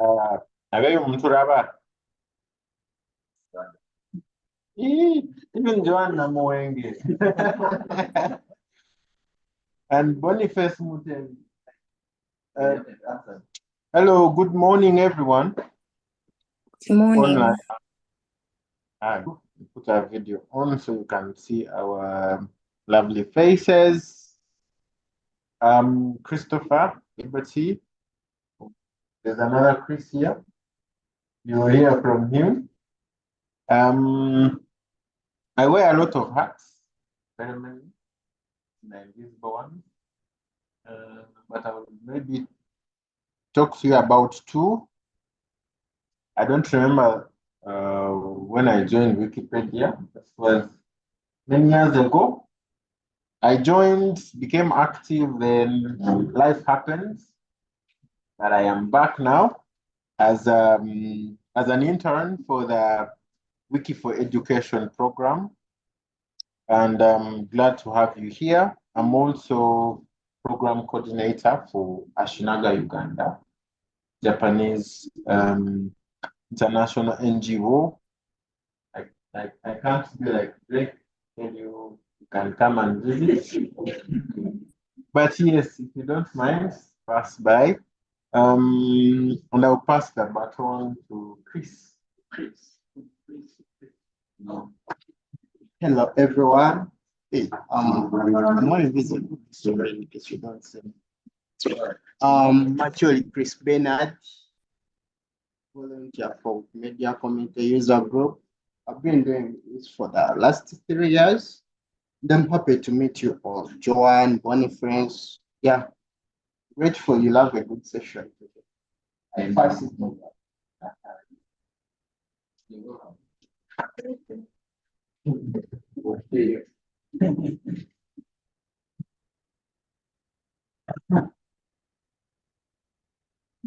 Abe Mturaba. Even Joanna Moenge. And Boniface Muten. Hello, good morning, everyone. Good morning. Online. Put our video on so you can see our lovely faces. Christopher, Liberty. There's another Chris here. You will hear from him. I wear a lot of hats, very many, the invisible ones. But I will maybe talk to you about two. I don't remember when I joined Wikipedia. That was many years ago. I joined, became active, then life happens. But I am back now as an intern for the Wiki4Education program. And I'm glad to have you here. I'm also program coordinator for Ashinaga, Uganda, Japanese international NGO. I can't be like Drake, and you can come and visit. But yes, if you don't mind, pass by. And I'll pass the baton to Chris. No. Hello, everyone. Hey, I'm only visiting in case you don't see me. Actually, Chris Bernard, volunteer for Media Community User Group. I've been doing this for the last 3 years. I'm happy to meet you all. Joanne, Boniface. Yeah, grateful you'll have a good session today. I pass it over.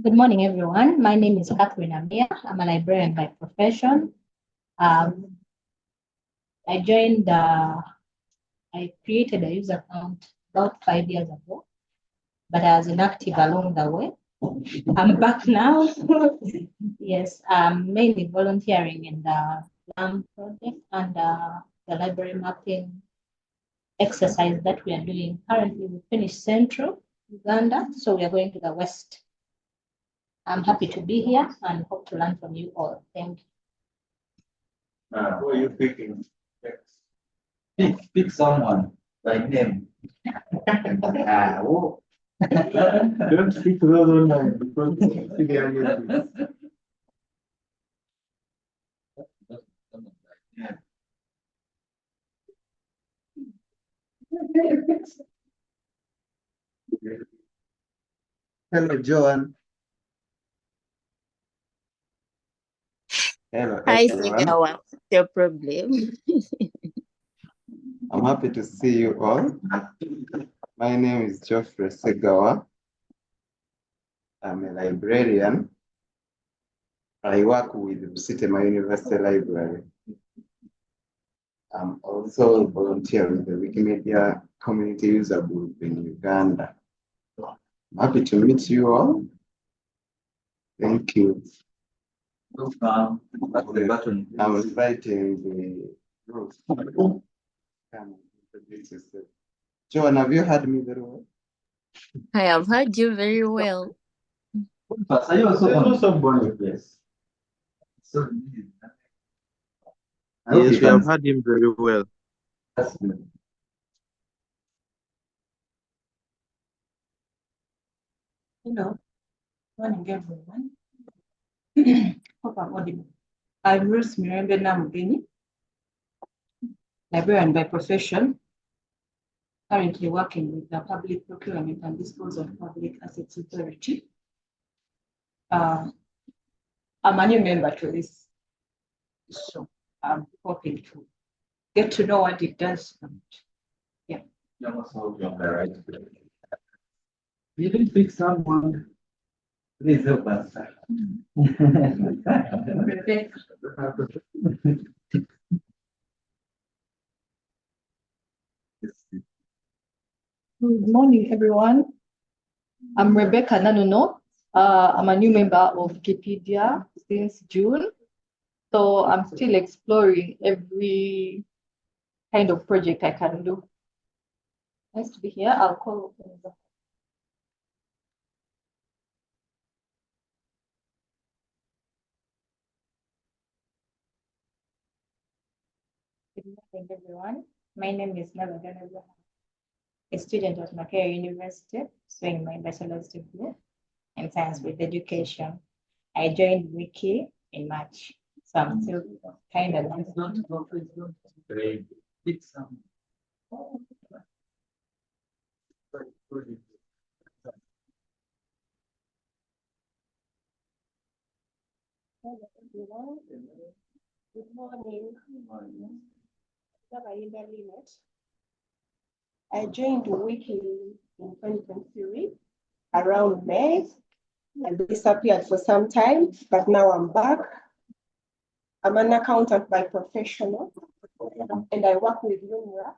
Good morning, everyone. My name is Catherine Amir. I'm a librarian by profession. I created a user account about 5 years ago, but I was inactive along the way. I'm back now. Yes, I'm mainly volunteering in the LAM project and the library mapping exercise that we are doing. Currently, we finished Central Uganda, so we are going to the West. I'm happy to be here and hope to learn from you all. Thank you. Who are you picking? Pick someone by name. Don't speak to those online because they are getting Hello, Joanne. Hello, Hi, everyone. Segawa. What's your problem? I'm happy to see you all. My name is Geoffrey Segawa. I'm a librarian. I work with Busitema University Library. I'm also a volunteer with the Wikimedia Community User Group in Uganda. I'm happy to meet you all. Thank you. I'm inviting the group. Come introduce yourself. Joan, have you heard me very well? I have heard you very well. Are you also born, yes. So, Yes, we have heard him very well. Hello, morning everyone. Hope I'm audible. I'm Ruth Mirembe Namugeni, librarian by profession, currently working with the Public Procurement and Disposal of Public Assets Authority. I'm a new member to this, so I'm hoping to get to know what it does. Yeah. you didn't pick someone. Please help us. Rebecca. Good morning, everyone. I'm Rebecca Nanuno. I'm a new member of Wikipedia since June. So I'm still exploring every kind of project I can do. Nice to be here. I'll call. Good morning, everyone. My name is Navagana, a student at Makerere University, pursuing my bachelor's degree in science with education. I joined Wiki in March, so I'm still kind of. Good morning. I joined Wiki in 2023 around May. I disappeared for some time, but now I'm back. I'm an accountant by profession, and I work with UNRWA.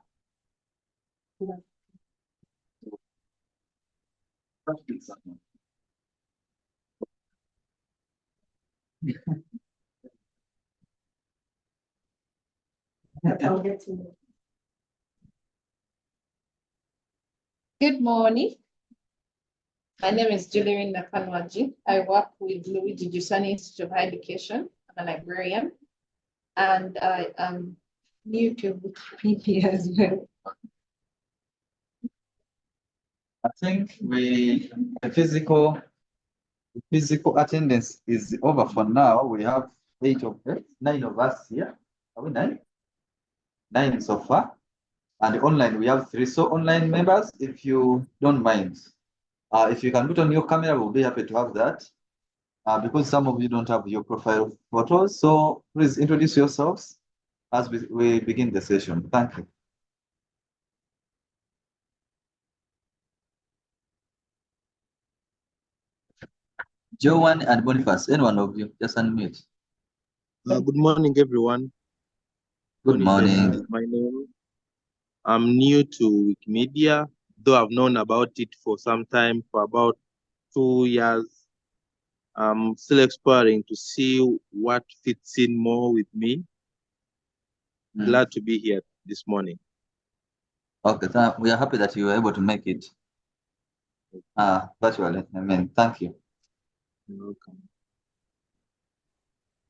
I'll get to know. Good morning. My name is Julian Nakanwaji. I work with Wiki4Education Institute of Higher Education. I'm a librarian, and I am new to Wikipedia as well. I think the physical attendance is over for now. We have 9 of us here. Are we 9? 9 so far. And online we have 3. So online members, if you don't mind, if you can put on your camera, we'll be happy to have that. Because some of you don't have your profile photos. So please introduce yourselves as we begin the session. Thank you. Joanne and Boniface, any one of you, just unmute. Good morning, everyone. Good Boniface morning. is my name. I'm new to Wikimedia, though I've known about it for some time, for about 2 years. I'm still exploring to see what fits in more with me. Glad to be here this morning. Okay, we are happy that you were able to make it virtually. Thank you. You're welcome.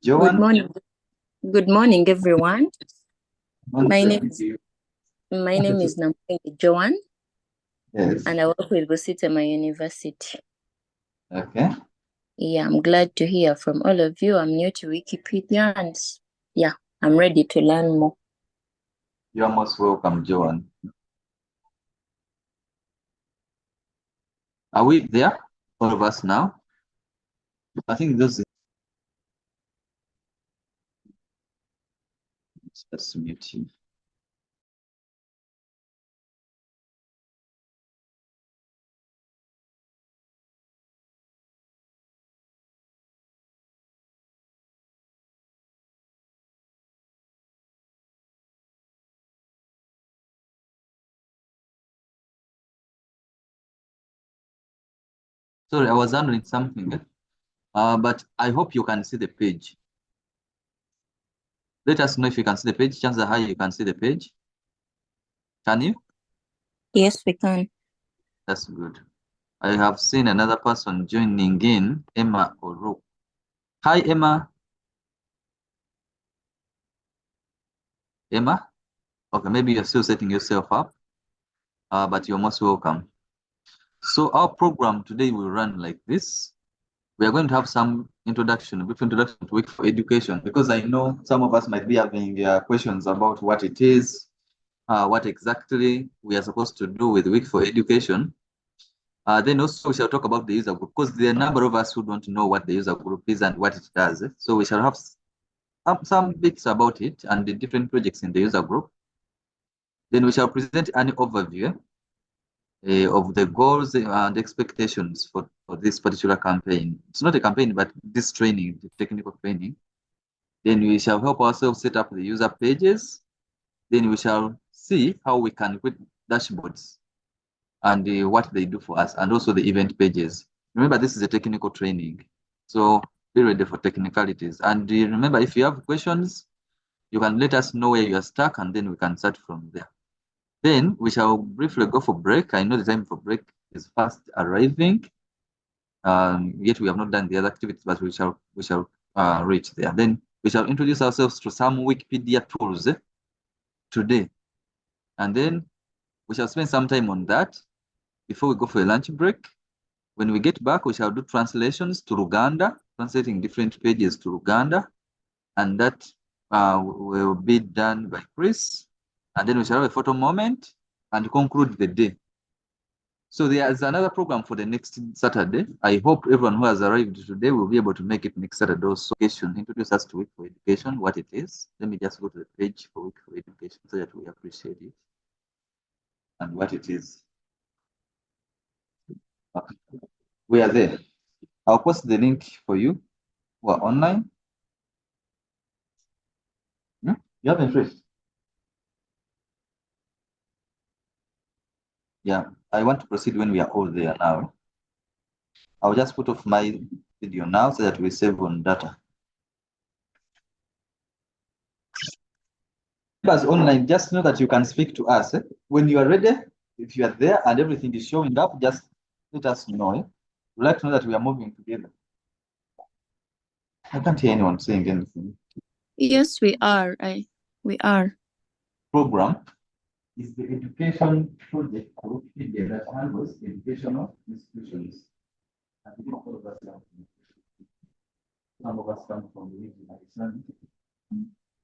Joanne? Good morning. Good morning, everyone. My name is Nampengi Joanne. Yes. And I work with Wiki4Education University. Okay. Yeah, I'm glad to hear from all of you. I'm new to Wikipedia, and yeah, I'm ready to learn more. You're most welcome, Joanne. Are we there, all of us now? I think those. Let's mute you. Sorry, I was handling something, but I hope you can see the page. Let us know if you can see the page. Chances are high you can see the page. Can you? Yes, we can. That's good. I have seen another person joining in, Emma Oro. Hi, Emma. Emma? Okay, maybe you're still setting yourself up, but you're most welcome. So our program today will run like this. We are going to have some introduction, a brief introduction to Wiki4Education, because I know some of us might be having questions about what it is, what exactly we are supposed to do with Wiki4Education. Then also we shall talk about the user group, because there are a number of us who don't know what the user group is and what it does. So we shall have some bits about it and the different projects in the user group. Then we shall present an overview of the goals and expectations for this particular campaign. It's not a campaign, but this training, the technical training. Then we shall help ourselves set up the user pages. Then we shall see how we can create dashboards and what they do for us, and also the event pages. Remember, this is a technical training, so be ready for technicalities. And remember, if you have questions, you can let us know where you are stuck, and then we can start from there. Then we shall briefly go for break. I know the time for break is fast arriving. Yet we have not done the other activities, but we shall reach there. Then we shall introduce ourselves to some Wikipedia tools today, and then we shall spend some time on that before we go for a lunch break. When we get back, we shall do translations to Uganda, translating different pages to Uganda, and that will be done by Chris. And then we shall have a photo moment and conclude the day. So there is another program for the next Saturday. I hope everyone who has arrived today will be able to make it next Saturday. Also, introduce us to Wiki4Education, what it is. Let me just go to the page for Wiki4Education so that we appreciate it and what it is. Okay. We are there. I'll post the link for you who are online. You haven't reached? Yeah, I want to proceed when we are all there now. I'll just put off my video now so that we save on data. Members online, just know that you can speak to us. When you are ready, if you are there and everything is showing up, just let us know. We'd like to know that we are moving together. I can't hear anyone saying anything. Yes, we are. We are. Program is the education project for Wikipedia that handles educational institutions. I think all of us come from, some of us come from the region,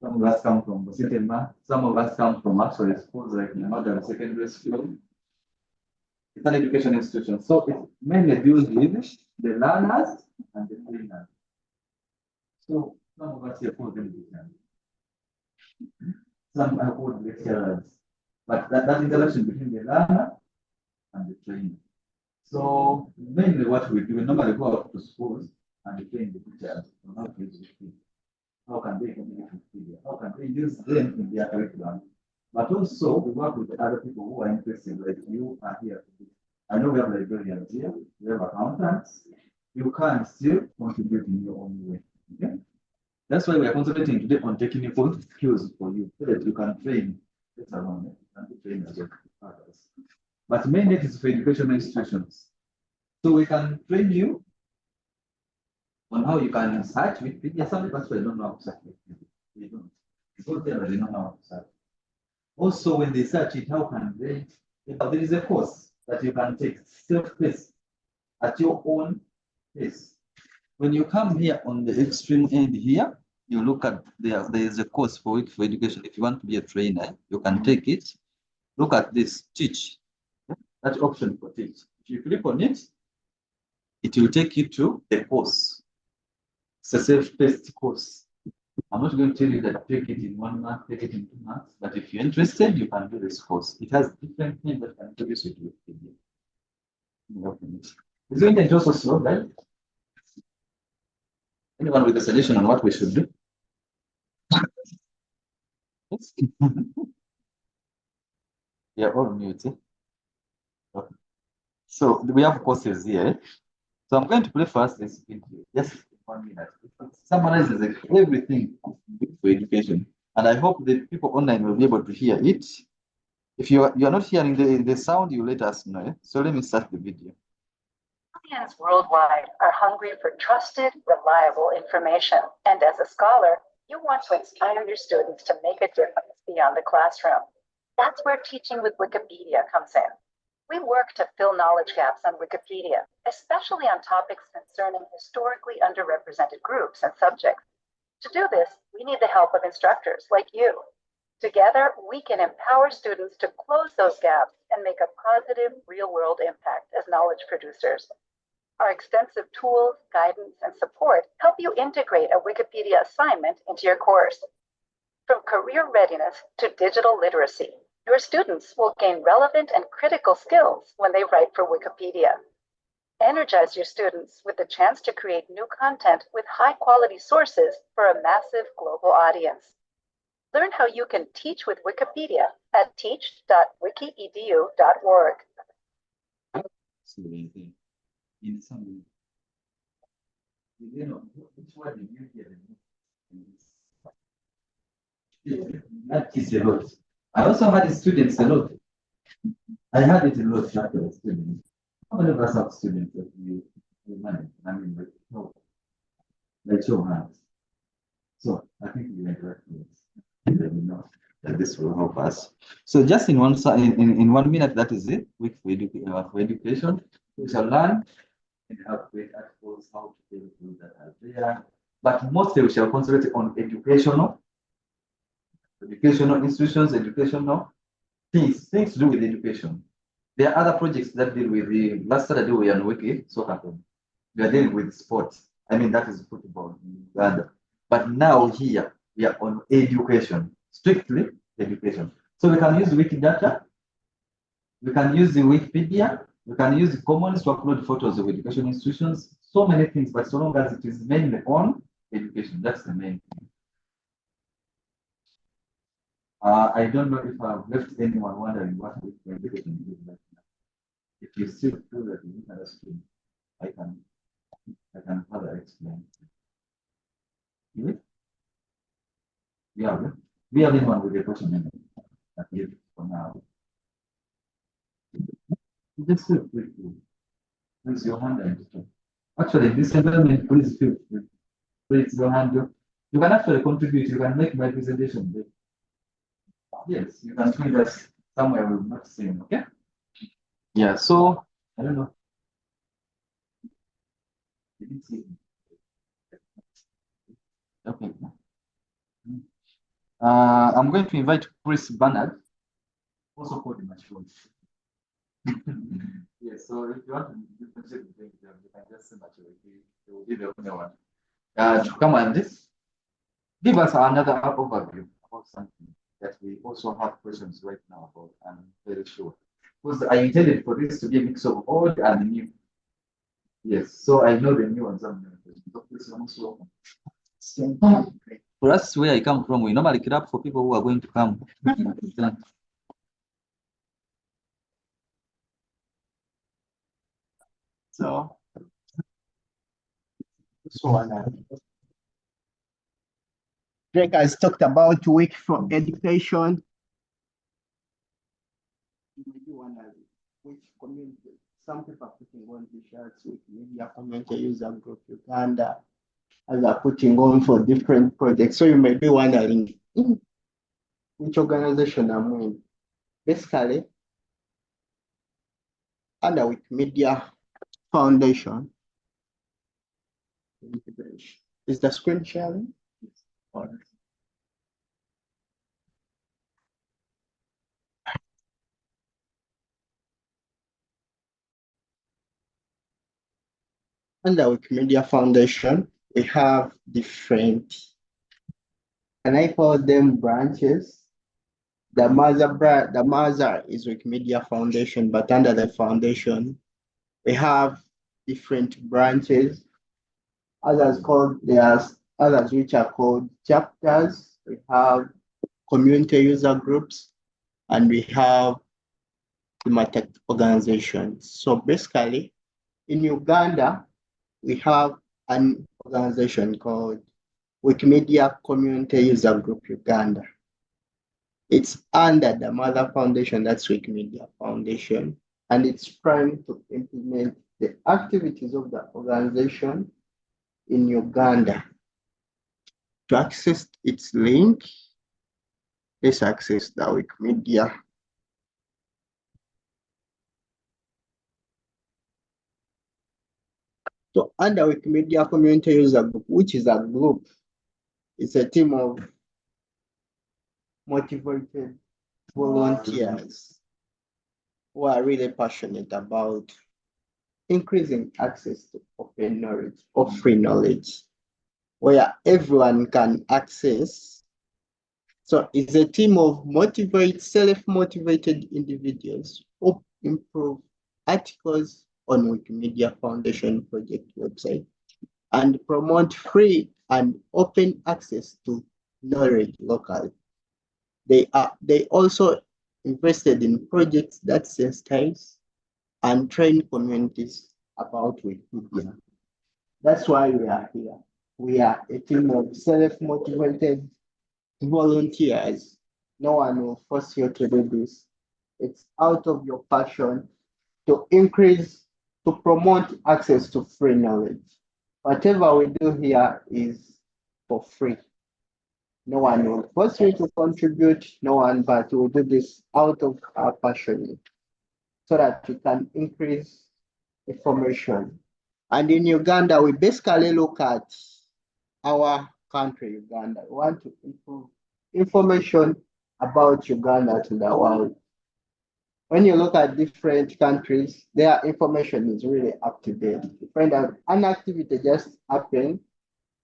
some of us come from Bositema, some of us come from actually schools like Modern Secondary School. It's an education institution, so it mainly deals with the learners and the trainers. So some of us here call them teachers. Some are called lecturers, but that interaction between the learner and the trainer. So mainly what we do, we normally go out to schools and train the teachers on how to use Wikipedia. How can they communicate with Wikipedia? How can they use them in their curriculum? But also we work with other people who are interested, like you are here. I know we have librarians here, we have accountants. You can still contribute in your own way. Okay? That's why we are concentrating today on technical skills for you, so that you can train better on and train as others. But mainly it is for educational institutions. So we can train you on how you can search Wikipedia. Some people actually don't know how to search Wikipedia. They don't. Because they already know how to search. Also, when they search it, how can they? There is a course that you can take self-paced at your own pace. When you come here on the extreme end here, you look at there is a course for Wiki4Education. If you want to be a trainer, you can take it. Look at this, teach. That option for teach. If you click on it, it will take you to the course. It's a self-paced course. I'm not going to tell you that take it in 1 month, take it in 2 months, but if you're interested, you can do this course. It has different things that can introduce you to Wikipedia. Is the internet also slow, right? Anyone with a suggestion on what we should do? Yeah, all mute. Okay. So we have courses here. So I'm going to play first this video, just 1 minute. It summarizes everything for education. And I hope the people online will be able to hear it. If you are not hearing the sound, you let us know. So let me start the video. Audience worldwide are hungry for trusted, reliable information. And as a scholar, you want to inspire your students to make a difference beyond the classroom. That's where Teaching with Wikipedia comes in. We work to fill knowledge gaps on Wikipedia, especially on topics concerning historically underrepresented groups and subjects. To do this, we need the help of instructors like you. Together, we can empower students to close those gaps and make a positive, real-world impact as knowledge producers. Our extensive tools, guidance, and support help you integrate a Wikipedia assignment into your course. From career readiness to digital literacy, your students will gain relevant and critical skills when they write for Wikipedia. Energize your students with the chance to create new content with high-quality sources for a massive global audience. Learn how you can teach with Wikipedia at teach.wiki.edu.org. in some. You know, which one did you hear? That is a lot. I also had students a lot. I had it a lot after students. How many of us have students that we manage? I mean, like, no, like show hands. So I think we interact with this. We know that this will help us. So just in one in 1 minute, that is it. For education, we shall learn and have great articles, how to deal with that are there. But mostly we shall concentrate on educational institutions, educational things to do with education. There are other projects that deal with the last Saturday we are on Wiki soccer. We are dealing with sports. I mean, that is football in Uganda. But now here we are on education, strictly education. So we can use Wikidata, we can use the Wikipedia, we can use the Commons to upload photos of education institutions, so many things, but so long as it is mainly on education, that's the main thing. I don't know if I've left anyone wondering what education is like now. If you still feel that you need understand, I can further explain. Yeah, we have anyone with a question for now. Just feel free to raise your hand and actually this environment, please feel free. Raise your hand. You can actually contribute, you can make my presentation. Yes, you can find us somewhere we've not seen, okay? Yeah, so I don't know. Didn't see it. Okay. I'm going to invite Chris Bernard, also called Machine. Yes, so if you want to differentiate between them, you can just say maturity. It will be the only one. To come and give us another overview about something that we also have questions right now about. I'm very sure. Because I intended for this to be a mix of old and new. Yes, so I know the new ones. For us, where I come from, we normally clap for people who are going to come. So, Drake has talked about Wiki4Education. Which community? Some people are putting on t-shirts with media community user group Uganda, as are putting on for different projects. So you may be wondering which organization I'm in. Basically, under Wikimedia Foundation. Is the screen sharing? Or under Wikimedia Foundation, we have different, and I call them branches. The mother is Wikimedia Foundation, but under the foundation, we have different branches. There's others which are called chapters. We have community user groups, and we have thematic organizations. So basically, in Uganda, we have an organization called Wikimedia Community User Group Uganda. It's under the mother foundation, that's Wikimedia Foundation, and it's trying to implement the activities of the organization in Uganda. To access its link, let's access the Wikimedia. So under Wikimedia Community User Group, which is a group, it's a team of motivated volunteers who are really passionate about increasing access to open knowledge or free knowledge, where everyone can access. So it's a team of self-motivated individuals who improve articles on Wikimedia Foundation project website and promote free and open access to knowledge locally. They also invested in projects that sensitize and train communities about Wikipedia. That's why we are here. We are a team of self-motivated volunteers. No one will force you to do this. It's out of your passion to promote access to free knowledge. Whatever we do here is for free. No one will force you to contribute, no one, but we'll do this out of our passion so that we can increase information. And in Uganda, we basically look at our country, Uganda. We want to improve information about Uganda to the world. When you look at different countries, their information is really up to date. You find out an activity just happened,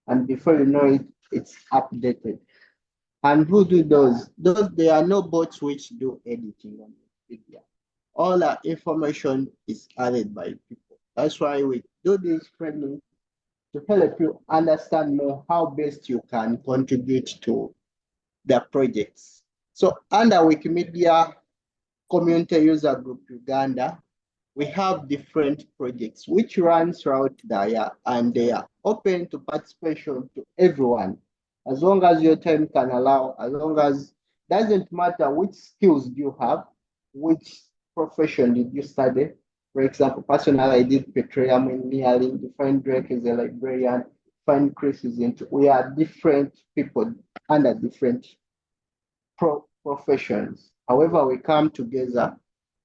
and before you know it, it's updated. And who do those? There are no bots which do editing on Wikipedia. All our information is added by people. That's why we do this training to help you understand more how best you can contribute to the projects. So under Wikimedia Community User Group Uganda, we have different projects which run throughout the year, and they are open to participation to everyone. As long as your time can allow, as long as, doesn't matter which skills you have, which profession did you study. For example, personally, I did petroleum engineering, find Drake is a librarian, find Chris is into, we are different people under different professions. However, we come together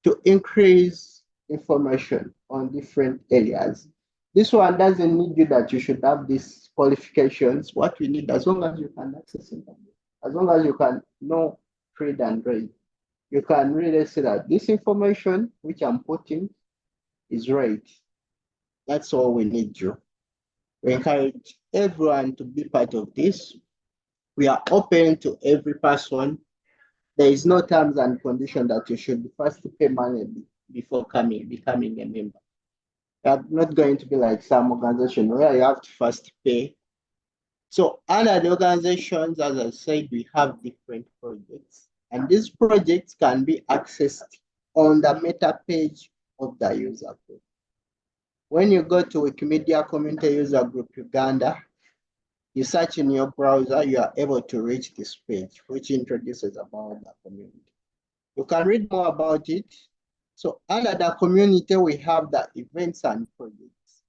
to increase information on different areas. This one doesn't need you that you should have these qualifications. What we need, as long as you can access it, as long as you can know, read and read, you can really see that this information which I'm putting is right. That's all we need you. We encourage everyone to be part of this. We are open to every person. There is no terms and condition that you should first pay money before becoming a member. You're not going to be like some organization where you have to first pay. So under the organizations, as I said, we have different projects, and these projects can be accessed on the meta page of the user group. When you go to Wikimedia Community User Group Uganda, you search in your browser, you are able to reach this page, which introduces about the community. You can read more about it. So under the community, we have the events and projects.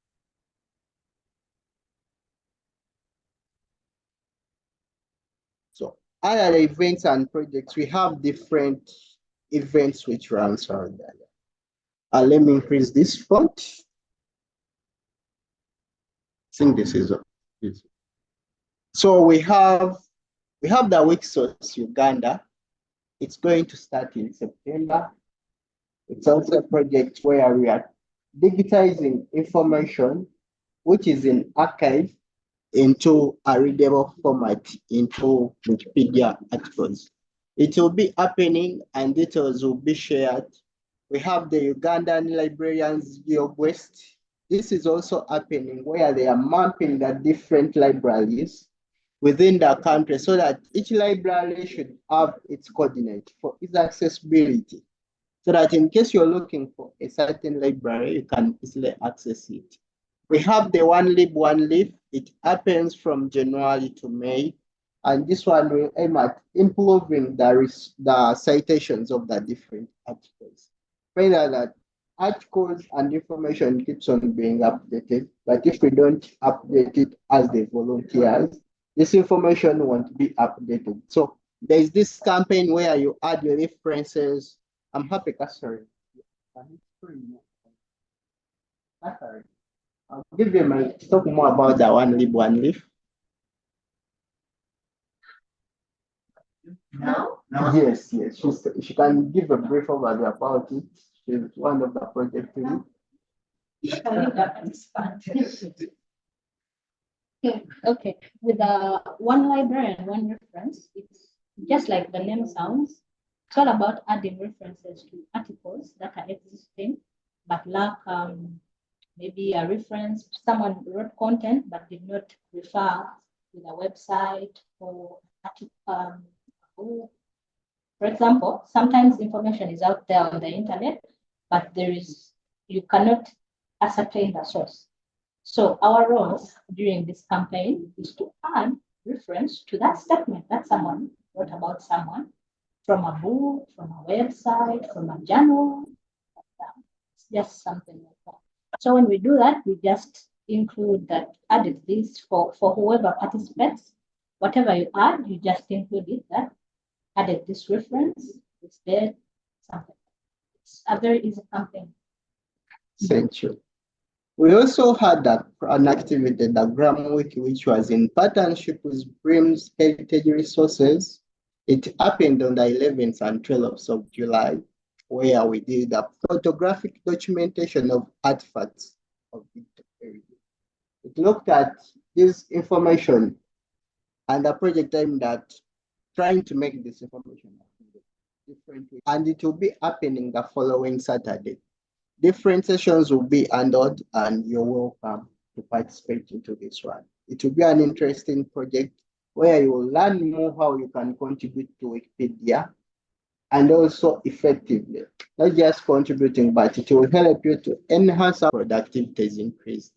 So under the events and projects, we have different events which runs around there. Let me increase this font. I think this is it. So we have the Wiki4Education Uganda. It's going to start in September. It's also a project where we are digitizing information which is in archive into a readable format into Wikipedia articles. It will be happening and details will be shared. We have the Ugandan Librarians Guild West. This is also happening where they are mapping the different libraries within the country so that each library should have its coordinate for its accessibility. So that in case you're looking for a certain library, you can easily access it. We have the One Lib, One Leaf. It happens from January to May. And this one will aim at improving the citations of the different articles. Rather that articles and information keeps on being updated, but if we don't update it as the volunteers, this information won't be updated. So there's this campaign where you add your references. I'm happy, Catherine. I'll give you my talk more about the One Lib, One Leaf. Now? Yes. She can give a brief overview about it. She's one of the project team. Okay. With the one library and one reference, it's just like the name sounds. It's all about adding references to articles that are existing, but lack maybe a reference. Someone wrote content but did not refer to the website or for example, sometimes information is out there on the internet, but you cannot ascertain the source. So our role during this campaign is to add reference to that statement that someone wrote about someone from a book, from a website, from a journal. It's just something like that. So when we do that, we just include that added this for whoever participates. Whatever you add, you just include it that added this reference, this date, something. It's a very easy campaign. Thank you. We also had an activity, the Gram Week, which was in partnership with BRIM's Heritage Resources. It happened on the 11th and 12th of July, where we did a photographic documentation of artifacts of the area. It looked at this information and the project aimed at trying to make this information differently. And it will be happening the following Saturday. Different sessions will be handled and you're welcome to participate into this one. It will be an interesting project where you will learn more how you can contribute to Wikipedia and also effectively, not just contributing, but it will help you to enhance our productivities increase.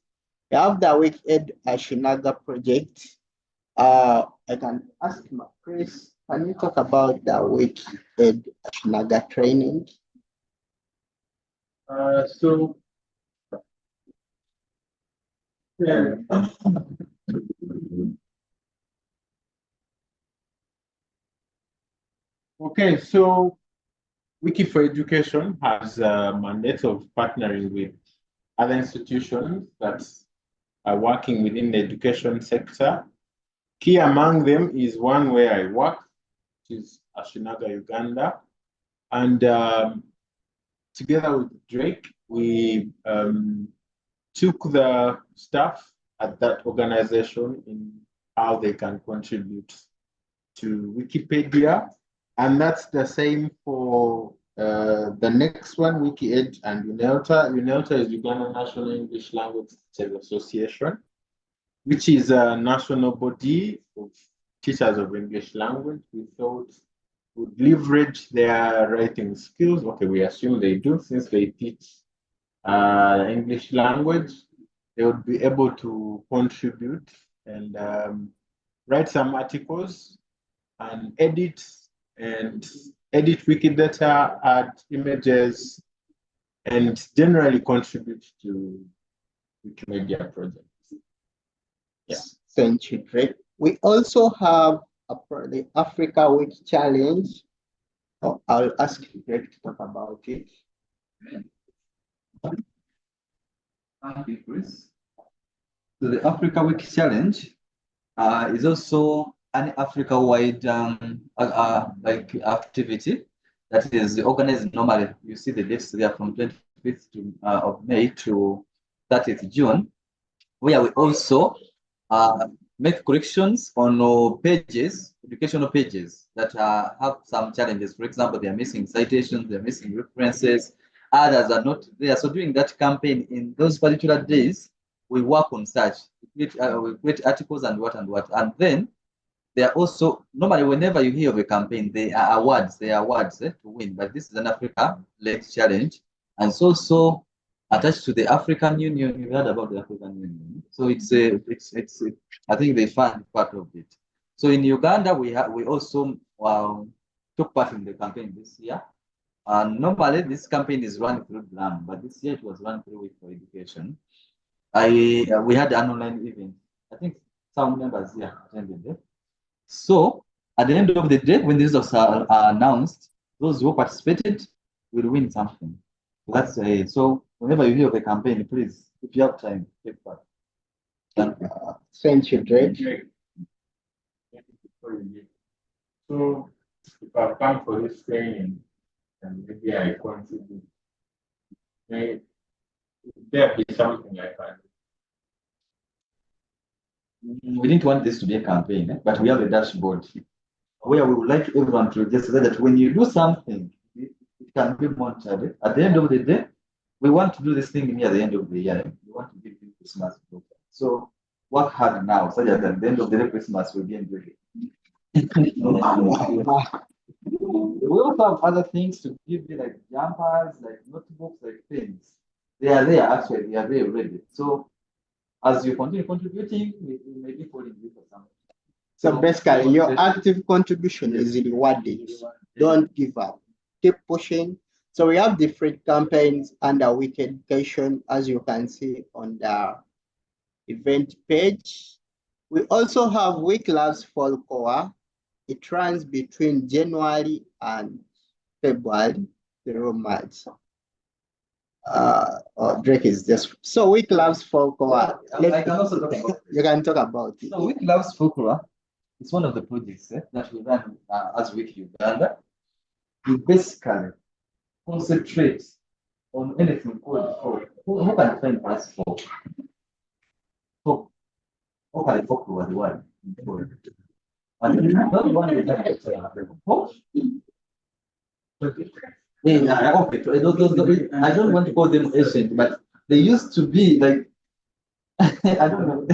We have the WikiEd Ashinaga project. I can ask Chris, can you talk about the WikiEd Ashinaga training? Okay, so Wiki4Education has a mandate of partnering with other institutions that are working within the education sector. Key among them is one where I work, which is Ashinaga, Uganda. And together with Drake, we took the staff at that organization in how they can contribute to Wikipedia. And that's the same for the next one, WikiEd and UNELTA. UNELTA is Uganda National English Language Teachers Association, which is a national body of teachers of English language. We thought would leverage their writing skills. Okay, we assume they do, since they teach English language. They would be able to contribute and write some articles and edit Wikidata, add images, and generally contribute to Wikimedia projects. Yes, thank you, Drake. We also have the Africa Week Challenge. I'll ask Drake to talk about it. Thank you, Chris. So the Africa Week Challenge is also an Africa-wide like activity that is organized normally. You see the dates there from 25th of May to 30th June, where we also make corrections on pages, educational pages that have some challenges. For example, they are missing citations, they're missing references, others are not there. So during that campaign, in those particular days, we work on such. We create articles and what. And then there are also, normally whenever you hear of a campaign, there are awards to win. But this is an Africa-led challenge. And it's also attached to the African Union. You heard about the African Union. So I think they fund part of it. So in Uganda, we also took part in the campaign this year. And normally this campaign is run through GLAM, but this year it was run through Wiki4Education. We had an online event. I think some members here attended it. So at the end of the day, when the results are announced, those who participated will win something. That's it. So whenever you hear of a campaign, please, if you have time, take part. Thank you, Drake. So if I come for this training and maybe I contribute, may there be something I can do? We didn't want this to be a campaign, but we have a dashboard where we would like everyone to just say that when you do something, it can be monitored. At the end of the day, we want to do this thing near the end of the year. We want to give you Christmas. So work hard now, so that at the end of the day, Christmas will be enjoyed. We also have other things to give you, like jumpers, like notebooks, like pens. They are there actually, they are there already. So as you continue contributing, we may be calling you for something. So basically, your active contribution is rewarded. Don't give up. Keep pushing. So we have different campaigns under Wiki Education, as you can see on the event page. We also have Wiki Labs Fall Core. It runs between January and February, through March. Drake is just so Wiki Labs Fall Core. I can also talk about You can talk about it. So Wiki Labs Folklore is one of the projects that we run as Wiki Uganda. We basically concentrate on anything called folk. Who can find us folk? Folk. Who can folklore the word? And not one is folk. Yeah, okay. I don't want to call them ancient, but they used to be like I don't know.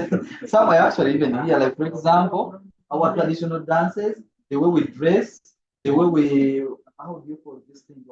Some are actually even here, like for example, our traditional dances, the way we dress, the way we how do you call this thing?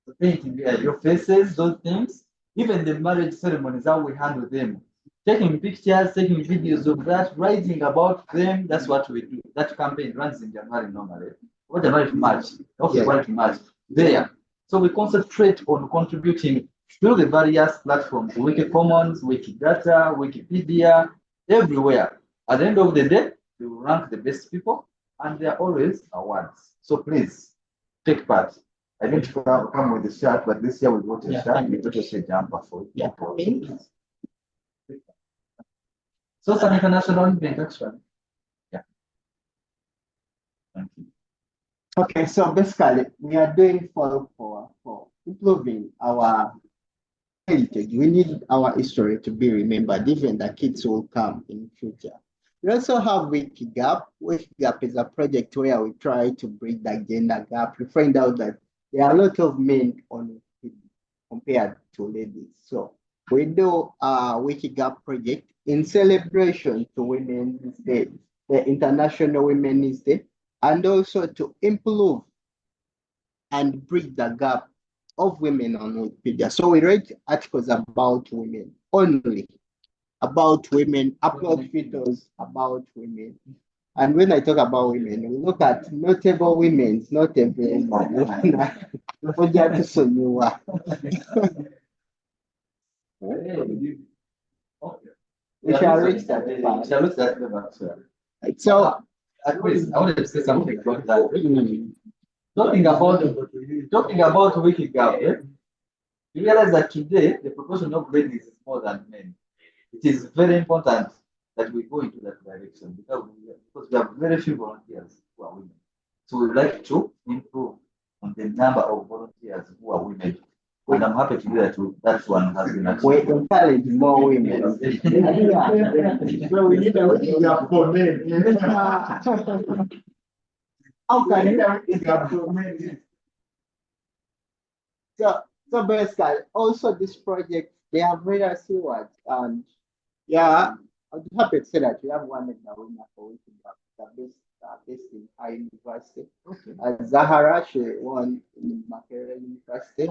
The painting, your faces, those things, even the marriage ceremonies, how we handle them. Taking pictures, taking videos of that, writing about them, that's what we do. That campaign runs in January normally. What January to March, okay, January to March. There. So we concentrate on contributing through the various platforms, Wiki Commons, Wikidata, Wikipedia, everywhere. At the end of the day, we will rank the best people, and there are always awards. So please take part. I need to come with the shirt, but this year we got a shirt. We got a jumper for it. So it's an international event, actually. Yeah. Thank you. Okay, so basically, we are doing for improving our heritage. We need our history to be remembered, even the kids will come in future. We also have WikiGap. WikiGap is a project where we try to bridge the gender gap. We find out that there are a lot of men on Wikipedia compared to ladies. So we do a WikiGap project in celebration to Women's Day, the International Women's Day, and also to improve and bridge the gap of women on Wikipedia. So we write articles about women only, about women, upload videos about women. And when I talk about women, we look at notable women, not every woman. We shall reach that. So, at least I wanted to say something about that. Talking about WikiGap, you realize that today the proportion of ladies is more than men. It is very important that we go into that direction because we have very few volunteers who are women. So we'd like to improve on the number of volunteers who are women. And I'm happy to do that. That one has been achieved. We encourage more women. So we need a WikiGap for men. How can you WikiGap for men? So basically, also this project, they have various awards, and yeah, I'd be happy to say that we have one of the winner for WikiGap, the best in our university. Okay. Zahara, she won in Makerere University.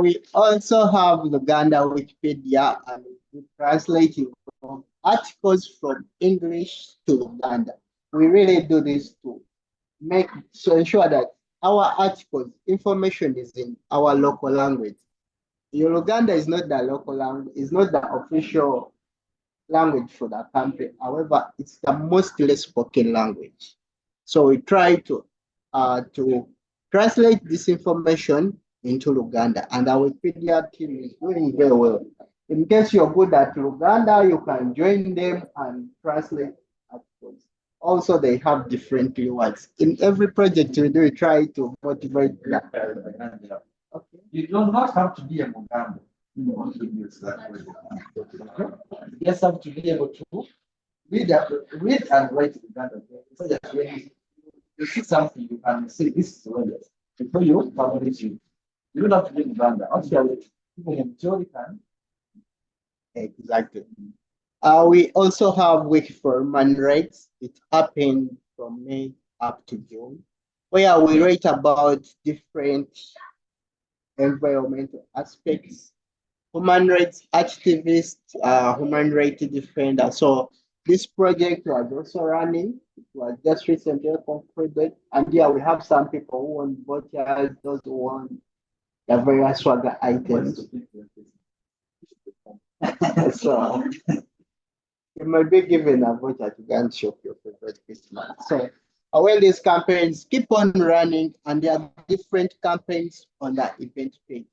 We also have Uganda Wikipedia, and we're translating from articles from English to Uganda. We really do this to ensure that our articles, information is in our local language. Uganda is not the local language, is not the official language for the country. However, it's the mostly spoken language. So we try to translate this information into Uganda, and our Wikipedia team is doing very well. In case you're good at Uganda, you can join them and translate articles. Also, they have different rewards. In every project we do, we try to motivate them. Okay. You do not have to be a Muganda. You just have to be able to read and write Uganda. So that when you see something, you can say this is Uganda. Before you publish it, you don't have to be Uganda. Actually, people in theory can. Exactly. We also have Wiki for Human Rights. It happened from May up to June, where we write about different environmental aspects, human rights activists, human rights defenders. So this project was also running. It was just recently concluded. And here we have some people who won vouchers, those who won the various swagger items. So you might be given a voucher to go and shop your favorite Christmas. So when these campaigns keep on running, and there are different campaigns on that event page,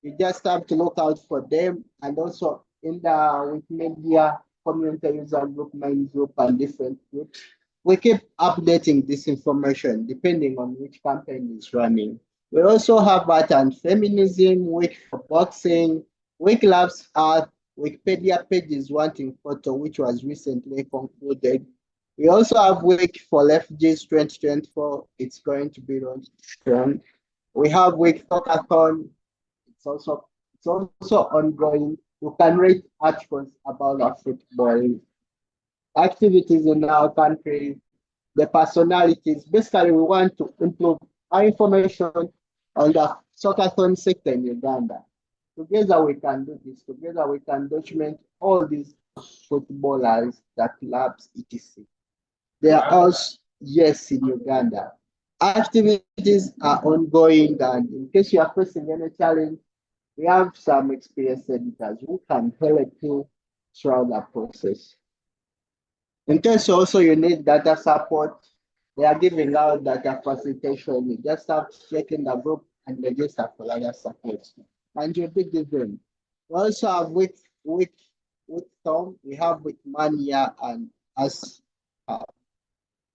you just have to look out for them. And also in the Wikimedia community user group, main group, and different groups, we keep updating this information depending on which campaign is running. We also have art and feminism, week for boxing, week loves art, Wikipedia pages wanting photo, which was recently concluded. We also have week for refugees 2024. It's going to be launched soon. We have week Talkathon. It's also ongoing. You can read articles about our football activities in our country, the personalities. Basically, we want to improve our information on the soccer sector in Uganda. Together we can do this. Together we can document all these footballers, the clubs, etc. They are all, yes, in Uganda. Activities are ongoing, and in case you are facing any challenge, we have some experienced editors who can help you throughout the process. In case also you need data support, they are giving out data facilitation. You just have to check in the group and register for other support. And you'll be given. We also have with Tom, we have with Mania, and as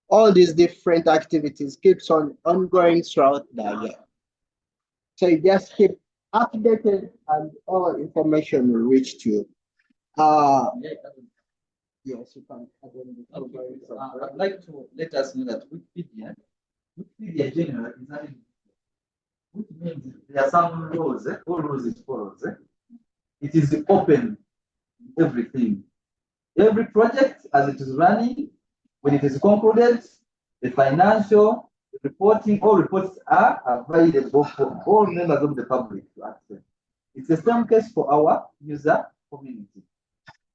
all these different activities keeps on ongoing throughout the year. So you just keep updated and all information will reach to you. Yes, you can. I'd like to let us know that Wikipedia generally is not, which means there are some rules, all rules it follows. It is open, everything. Every project as it is running, when it is concluded, the financial, the reporting, all reports are available for all members of the public to access. It's the same case for our user community.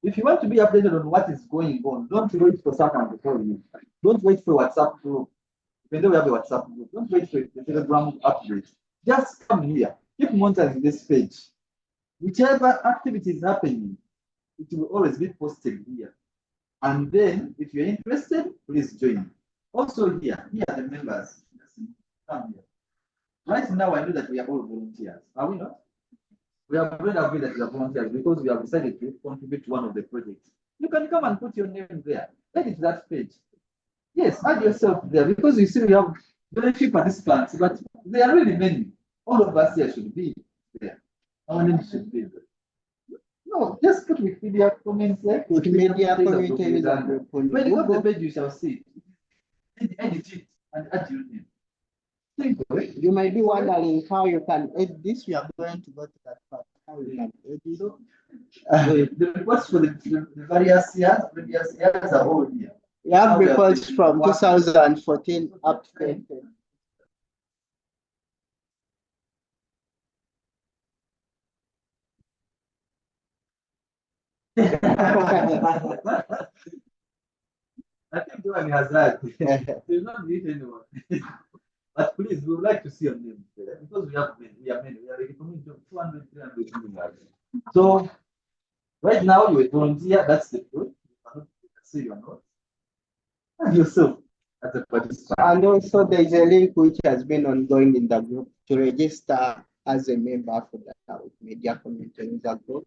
If you want to be updated on what is going on, don't wait for someone to tell you. Don't wait for WhatsApp group. Even though we have a WhatsApp group, don't wait for the Telegram update. Just come here. Keep monitoring this page. Whichever activity is happening, it will always be posted here. And then, if you're interested, please join. Also here are the members. Come here. Right now, I know that we are all volunteers. Are we not? We have already agreed that we are volunteers because we have decided to contribute to one of the projects. You can come and put your name there. Edit that page. Yes, add yourself there because you see we have very few participants, but there are really many. All of us here should be there. Our names should be there. No, just put Wikipedia comments there. Wikimedia community. When you go to the page, you shall see it. Edit it and add your name. You might be wondering how you can edit this. We are going to go to that part. How you can edit. The reports for the various years, previous years are all here. We have reports from 2014 up to 2010. I think the one has that. There's not need anyone. But please, we would like to see your name there because we are many. We are a community of 200, 300 members. So right now you are volunteer. That's the truth. You cannot see your notes. And yourself as a participant. And also there is a link which has been ongoing in the group to register as a member for the media community user group.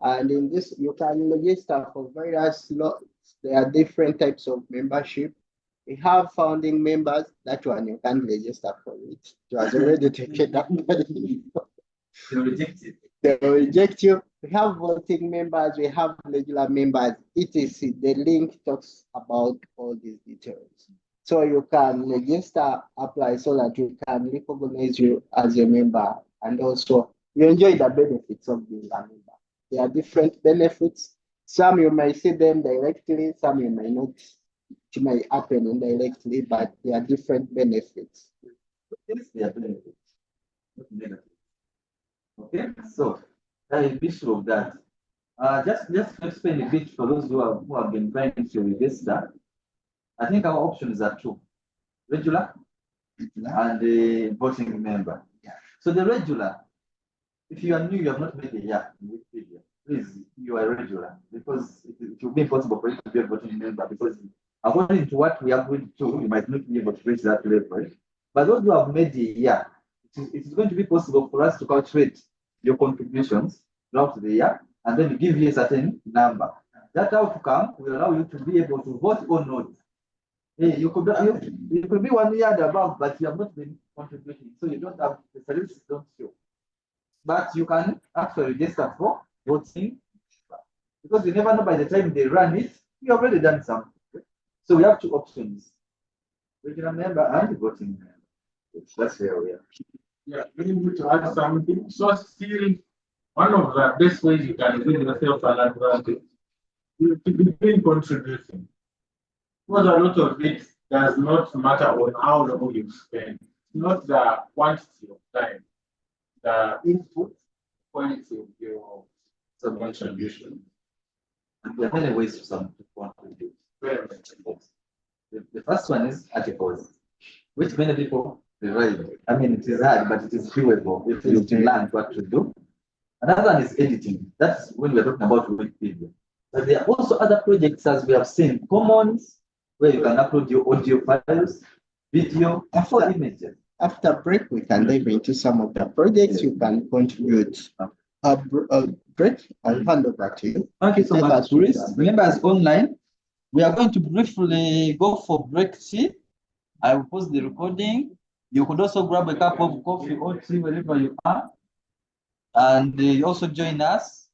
And in this, you can register for various lots. There are different types of membership. We have founding members. That one you can register for it. It was already taken up. They reject it. They will reject you. We have voting members. We have regular members. etc. The link talks about all these details. So you can register, apply so that we can recognize you as a member, and also you enjoy the benefits of being a member. There are different benefits. Some you may see them directly, some you may not. It may happen indirectly, but there are different benefits. Yes, there are benefits, not negative. Okay, so in view of that, just to explain a bit for those who have been trying to register. I think our options are two: regular and a voting member. Yeah. So the regular, if you are new, you have not made a year in Wikipedia, please, you are regular, because it will be impossible for you to be a voting member, because according to what we are going to, you might not be able to reach that level. But those who have made a year, it is going to be possible for us to calculate your contributions throughout the year, and then give you a certain number. That outcome will allow you to be able to vote or not. You could be 1 year above, but you have not been contributing, so you don't have the statistics don't show. But you can actually register for voting, because you never know, by the time they run it, you have already done something. So we have two options: regular member and voting member. That's where we are. Yeah, we need to add something. So still, one of the best ways you can bring yourself an advantage is to begin contributing. Because a lot of it does not matter on how long you spend. It's not the quantity of time, the input quality of your contribution. And there are many ways to contribute. The first one is articles, which many people read. I mean, it is hard, but it is doable if you can learn what to do. Another one is editing. That's when we're talking about Wikipedia. But there are also other projects, as we have seen, commons, where you can upload your audio files, video, and images. After break, we can dive into some of the projects you can contribute. A break, I'll hand over to you. Thank you so much, Chris. Remember, as online, we are going to briefly go for break tea. I will pause the recording. You could also grab a cup of coffee or tea wherever you are, and you also join us.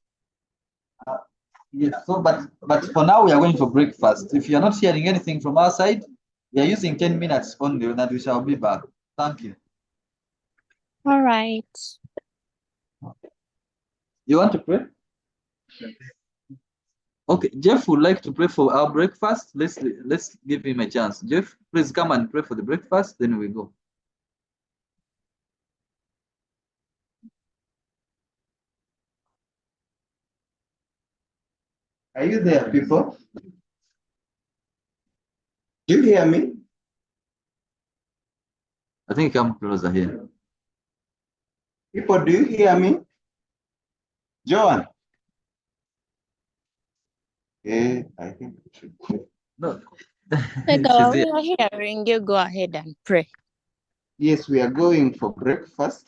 Yes. So, but for now, we are going for breakfast. If you are not hearing anything from our side, we are using 10 minutes only, and we shall be back. Thank you. All right. You want to pray? Okay, Jeff would like to pray for our breakfast. Let's give him a chance. Jeff, please come and pray for the breakfast, then we go. Are you there, people? Do you hear me? I think come closer here. People, do you hear me? Joan? Yeah, I think we should pray. No. Sega, we are hearing you. Go ahead and pray. Yes, we are going for breakfast,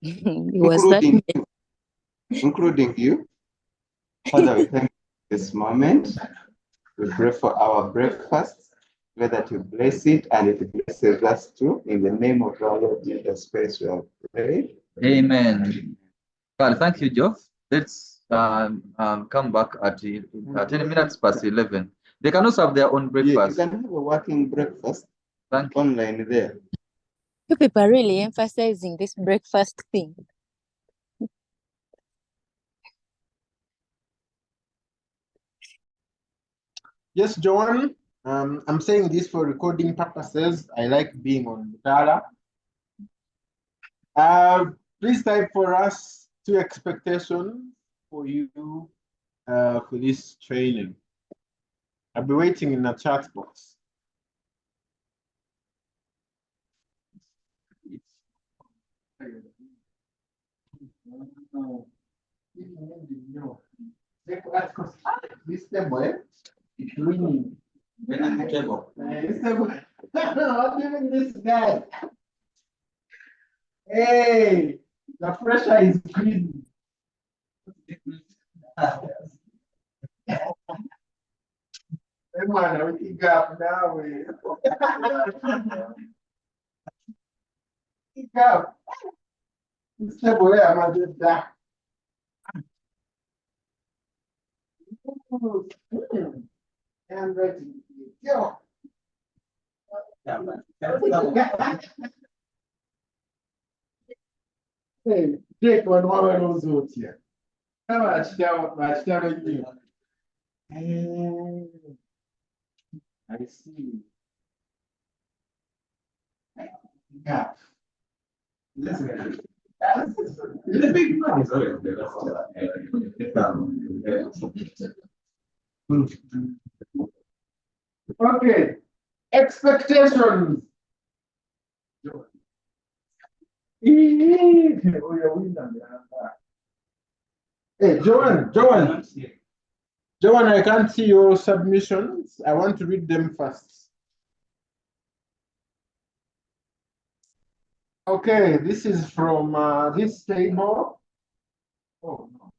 Was that including you. Father, we thank you for this moment. We pray for our breakfast, pray that you bless it and it blesses us too. In the name of our Lord Jesus Christ, we have prayed. Amen. Well, thank you, Jeff. Let's come back at 10 minutes past 11. They can also have their own breakfast. Yeah, you can have a working breakfast online there. you people are really emphasizing this breakfast thing? Yes, Joan. I'm saying this for recording purposes. I like being on Mutala. Please type for us 2 expectations for you for this training. I'll be waiting in the chat box. This table, It's winning. this table. I'm giving this guy. Hey, the pressure is increasing. Hey, man, we up now. Up. This table, I'm going to do that. Handwriting. Yo. Hey, Jake, one more of those here. How much down you? I see. Yeah. Listen. The big money is always there. Okay, expectations. Hey, Joanne, I can't see your submissions. I want to read them first. Okay, this is from this table. Oh, no.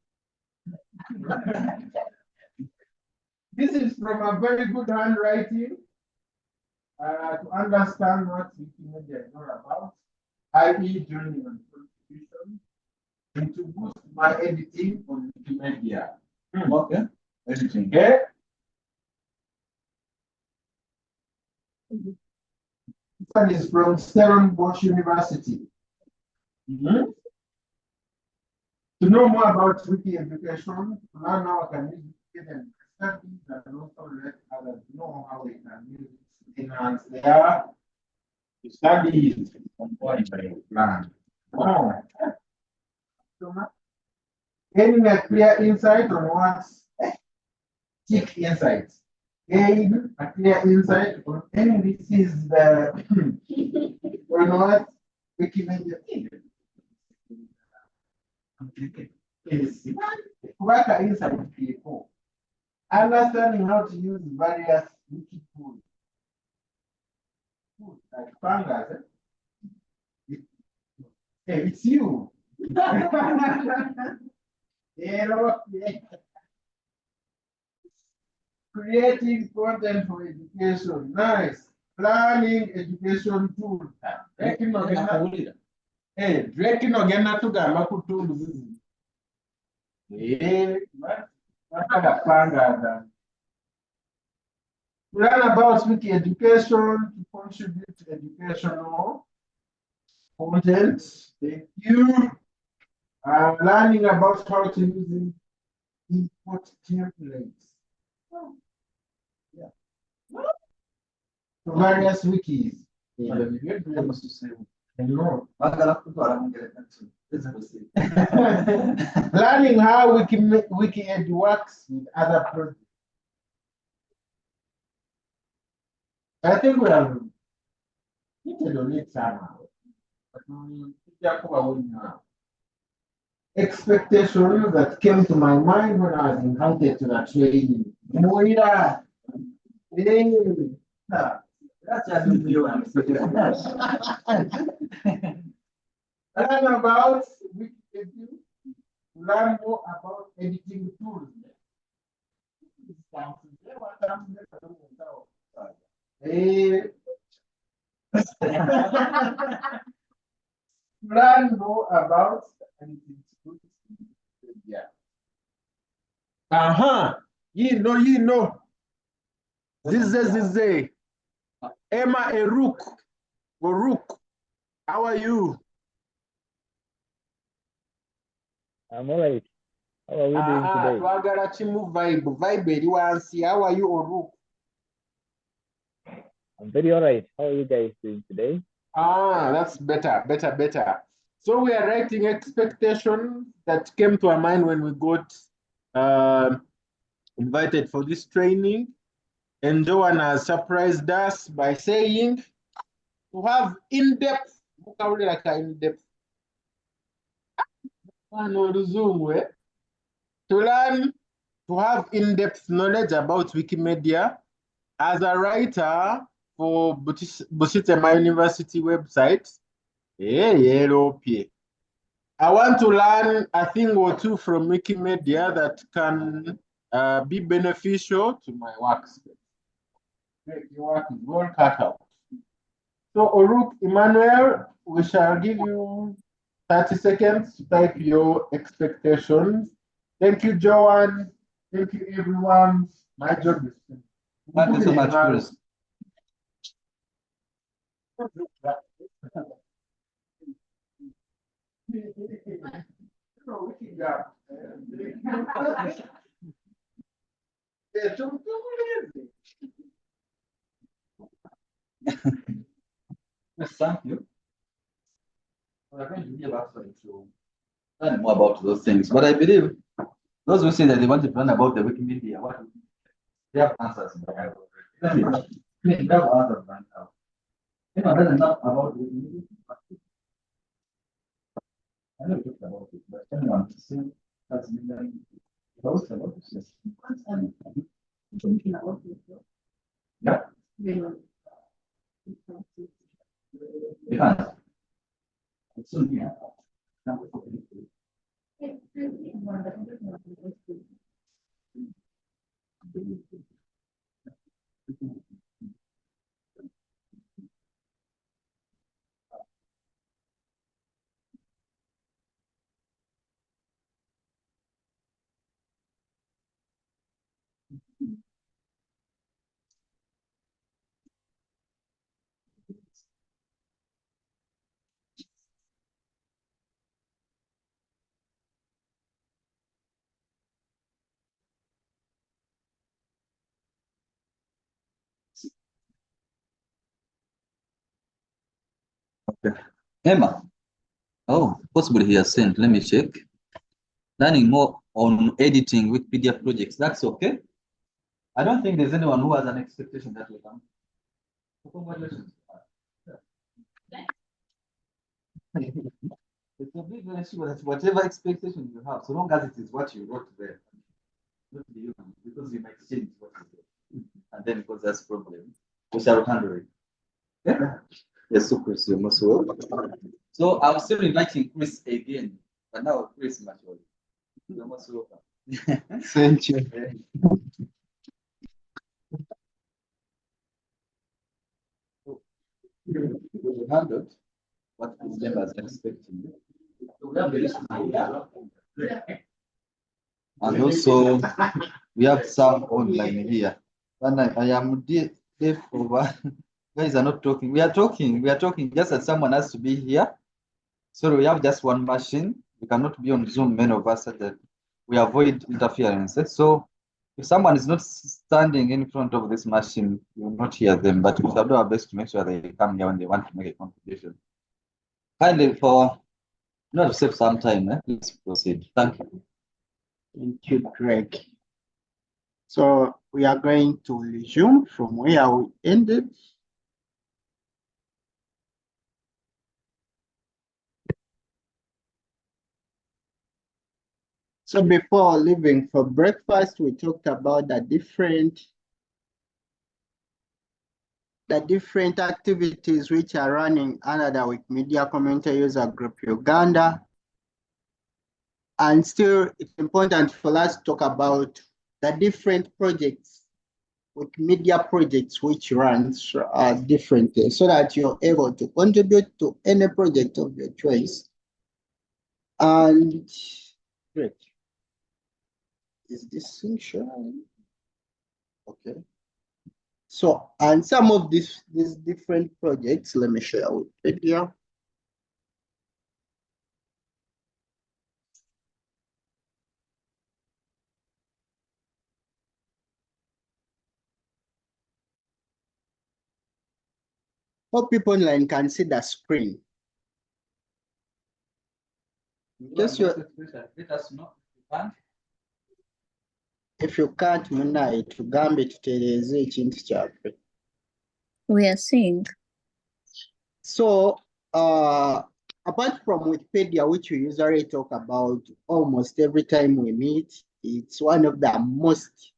This is from a very good handwriting to understand what Wikimedia is all about, i.e. joining and contribution, and to boost my editing on Wikimedia. Okay. Editing. Okay. This one is from Stellenbosch University. To know more about Wiki4Education, to learn how I can use Wiki and studies and also let others know how they can use it to enhance their studies on what they plan. Oh. Gaining a clear insight on what's thick insights. Gain a clear insight on any this is the on what Wikimedia is. Work insight people. Understanding how to use various wiki tools. Like pangas. Hey, it's you. Creating content for education. Nice. Planning education tools. Hey, Drake no gena tugamba ku tools hizi. Learn about Wiki4Education to contribute to educational content. Thank you. Learning about how to use import templates. Yeah. To various wikis. No. Learning how Wiki4Ed works with other projects. I think we have hinted on it somehow. Expectations that came to my mind when I was invited to the training. Moira. Hey. Learn about Wiki4Edu. Learn more about editing tools. Hey. Learn more about editing tools. Yeah. You know. Zize. Emma Eruk. Oruk. How are you? I'm all right. How are we doing today? Twagala chimu vibe eri wansi. How are you, Oruk? I'm very all right. How are you guys doing today? That's better. So we are writing expectations that came to our mind when we got invited for this training. And Joanne has surprised us by saying to have in-depth, to learn, to have in-depth knowledge about Wikimedia as a writer for Busitema University website. I want to learn a thing or two from Wikimedia that can be beneficial to my workspace. Your work is well cut out. So, Oruk Emmanuel, we shall give you 30 seconds to type your expectations. Thank you, Joanne. Thank you, everyone. My job is finished. Thank you so much, Chris. Yes, thank you. we're going to give actually to learn more about those things. But I believe those who say that they want to learn about the Wikimedia, what they have answers in the Bible. They have answers right now. Anyone doesn't know about Wikimedia? I know we talked about it, but anyone still has been learning about this? Yeah. Yeah. It's soon here. Okay. Emma. Oh, possibly he has sent. Let me check. Learning more on editing Wikipedia projects. That's okay. I don't think there's anyone who has an expectation that will come. Congratulations. It's a big issue that whatever expectation you have, so long as it is what you wrote there, not the human, because you might change what you wrote. And then because that's problem, we shall handle it. Yeah. Yes, so Chris, you're most welcome. So I'm still inviting Chris again, but now Chris Macholi. You're most welcome. Thank you. We handled what his members are expecting. And also, we have some online here. And I am deaf over. Guys are not talking. We are talking. Just that someone has to be here. So we have just one machine. We cannot be on Zoom, many of us, so that we avoid interference. So if someone is not standing in front of this machine, you will not hear them. But we shall do our best to make sure they come here when they want to make a contribution. Kindly, for not to save some time, let's proceed. Thank you. Thank you, Greg. So we are going to resume from where we ended. So before leaving for breakfast, we talked about the different activities which are running under the Wikimedia Community User Group Uganda. And still, it's important for us to talk about the different projects, Wikimedia projects, which runs differently, so that you're able to contribute to any project of your choice. And great. Is this thing showing? Okay. So, and some of these different projects, let me share with Wikipedia. Hope people online can see the screen. Just let us know if you can. If you can't, Munai, tugambe tutereze ekintu kyaffe. We are seeing. So, apart from Wikipedia, which we usually talk about almost every time we meet, it's one of the most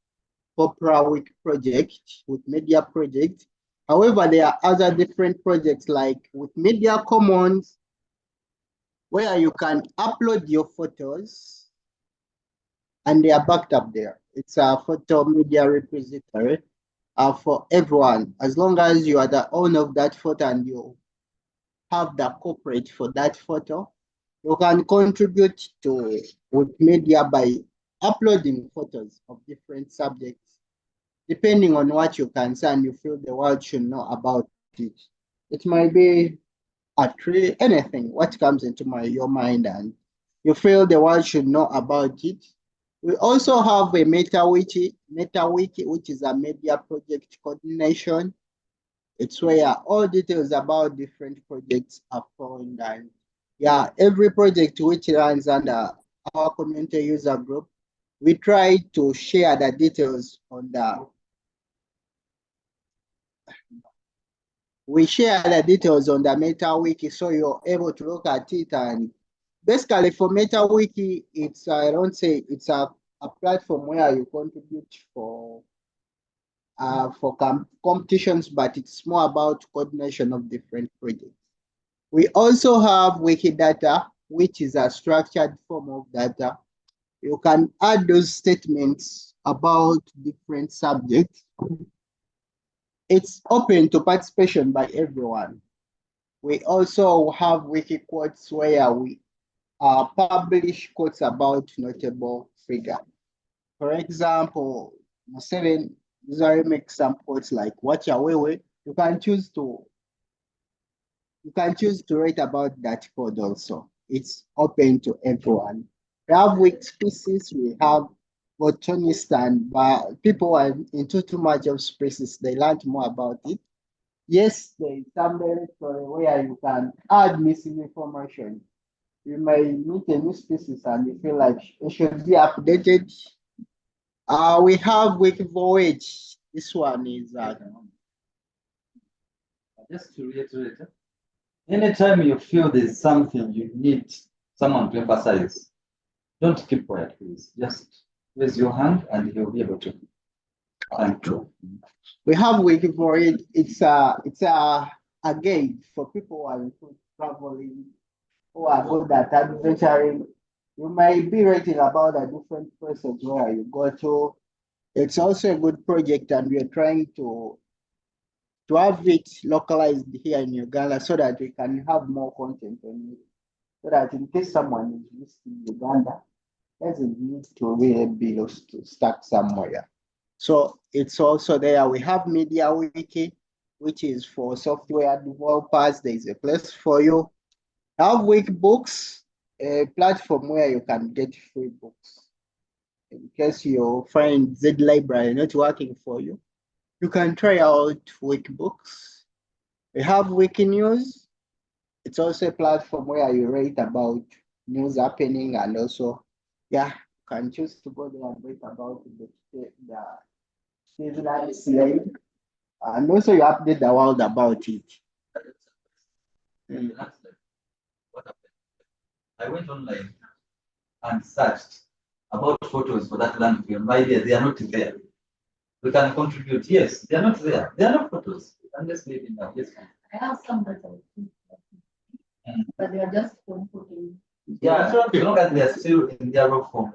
popular Wiki projects, Wikimedia projects. However, there are other different projects like Wikimedia Commons, where you can upload your photos and they are backed up there. It's a photo media repository for everyone. As long as you are the owner of that photo and you have the corporate for that photo, you can contribute to Wikimedia by uploading photos of different subjects, depending on what you concern, you feel the world should know about it. It might be a tree, anything, what comes into your mind and you feel the world should know about it. We also have a MetaWiki, which is a media project coordination. It's where all details about different projects are found and Yeah, every project which runs under our community user group, we try to share the details on the Meta Wiki, so you're able to look at it. And basically for Meta Wiki, it's I don't say it's a platform where you contribute for competitions, but it's more about coordination of different projects. We also have Wikidata, which is a structured form of data. You can add those statements about different subjects. It's open to participation by everyone. We also have wiki quotes where we publish quotes about notable figure. For example, Museveni usually makes some quotes like "Watch away." You can choose to write about that code also. It's open to everyone. We have wiki species. We have botanists and people are into too much of species. They learn more about it. Yes, there is some directory where you can add missing information. You may meet a new species and you feel like it should be updated. We have Wiki4Education. This one is just to reiterate, anytime you feel there's something you need someone to emphasize, don't keep quiet, please. Just raise your hand and he'll be able to. Thank you. We have Wiki4Education. It's a guide for people who are into traveling, who are good at adventuring. You may be writing about a different places where you go to. It's also a good project, and we are trying to have it localized here in Uganda so that we can have more content on it. So that in case someone is visiting Uganda, doesn't need to really be lost to stuck somewhere. So it's also there. We have Media Wiki, which is for software developers. There is a place for you. I have Wikibooks, a platform where you can get free books. In case you find Z library not working for you, you can try out Wikibooks. We have Wikinews. It's also a platform where you write about news happening, and also, yeah, you can choose to go there and write about the seasonal slide, and also you update the world about it. What happened? I went online and searched about photos for that landfill. My dear, they are not there. We can contribute. Yes, they are not there. They are not photos. And let's leave it now. Yes. I have some that but they are just putting. Yeah, as long as they are still in their raw form.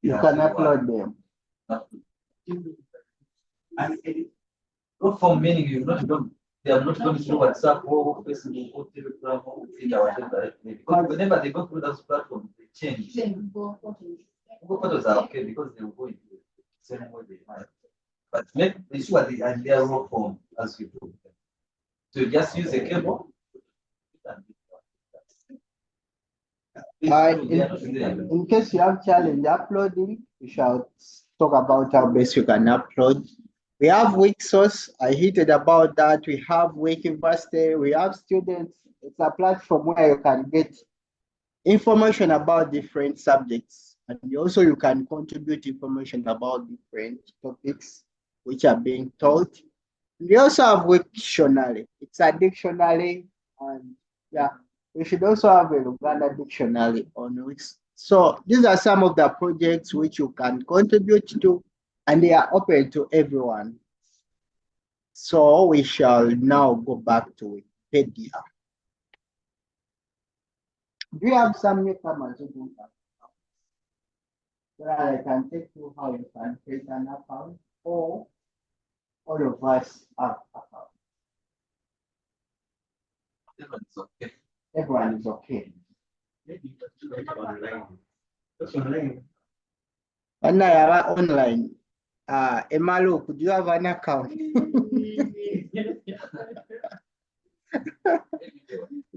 You can upload them. And raw form meaning they are not going through WhatsApp or Facebook or Telegram or whatever. Because whenever they go through those platforms, they change. Google photos are okay because they will go into the same way they are. But make sure they are in their raw form as you do. So you just use a cable. In case you have challenge uploading, we shall talk about how best you can upload. We have Wiksource. I hinted about that. We have Wikiversity. We have students. It's a platform where you can get information about different subjects, and also you can contribute information about different topics which are being taught. We also have Wiktionary. It's a dictionary, and yeah, we should also have a Uganda dictionary on Wix. So these are some of the projects which you can contribute to, and they are open to everyone. So we shall now go back to Wikipedia. Do you have some newcomers who don't have accounts? So that I can take you how you can create an account, or all of us have accounts. Everyone's okay. Everyone is okay. Maybe you can do it online. Just online. When I have online, Emalo, could you have an account?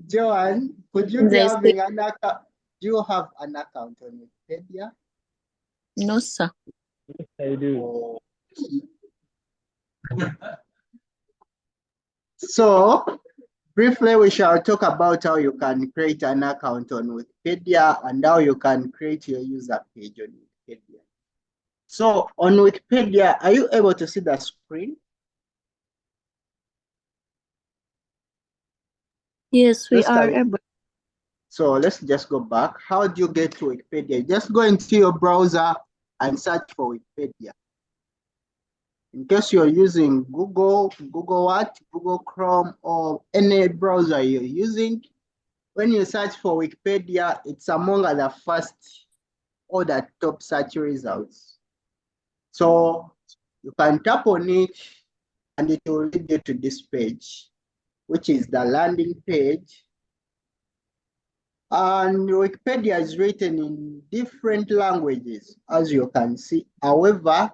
Joanne, could you be having an account? Do you have an account on Wikipedia? No, sir. I do. So Briefly, we shall talk about how you can create an account on Wikipedia and how you can create your user page on Wikipedia. So on Wikipedia, are you able to see the screen? Yes, we are able. So let's just go back. How do you get to Wikipedia? Just go into your browser and search for Wikipedia. In case you're using Google Chrome, or any browser you're using, when you search for Wikipedia, it's among the first or the top search results. So you can tap on it and it will lead you to this page, which is the landing page. And Wikipedia is written in different languages, as you can see. However,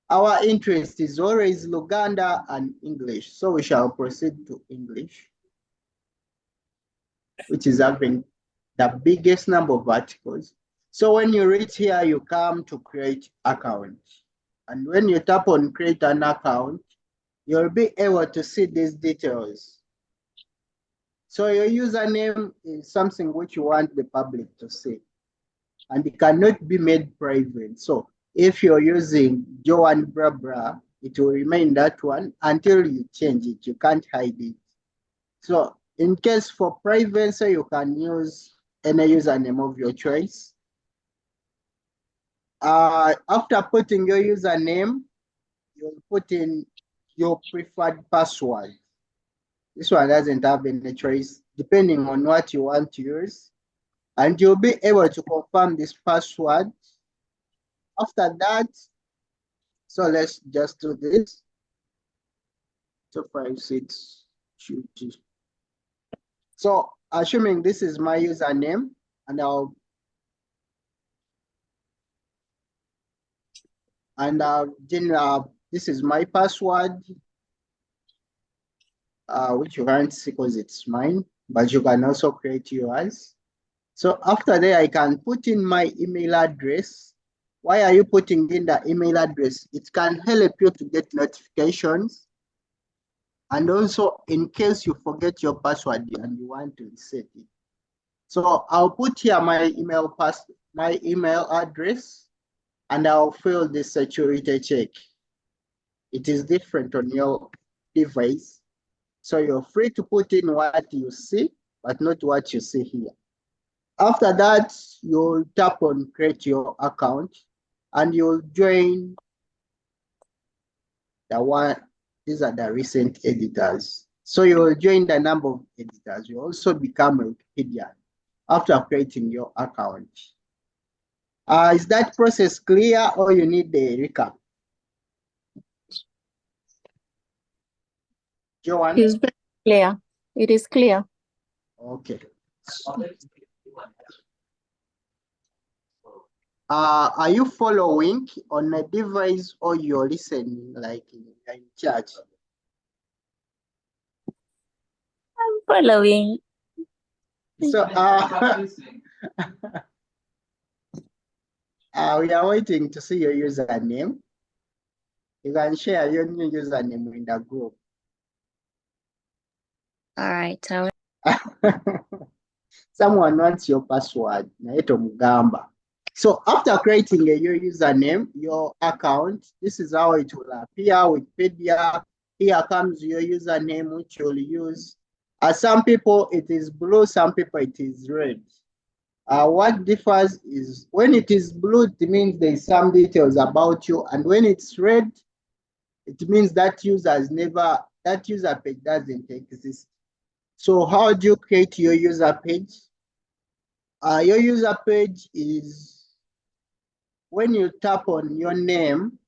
our interest is always Luganda and English. So we shall proceed to English, which is having the biggest number of articles. So when you reach here, you come to create account. And when you tap on create an account, you'll be able to see these details. So your username is something which you want the public to see, and it cannot be made private. So if you're using Joan Brabra, it will remain that one until you change it. You can't hide it. So in case for privacy, you can use any username of your choice. After putting your username, you'll put in your preferred password. This one doesn't have any choice, depending on what you want to use. And you'll be able to confirm this password. After that, so let's just do this. 256 2G. So assuming this is my username, and this is my password, which you can't see because it's mine, but you can also create yours. So after that, I can put in my email address. Why are you putting in the email address? It can help you to get notifications. And also, in case you forget your password and you want to reset it. So I'll put here my email address, and I'll fill the security check. It is different on your device. So you're free to put in what you see, but not what you see here. After that, you'll tap on create your account, and you'll join the one. These are the recent editors. So you'll join the number of editors. You also become a Wikipedia after creating your account. Is that process clear, or you need a recap? Joanne? It's very clear. It is clear. Okay. Are you following on a device, or you're listening like in church? I'm following. So we are waiting to see your username. You can share your new username in the group. All right. Someone wants your password. Naito Mugamba. So after creating your username, your account, this is how it will appear. Wikipedia. Here comes your username, which you'll use. Some people it is blue, some people it is red. What differs is when it is blue, it means there's some details about you, and when it's red, it means that user page doesn't exist. So how do you create your user page? Your user page is when you tap on your name,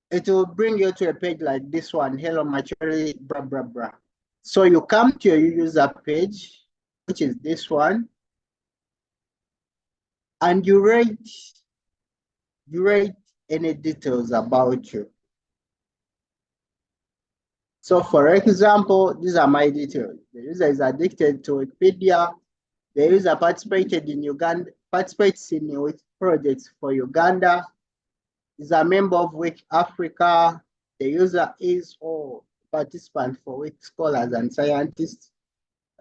it will bring you to a page like this one, hello Machori, blah, blah, blah. So you come to your user page, which is this one, and you write any details about you. So for example, these are my details. The user is addicted to Wikipedia. The user participates in projects for Uganda. Is a member of Wiki Africa. The user is, participant for week scholars and scientists.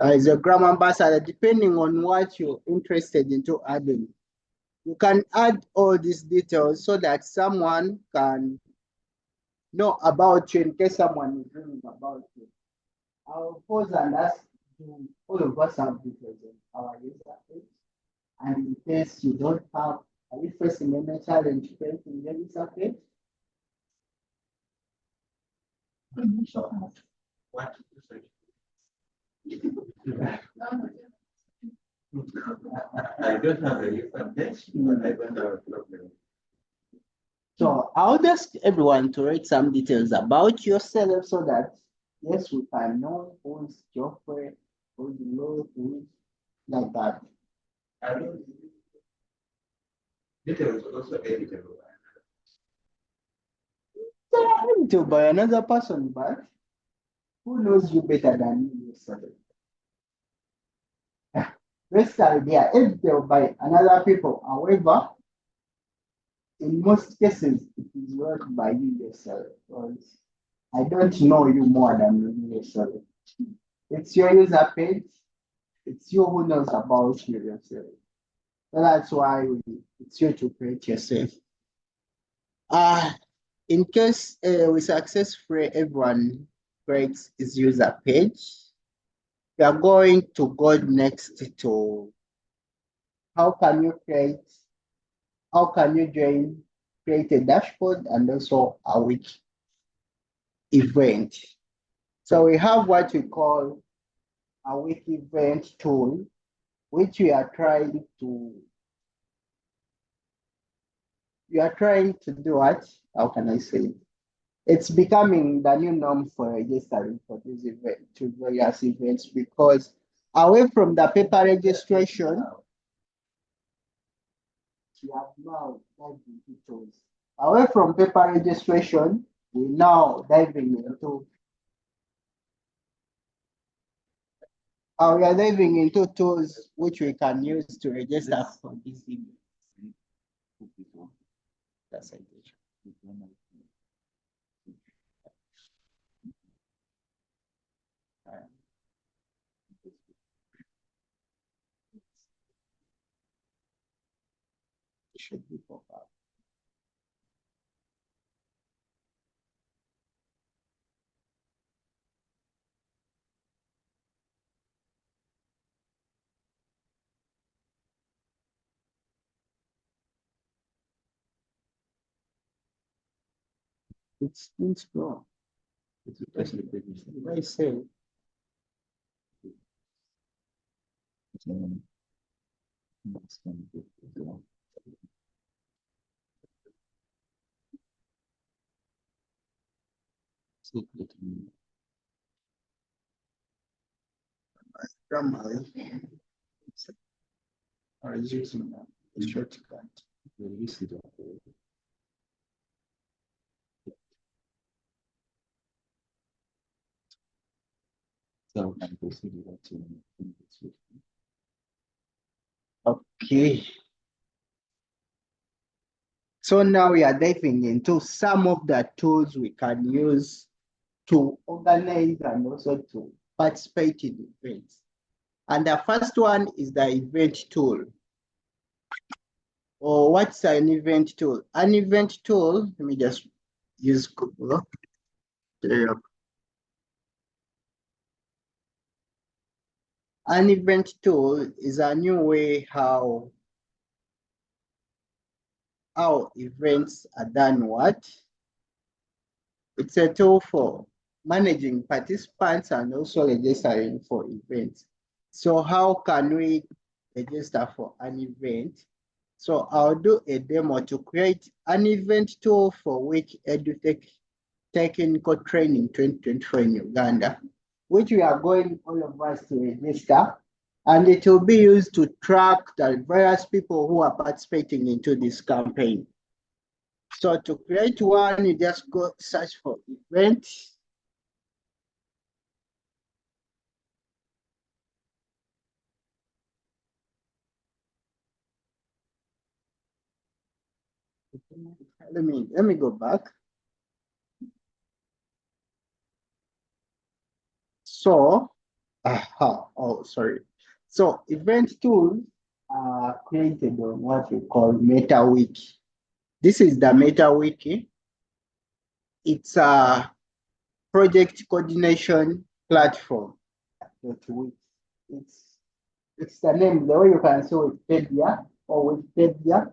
Is a Gram ambassador, depending on what you're interested into adding. You can add all these details so that someone can know about you in case someone is dreaming about you. I'll pause and ask you, all of us have details on our user page. And in case you don't have, are you facing any challenge creating the user page? What? I don't have a user page, but I don't have a problem. So I'll ask everyone to write some details about yourself so that, yes, we can know who's Geoffrey, who's Lou, who's like that. I don't. Details also editable. So I'm editable by another person, but who knows you better than you yourself? Rest idea editable by another people. However, in most cases, it is worked by you yourself because I don't know you more than you yourself. It's your user page. It's you who knows about you yourself. So that's why it's you to create yourself. In case we successfully everyone creates his user page, we are going to go next to how can you create a dashboard and also a wiki event. So we have what we call a wiki event tool, which we are trying to do what? How can I say it? It's becoming the new norm for registering for this event to various events because away from the paper registration, we have now dived into tools. Away from paper registration, we now diving into we are diving into tools which we can use to register for this event. That's it. It should be pop up. It's slow. I say. Tamale. Or is using a shortcut. Okay. So now we are diving into some of the tools we can use to organize and also to participate in events. And the first one is the event tool. Or what's an event tool? An event tool, let me just use Google. An event tool is a new way how events are done. What? It's a tool for managing participants and also registering for events. So how can we register for an event? So I'll do a demo to create an event tool for Wiki4Education Technical Training 2024 in Uganda, which we are going all of us to register, and it will be used to track the various people who are participating into this campaign. So to create one, you just go search for event. Let me go back. So, sorry. So event tools are created on what we call MetaWiki. This is the MetaWiki. It's a project coordination platform. It's the name, the way you can see Wikipedia or Wikipedia.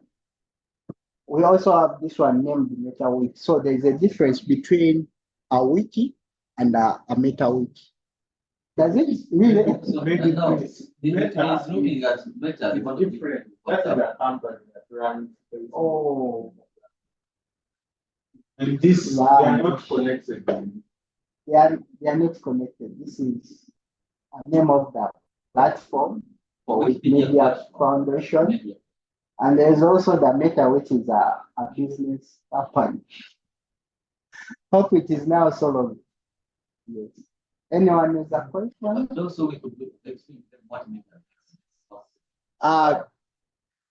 We also have this one named MetaWiki. So there's a difference between a wiki and a MetaWiki. Does it really? No, he's looking at Meta. Different. That's the company that runs. Oh. And this, they are not connected. They are not connected. This is a name of the platform for Wikimedia Foundation. And there's also the Meta, which is a business company. Hope it is now solved. Yes. Anyone has a question? Also, we could explain what Meta is.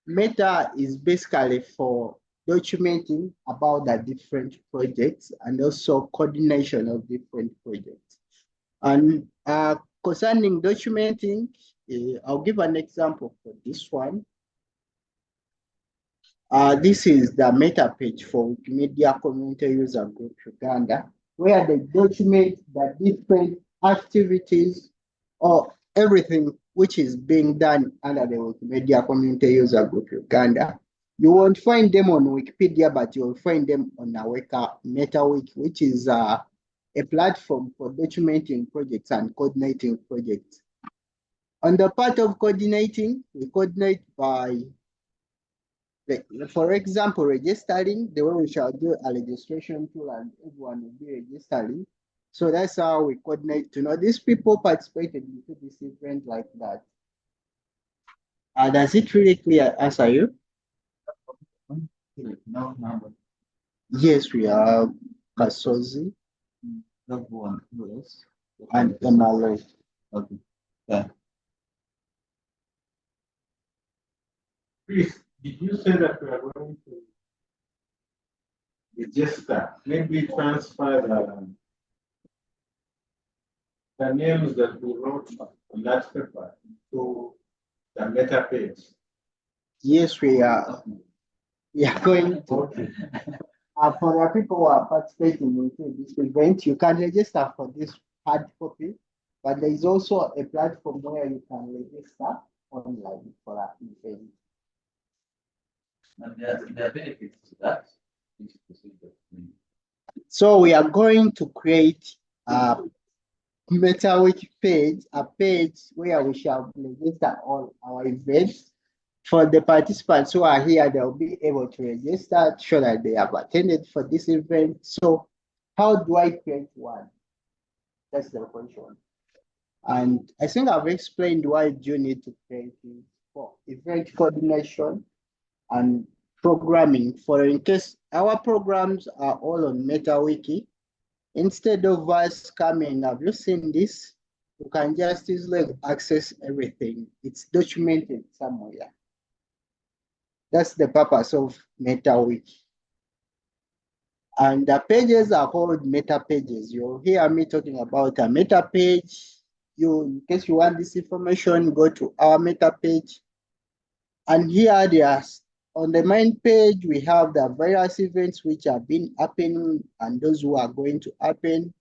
Meta is basically for documenting about the different projects and also coordination of different projects. And concerning documenting, I'll give an example for this one. This is the meta page for Wikimedia Community User Group Uganda, where they document the different activities or everything which is being done under the Wikimedia Community User Group Uganda. You won't find them on Wikipedia, but you'll find them on our MetaWiki, which is a platform for documenting projects and coordinating projects. On the part of coordinating, we coordinate by, for example, registering, the way we shall do a registration tool and everyone will be registering. So that's how we coordinate to know these people participated into this event like that. Does it really clear answer you? No number. Yes, we have Kasozi One. Yes. and Tamale. Okay. Yeah. Please, did you say that we are going to register? Maybe transfer the names that we wrote on that paper to the meta page. Yes, we are. We are going to. Okay. For the people who are participating in this event, you can register for this hard copy, but there is also a platform where you can register online for an event. And there are benefits to that. So we are going to create a MetaWiki page, a page where we shall register all our events. For the participants who are here, they'll be able to register, show that they have attended for this event. So how do I create one? That's the question. And I think I've explained why you need to create it for event coordination and programming. For in case our programs are all on MetaWiki, instead of us coming, have you seen this? You can just easily access everything. It's documented somewhere. That's the purpose of MetaWiki. And the pages are called meta pages. You'll hear me talking about a meta page. In case you want this information, go to our meta page. And here there's, on the main page, we have the various events which have been happening and those who are going to happen.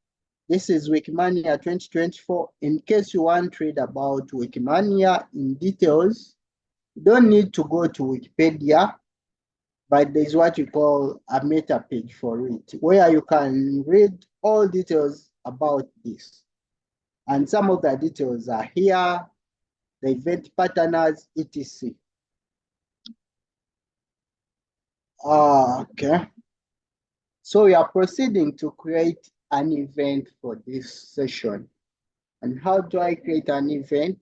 This is Wikimania 2024. In case you want to read about Wikimania in details, you don't need to go to Wikipedia, but there's what you call a meta page for it, where you can read all details about this. And some of the details are here, the event partners, etc. Okay. So we are proceeding to create an event for this session. And how do I create an event?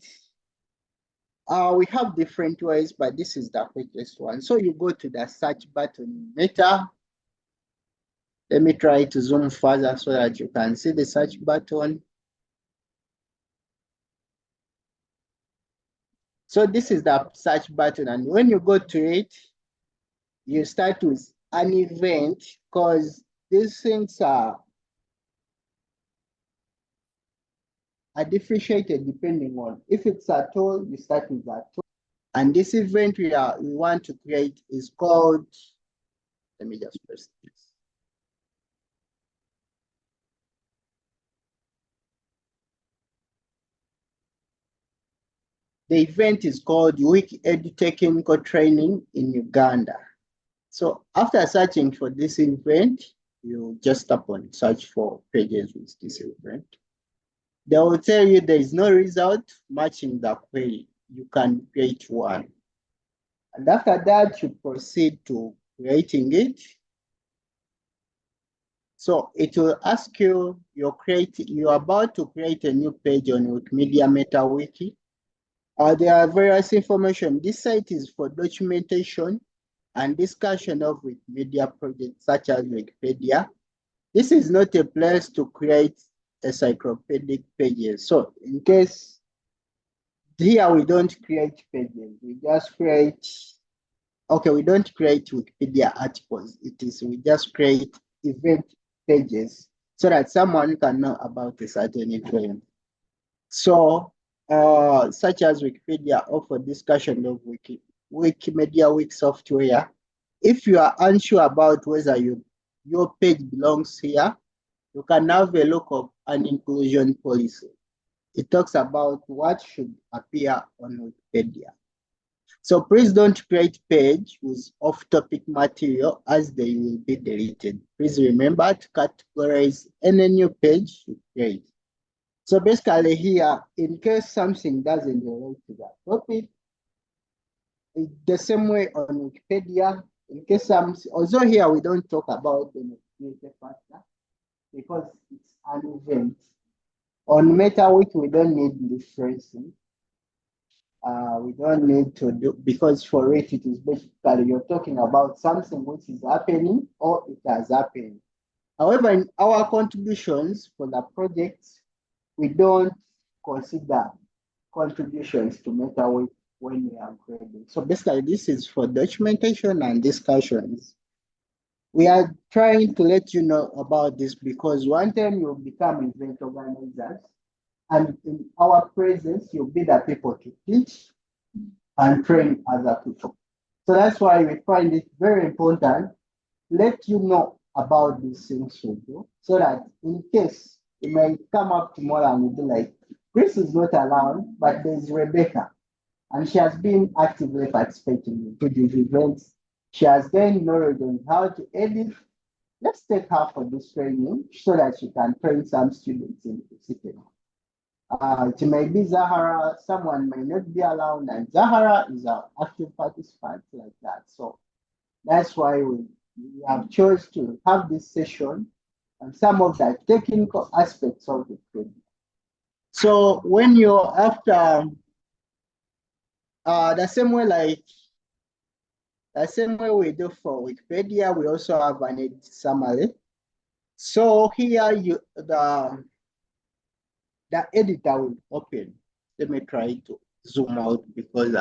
We have different ways, but this is the quickest one. So you go to the search button, Meta. Let me try to zoom further so that you can see the search button. So this is the search button, and when you go to it, you start with an event, because these things are are differentiated depending on if it's at all, you start with at all. And this event we want to create is called, let me just press this. The event is called Wiki4Education Technical Training in Uganda. So after searching for this event, you just tap on search for pages with this event. They will tell you there is no result matching the query. You can create one. And after that, you proceed to creating it. So it will ask you, you're about to create a new page on Wikimedia MetaWiki. There are various information. This site is for documentation and discussion of Wikimedia projects such as Wikipedia. This is not a place to create encyclopedic pages. So in case here we don't create pages, we just create, okay, we don't create Wikipedia articles. We just create event pages so that someone can know about a certain event. So such as Wikipedia offer discussion of Wikimedia Wiki software. If you are unsure about whether your page belongs here, you can have a look of an inclusion policy. It talks about what should appear on Wikipedia. So please don't create page with off-topic material as they will be deleted. Please remember to categorize any new page you create. So basically here, in case something doesn't relate to that topic, it's the same way on Wikipedia. In case although here we don't talk about the Wikipedia factor because it's an event. On MetaWiki, we don't need referencing. We don't need to do, because for it is basically you're talking about something which is happening or it has happened. However, in our contributions for the projects, we don't consider contributions to MetaWiki when we are grading. So basically, this is for documentation and discussions. We are trying to let you know about this because one time you'll become event organizers, and in our presence, you'll be the people to teach and train other people. So that's why we find it very important to let you know about these things we do, so that in case you may come up tomorrow and you'll be like, Chris is not around, but there's Rebecca, and she has been actively participating in these events. She has gained knowledge on how to edit. Let's take her for this training so that she can train some students in the city. It may be Zahara, someone may not be around, and Zahara is an active participant like that. So that's why we have chosen to have this session and some of the technical aspects of the training. So when you're after the same way we do for Wikipedia, we also have an edit summary. So here the editor will open. Let me try to zoom out because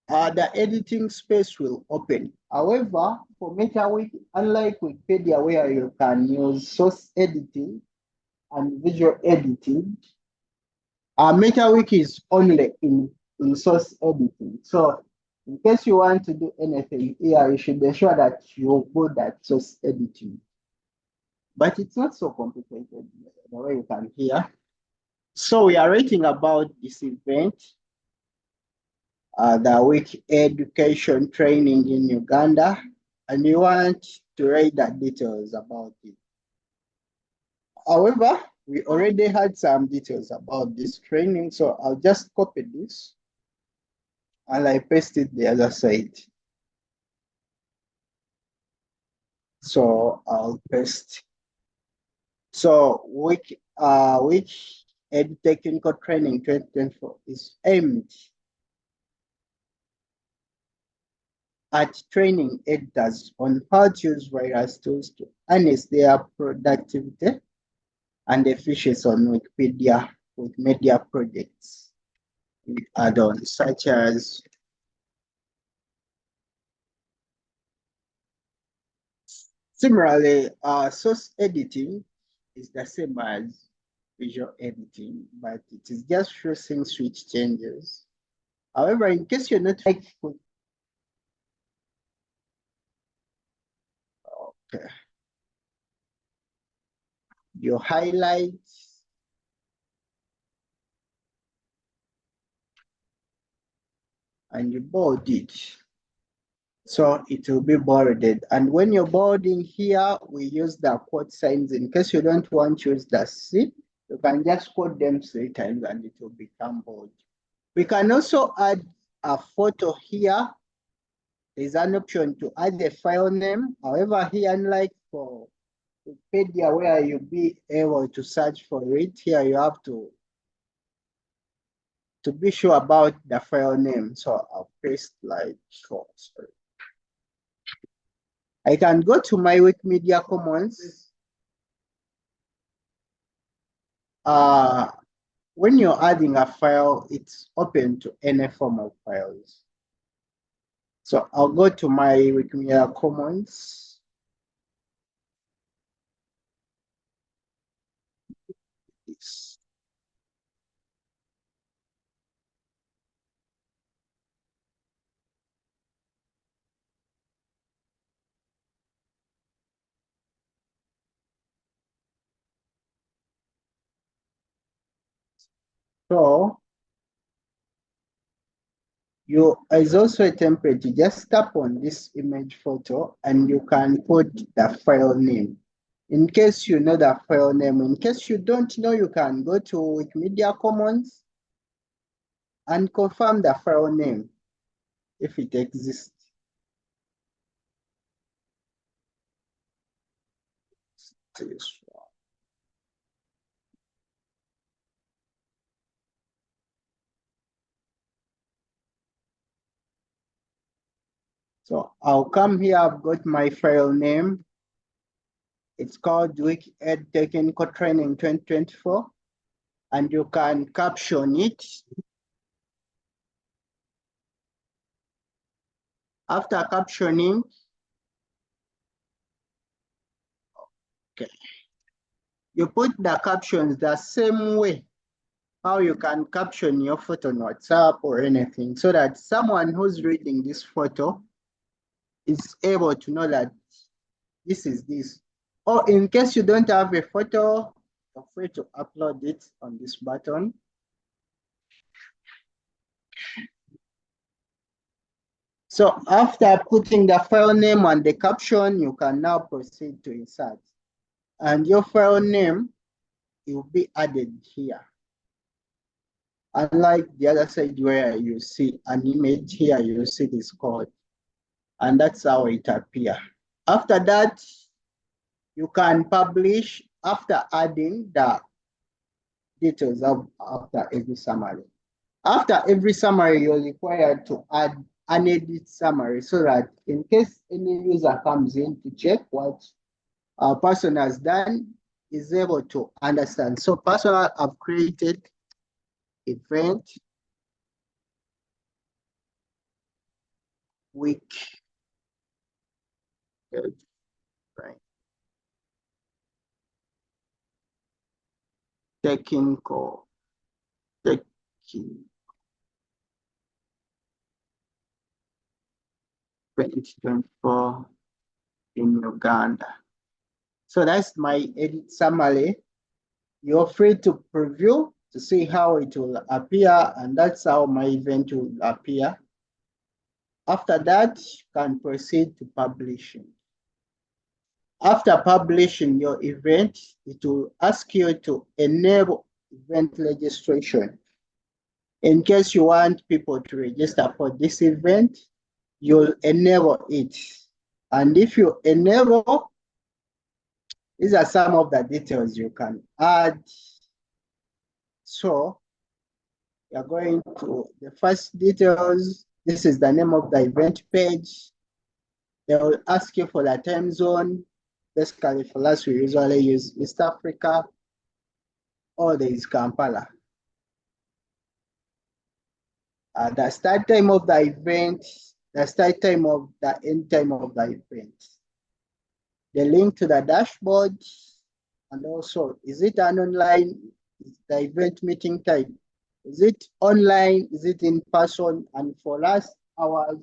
the editing space will open. However, for MetaWiki, unlike Wikipedia where you can use source editing and visual editing, MetaWiki is only in source editing. So in case you want to do anything here, you should ensure that you're good at source editing. But it's not so complicated the way you can hear. So we are writing about this event, the Wiki4Education Training in Uganda, and we want to write the details about it. However, we already had some details about this training, so I'll just copy this and I paste it the other side. So I'll paste. So Wiki4Education Technical Training 2024 is aimed at training editors on how to use various tools to enhance their productivity and efficiency on Wikimedia projects with add-ons such as similarly, source editing is the same as visual editing, but it is just few things which changes. However, in case you're not like, okay, your highlights, and you bold it. So it will be bolded. And when you're bolding here, we use the quote signs. In case you don't want to use the C, you can just quote them 3 times and it will become bold. We can also add a photo here. There's an option to add the file name. However, here, unlike for Wikipedia, where you'll be able to search for it, here you have to be sure about the file name. So I'll paste like so. Sorry. I can go to my Wikimedia Commons. When you're adding a file, it's open to any form of files. So I'll go to my Wikimedia Commons. This. So is also a template. You just tap on this image photo and you can put the file name. In case you know the file name, in case you don't know, you can go to Wikimedia Commons and confirm the file name if it exists. This one. So I'll come here, I've got my file name. It's called Wiki4Education Technical Training 2024. And you can caption it. After captioning, okay, you put the captions the same way how you can caption your photo on WhatsApp or anything, so that someone who's reading this photo is able to know that this is this. Or in case you don't have a photo, you're free to upload it on this button. So after putting the file name and the caption, you can now proceed to insert. And your file name will be added here. Unlike the other side where you see an image, here you see this code. And that's how it appears. After that, you can publish after adding the details after every summary. After every summary, you're required to add an edit summary so that in case any user comes in to check what a person has done, is able to understand. So personal, I've created event week. Right. Technical 2024 in Uganda. So that's my edit summary. You're free to preview to see how it will appear, and that's how my event will appear. After that, you can proceed to publishing. After publishing your event, it will ask you to enable event registration. In case you want people to register for this event, you'll enable it. And if you enable, these are some of the details you can add. So you're going to the first details. This is the name of the event page. They will ask you for the time zone. Basically, for us, we usually use East Africa, or there is Kampala. The start time of the event, the start time of the end time of the event. The link to the dashboard, And also, is it an online, the event meeting type? Is it online? Is it in person? And for us, ours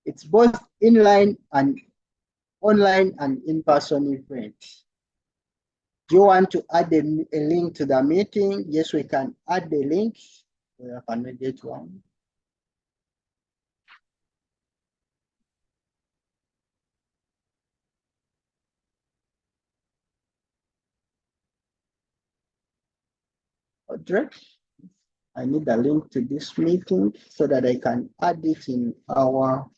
it's both online and in-person event. Do you want to add a link to the meeting? Yes, we can add the link. Where can we get one? Audrey, I need a link to this meeting so that I can add it in our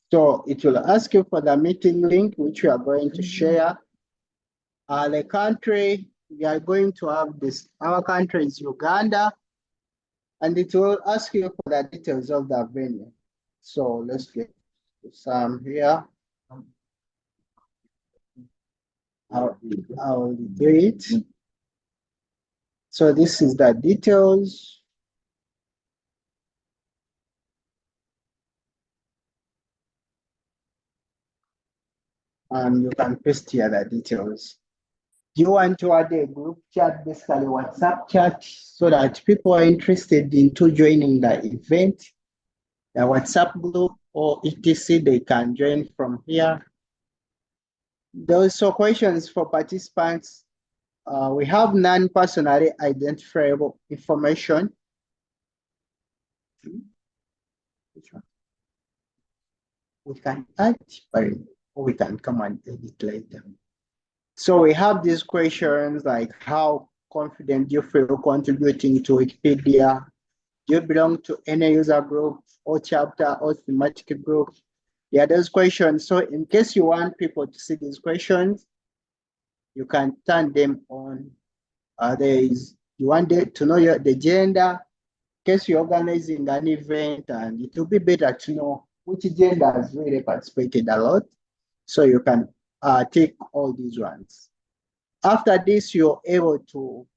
So it will ask you for the meeting link, which we are going to share. The country we are going to have this, our country is Uganda, and it will ask you for the details of the venue. So let's get some here. I'll do it. So this is the details. And you can paste here the details. Do you want to add a group chat, basically WhatsApp chat, so that people are interested into joining the event, the WhatsApp group or etc. They can join from here. There are also questions for participants. We have non-personally identifiable information. We can add, or we can come and edit later. So we have these questions like how confident you feel contributing to Wikipedia. Do you belong to any user group or chapter or thematic group? Yeah, those questions. So in case you want people to see these questions, you can turn them on. You want to know the gender, in case you're organizing an event, and it will be better to know which gender has really participated a lot. So you can take all these ones. After this, you're able to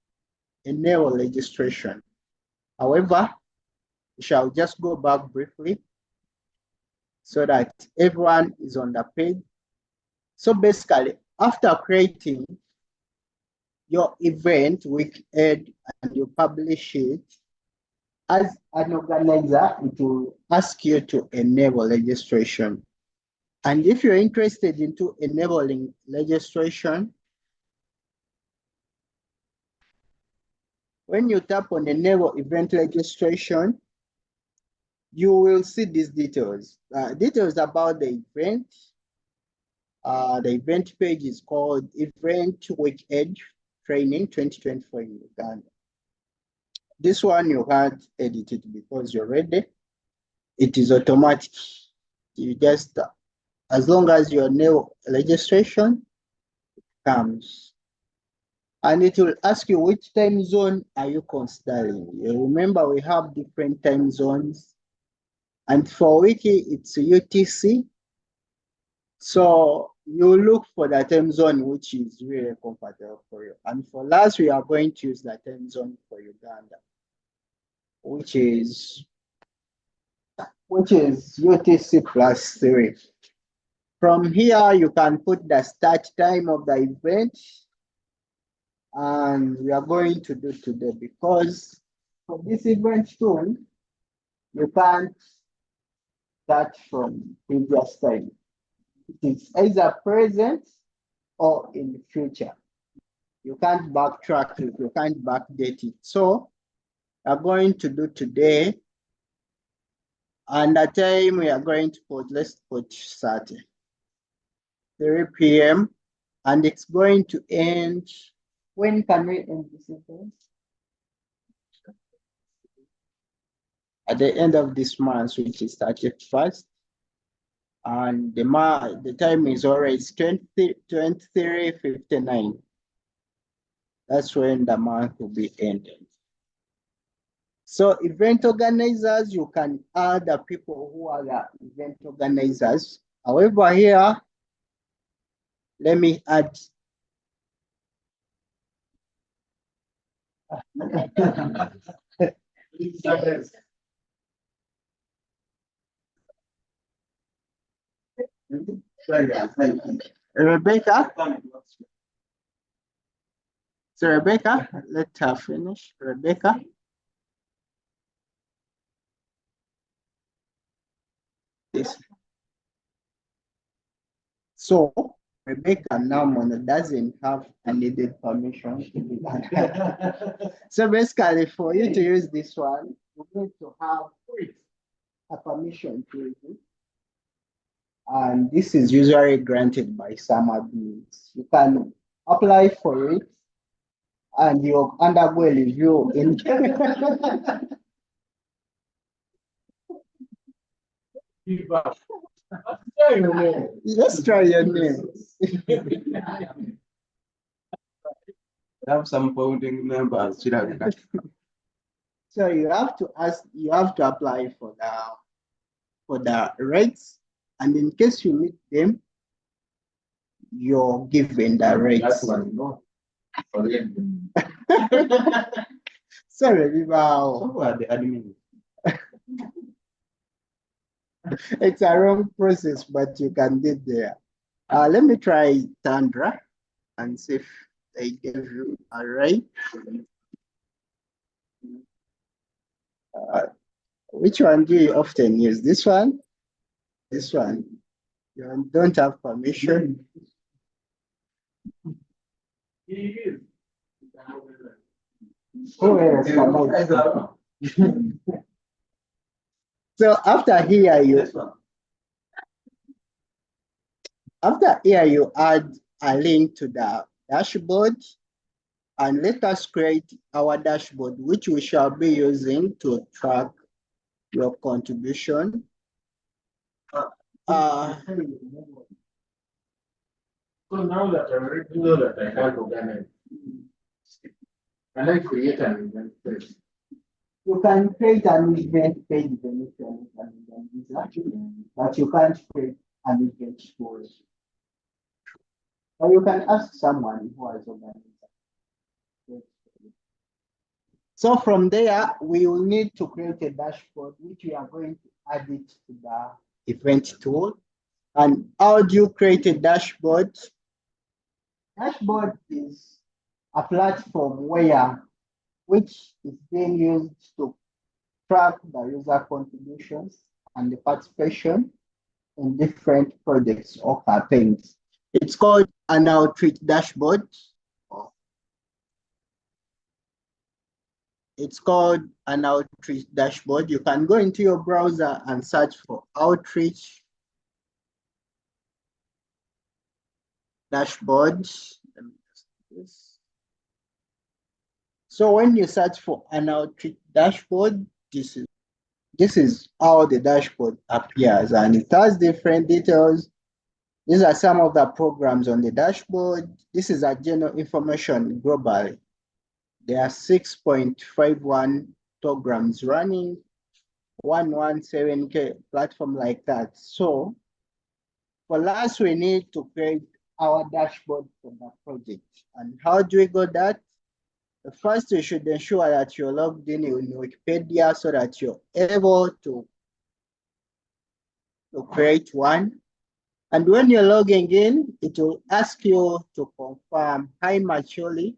enable registration. However, we shall just go back briefly so that everyone is on the page. So basically, after creating your event with Ed and you publish it, as an organizer, it will ask you to enable registration. And if you're interested into enabling registration, when you tap on enable event registration, you will see these details. Details about the event. The event page is called Event Wiki4Education Training 2024 in Uganda. This one you had edited because you're ready. It is automatic. You just, as long as your new registration comes, and it will ask you which time zone are you considering. You remember we have different time zones, and for Wiki it's UTC. So you look for the time zone which is really comfortable for you. And for us, we are going to use the time zone for Uganda, which is UTC +3. From here, you can put the start time of the event, and we are going to do today because for this event too, you can't start from previous time. It is either present or in the future. You can't backtrack it, you can't backdate it. So we are going to do today, and the time we are going to put, let's put Saturday, 3 p.m. and it's going to end. When can we end this event? At the end of this month, which is 31st. And the time is always 23:59. That's when the month will be ended. So event organizers, you can add the people who are the event organizers. However, here, let me add. Rebecca? So Rebecca, let her finish. Rebecca? Yes. So Rebecca now doesn't have a needed permission to do that. So basically, for you to use this one, you need to have a permission to use it. And this is usually granted by some admins. You can apply for it and you undergo a review in let's try your name. Have some founding members. So you have to apply for the rates, and in case you meet them, you're given the rates. Sorry, wow. Who are the admins? It's a wrong process, but you can get there. Let me try Tandra and see if they give you a rate. Which one do you often use? This one? This one? You don't have permission? Who else? So after here, you add a link to the dashboard, and let us create our dashboard, which we shall be using to track your contribution. So now that I already know that I can't organize, can I create an event page? You can create an event page, but you can't create an event for it. Or you can ask someone who has organized it. So from there, we will need to create a dashboard, which we are going to add it to the event tool. And how do you create a dashboard? Dashboard is a platform which is being used to track the user contributions and the participation in different projects or campaigns. It's called an outreach dashboard. It's called an outreach dashboard. You can go into your browser and search for outreach dashboard. So when you search for an outreach dashboard, this is how the dashboard appears, and it has different details. These are some of the programs on the dashboard. This is a general information globally. There are 6.51 programs running, 117K platform like that. So for us, we need to create our dashboard for the project. And how do we go that? First, you should ensure that you're logged in Wikipedia so that you're able to create one. And when you're logging in, it will ask you to confirm hi Macholi.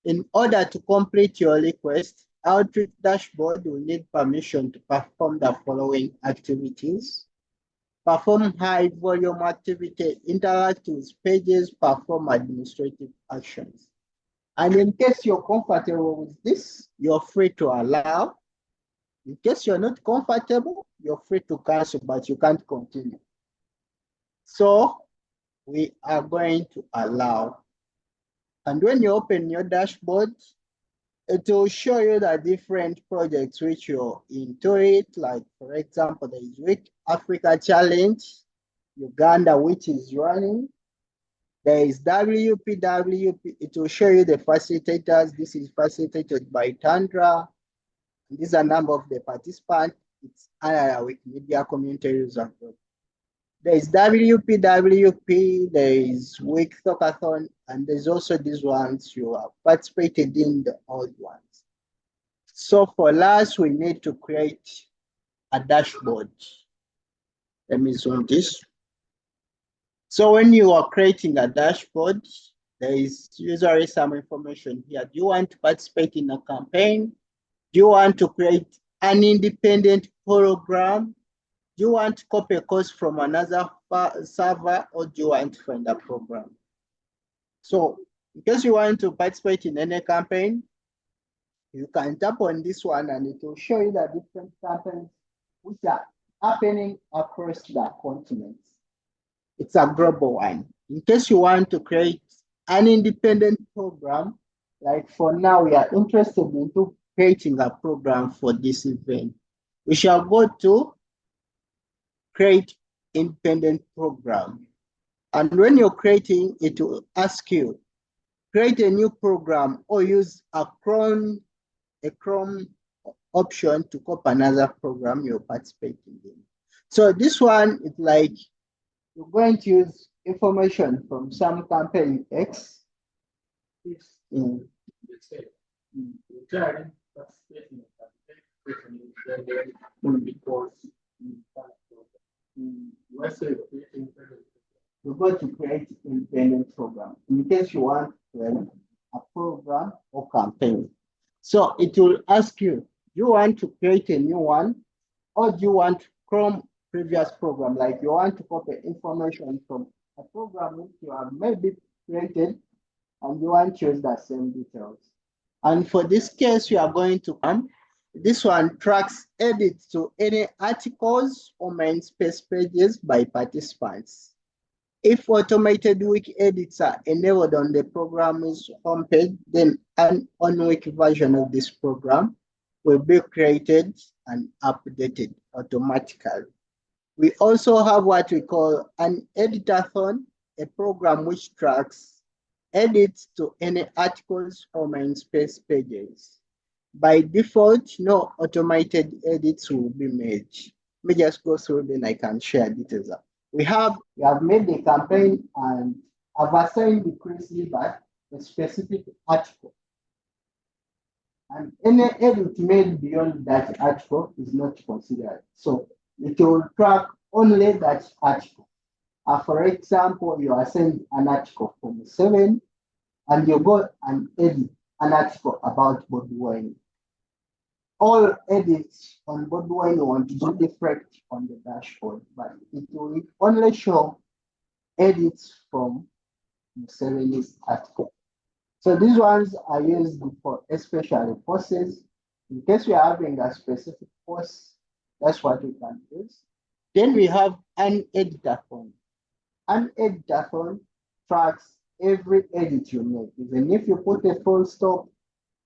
In order to complete your request, Outreach dashboard will need permission to perform the following activities: perform high volume activity, interact with pages, perform administrative actions. And in case you're comfortable with this, you're free to allow. In case you're not comfortable, you're free to cancel, but you can't continue. So we are going to allow. And when you open your dashboard, it will show you the different projects which you're into it. Like, for example, there is Wiki Africa Challenge, Uganda, which is running. There is WPWP. It will show you the facilitators. This is facilitated by Tandra. These are a number of the participants. It's under Wikimedia Community User Group. There is WPWP, there is Wiki and there's also these ones you have participated in, the old ones. So for us, we need to create a dashboard. Let me zoom this. So when you are creating a dashboard, there is usually some information here. Do you want to participate in a campaign? Do you want to create an independent program? Do you want to copy a course from another server, or do you want to find a program? So in case you want to participate in any campaign, you can tap on this one and it will show you the different campaigns which are happening across the continents. It's a global one. In case you want to create an independent program, like for now, we are interested in creating a program for this event. We shall go to create independent program. And when you're creating, it will ask you, create a new program or use a Chrome option to copy another program you're participating in. So this one is like, you're going to use information from some campaign X. We're going to create independent program in case you want to create a program or campaign. So it will ask you, do you want to create a new one, or do you want Chrome previous program, like you want to copy information from a program which you have maybe created and you want to use the same details. And for this case, we are going to this one tracks edits to any articles or main space pages by participants. If automated wiki edits are enabled on the program's homepage, then an on-wiki version of this program will be created and updated automatically. We also have what we call an editathon, a program which tracks edits to any articles or main space pages. By default, no automated edits will be made. Let me just go through, then I can share details. We have made the campaign and have assigned the quiz leader a specific article. And any edit made beyond that article is not considered. So it will track only that article. For example, you are sending an article from 7 and you go and edit an article about body wine. All edits on body wine want to reflect on the dashboard, but it will only show edits from 7's article. So these ones are used for especially courses. In case we are having a specific course, that's what we can use. Then we have an editathon. An editathon tracks every edit you make. Even if you put a full stop,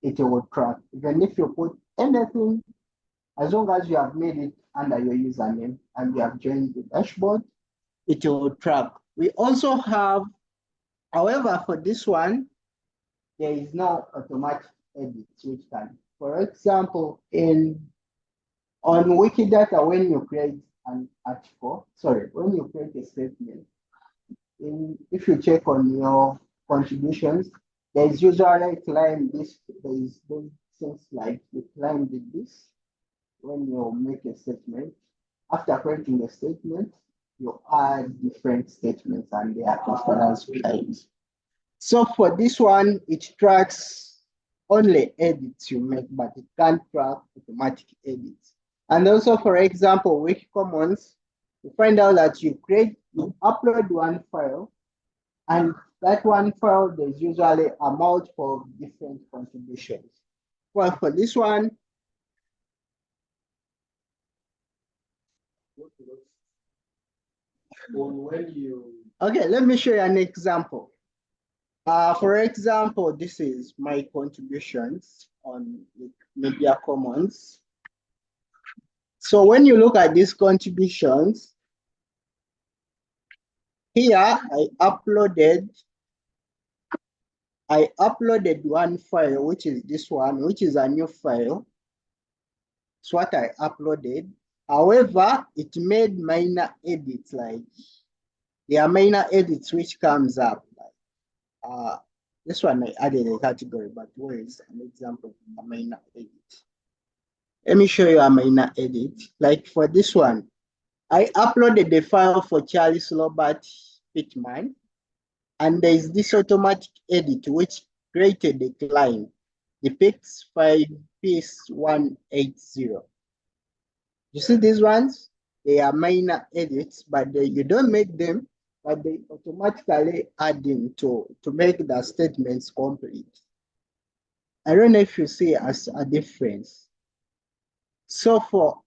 it will track. Even if you put anything, as long as you have made it under your username and you have joined the dashboard, it will track. We also have, however, for this one, there is no automatic edits which can. For example, on Wikidata, when you create an article, when you create a statement, if you check on your contributions, there is usually a claim this, there is those things like you claim this when you make a statement. After creating a statement, you add different statements and they are considered as claims. So for this one, it tracks only edits you make, but it can't track automatic edits. And also, for example, Wiki Commons, you find out that you upload one file, and that one file, there's usually a multiple of different contributions. Well, for this one, okay, let me show you an example. For example, this is my contributions on Media Commons. So when you look at these contributions, here I uploaded one file, which is this one, which is a new file. It's what I uploaded. However, it made minor edits, like there are minor edits which comes up. This one I added a category, but where is an example of a minor edit? Let me show you a minor edit. Like for this one, I uploaded the file for Charles Robert Pittman, and there is this automatic edit which created the client, depicts 5 piece 180. You see these ones? They are minor edits, but you don't make them, but they automatically add in to make the statements complete. I don't know if you see as a difference. So for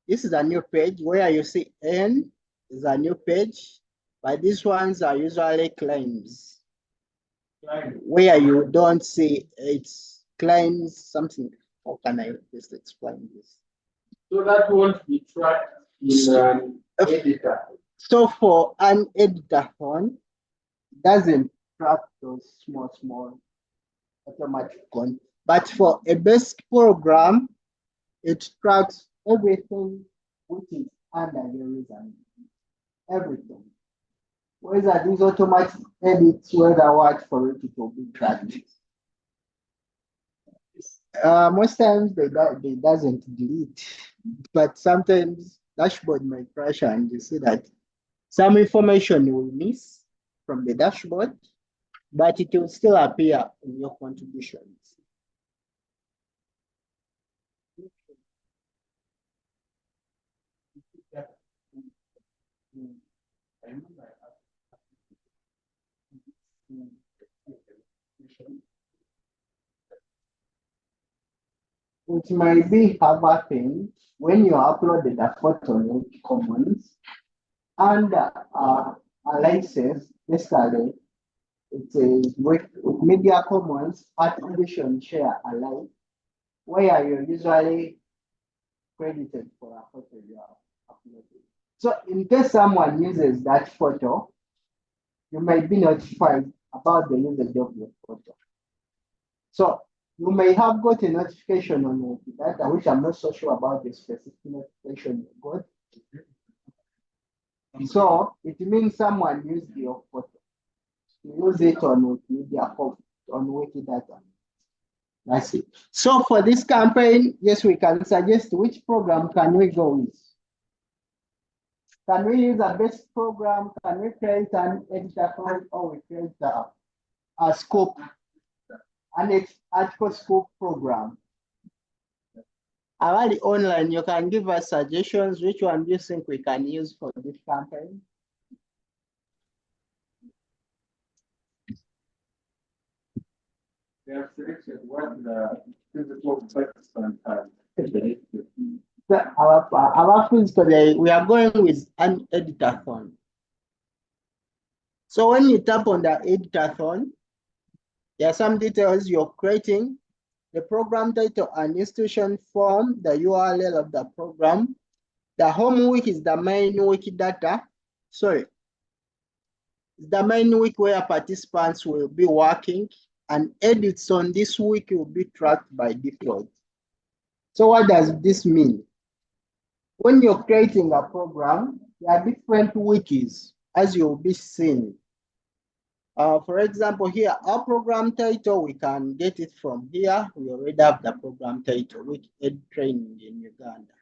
this is a new page where you see N is a new page, but these ones are usually claims. Where you don't see it's claims something. How can I just explain this? So that won't be tracked in an editor. So for an editor phone, it doesn't track those small automatic content. But for a basic program, it tracks everything which is under the username. Everything. Whether these automatic edits, whether what for it will be tracked. Most times they doesn't delete, but sometimes dashboard might crash and you see that some information will miss from the dashboard, but it will still appear in your contributions. It might be have happened when you uploaded a photo in Commons and a license, basically it is with Media Commons attribution share alike, where you're usually credited for a photo you have uploaded. So in case someone uses that photo, you might be notified about the usage of your photo. So you may have got a notification on your data, which I'm not so sure about the specific notification you got. So it means someone used your photo. You use it on Wikimedia, on Wikidata. That's it. So for this campaign, yes, we can suggest which program can we go with. Can we use a basic program? Can we create an editor file, or we create a scope, an article scope program? Already online, you can give us suggestions. Which one do you think we can use for this campaign? They have selected what the physical participant has. Our quiz today, we are going with an editor phone. So when you tap on the editor phone, there are some details you're creating: the program title and institution form, the URL of the program. The home week is the main wiki data. Sorry. The main week where participants will be working, and edits on this week will be tracked by default. So what does this mean? When you're creating a program, there are different wikis, as you'll be seeing. For example, here, our program title, we can get it from here. We already have the program title, Wiki4Education Training in Uganda.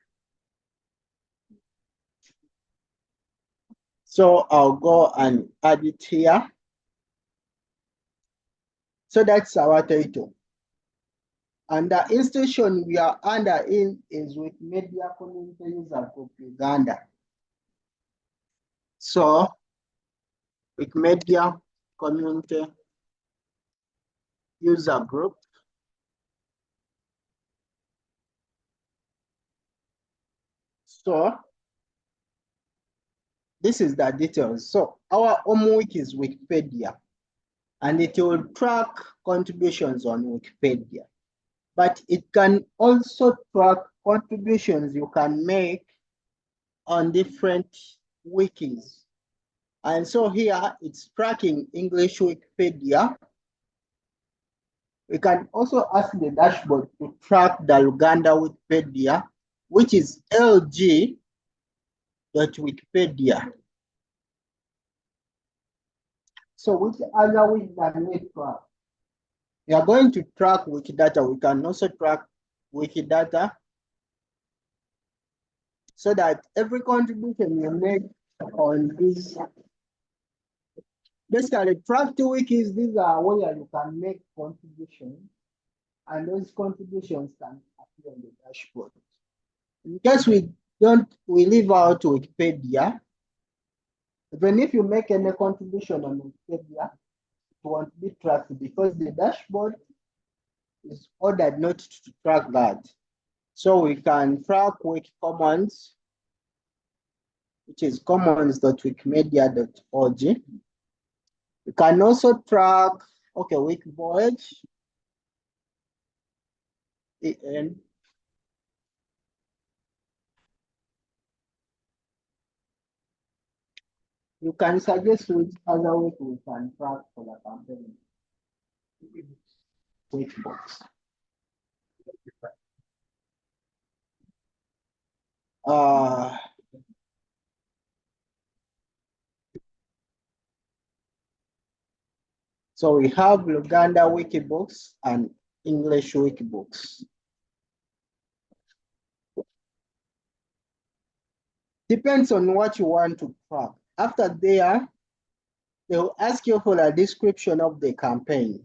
So I'll go and add it here. So that's our title. And the institution we are under in is Wikimedia Community User Group Uganda. So Wikimedia Community User Group. So this is the details. So our home wiki is Wikipedia, and it will track contributions on Wikipedia. But it can also track contributions you can make on different wikis. And so here it's tracking English Wikipedia. We can also ask the dashboard to track the Uganda Wikipedia, which is lg.wikipedia. So which other wiki can we track? We are going to track Wikidata. We can also track Wikidata, so that every contribution you make on this, basically Wikis, these are where you can make contributions, and those contributions can appear on the dashboard. In case we leave out Wikipedia, even if you make any contribution on Wikipedia, it won't be tracked because the dashboard is ordered not to track that. So we can track Wiki Commons, which is commons.wikimedia.org. We can also track, Wiki4Ed, EN. You can suggest which other wiki we can track for the campaign. Wikibooks. So we have Uganda Wikibooks and English Wikibooks. Depends on what you want to track. After there, they'll ask you for a description of the campaign.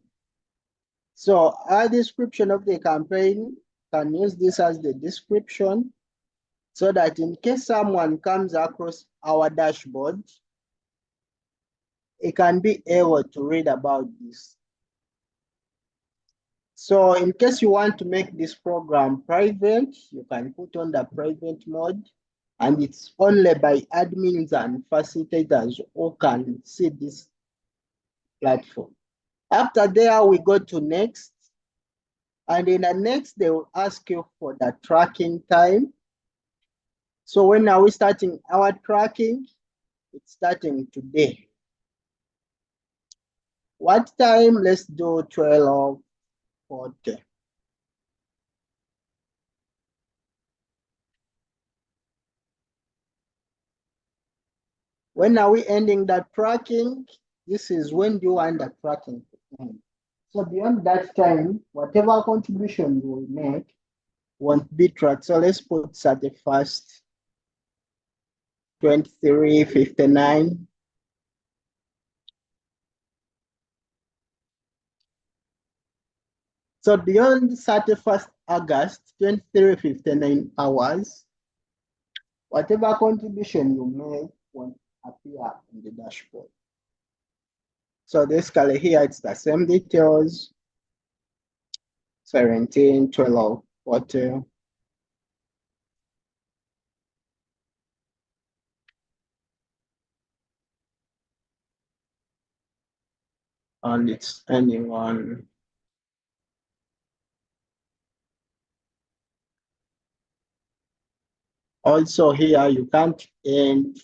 So a description of the campaign, can use this as the description so that in case someone comes across our dashboard, it can be able to read about this. So in case you want to make this program private, you can put on the private mode, and it's only by admins and facilitators who can see this platform. After there, we go to next. And in the next, they will ask you for the tracking time. So when are we starting our tracking? It's starting today. What time? Let's do 12:40. When are we ending that tracking? This is when you want the tracking to end. So beyond that time, whatever contribution you will make won't be tracked. So let's put 31st, 23:59. So beyond 31st August, 23:59 hours, whatever contribution you make won't appear in the dashboard. So basically here it's the same details, 17, 12, 40. And it's anyone. Also here, you can't end.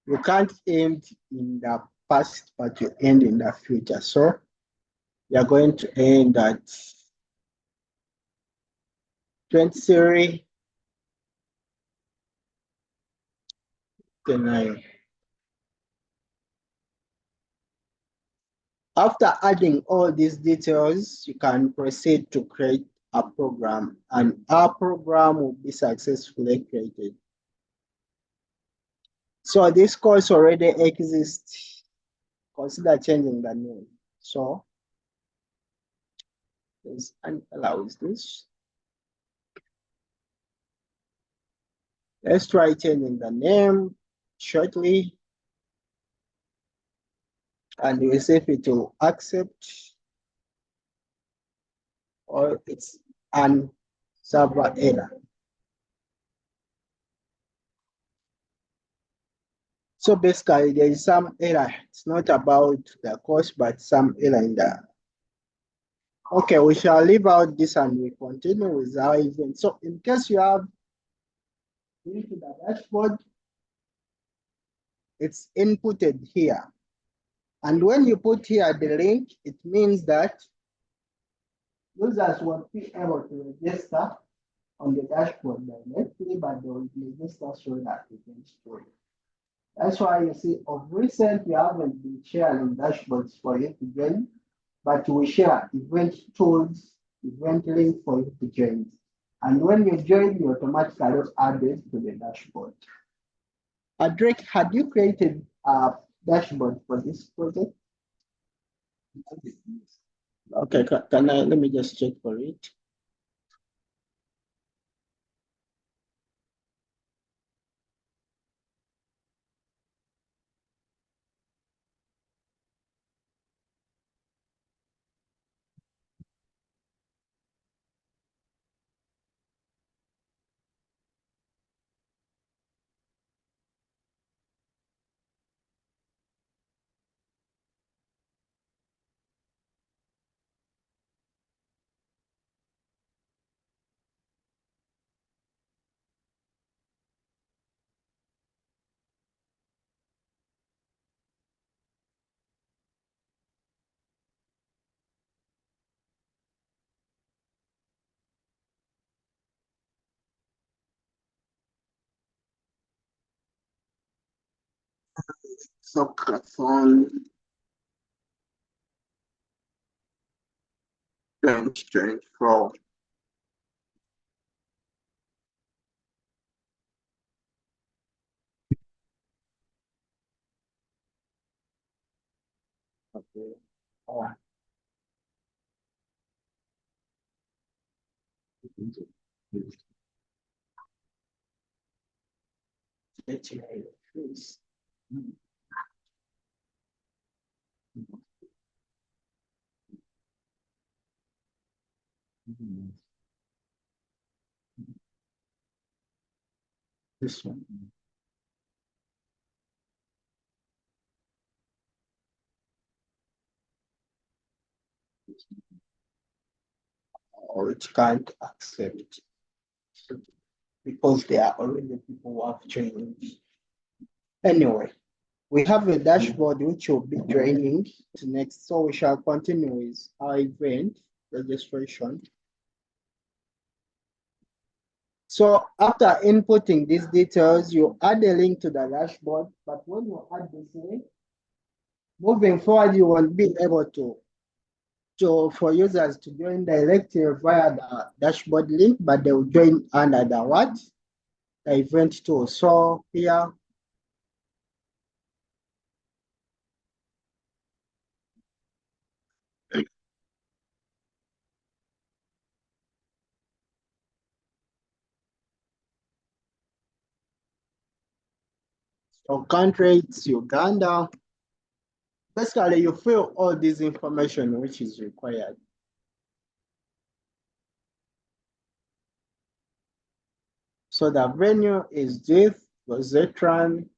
You can't end in the past, but you end in the future. So you're going to end at 23:59. After adding all these details, you can proceed to create a program, and our program will be successfully created. So this course already exists. Consider changing the name. So let's allow this. Let's try changing the name shortly, and we'll see if it will accept or it's an server error. So basically, there is some error. It's not about the course, but some error in the. Okay, we shall leave out this and we continue with our event. So in case you have link to the dashboard, it's inputted here. And when you put here the link, it means that users won't be able to register on the dashboard directly, but they will register through the application store. That's why you see of recent, we haven't been sharing dashboards for you to join. but we share event tools, event link for you to join. And when you join, you automatically added to the dashboard. Drake, had you created a dashboard for this project? Okay, let me just check for it. Socrathon 2024. Okay. All right. This one. Or it can't accept because they are already people who have trained. Anyway, we have a dashboard which will be joining next. So we shall continue with our event registration. So after inputting these details, you add a link to the dashboard, but when you add this link, moving forward, you won't be able to for users to join directly via the dashboard link, but they will join under the what? The event tool. So here, so country, it's Uganda. Basically, you fill all this information which is required. So the venue is this, Zetran.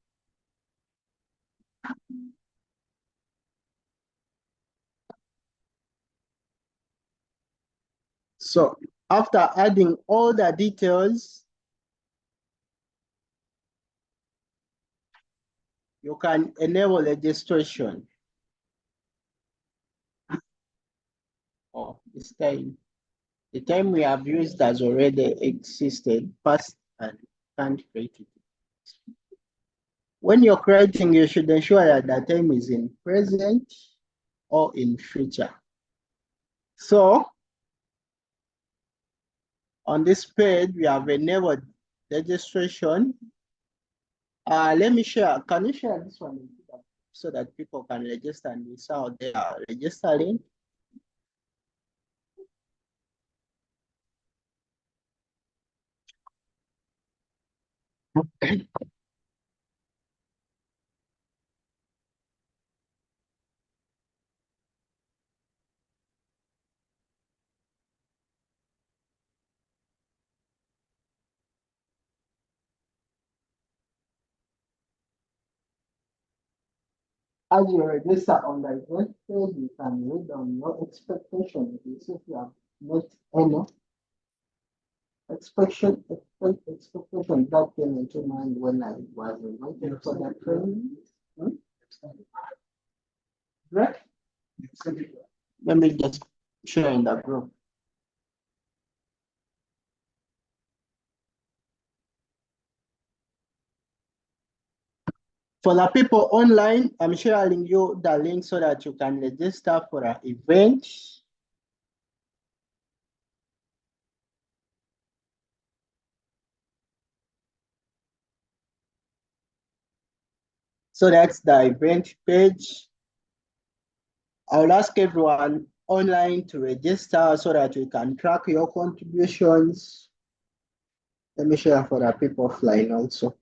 So after adding all the details, you can enable registration. Oh, this time. The time we have used has already existed, past and can't create it. When you're creating, you should ensure that the time is in present or in future. So on this page, we have enabled registration. Let me share. Can you share this one so that people can register and we saw they are registering? As you register on the event page, you can read on your expectation. If you have met any expectation that came into mind when I was invited for that training. Right? Let me just share in the group. For the people online, I'm sharing you the link so that you can register for an event. So that's the event page. I'll ask everyone online to register so that we can track your contributions. Let me share for the people offline also.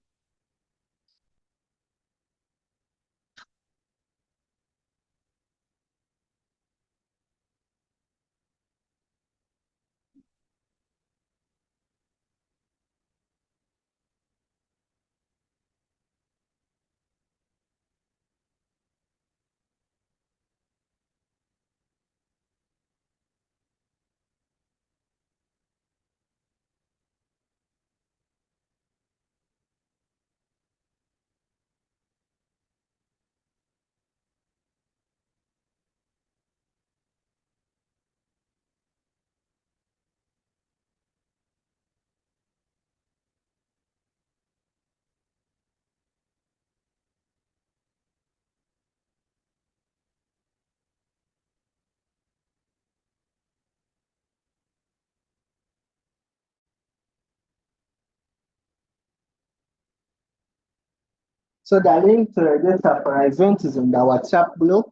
So the link to register for an event is in the WhatsApp group.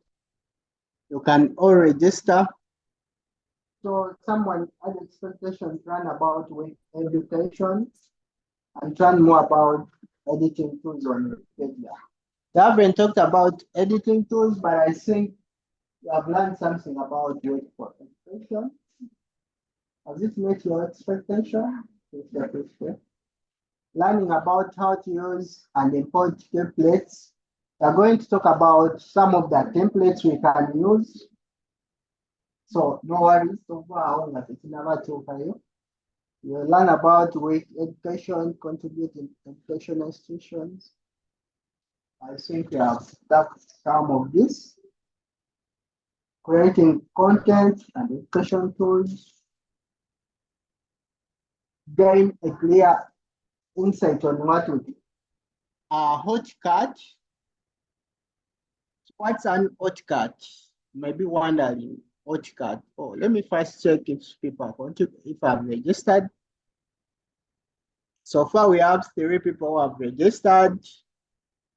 You can all register. So someone had expectations run about with education and learn more about editing tools on Wikipedia. We haven't talked about editing tools, but I think you have learned something about Wiki4Education. Has it met your expectation? Learning about how to use and import templates. We are going to talk about some of the templates we can use. So no worries, so far it's never too for you. You'll learn about Wiki4Education, contributing educational institutions. I think we have stuck some of this. Creating content and education tools. Gain a clear insight on what we do. A hotcut. What's an hotcut? You might be wondering, hotcut. Oh, let me first check if people if I've registered. So far, we have 3 people who have registered,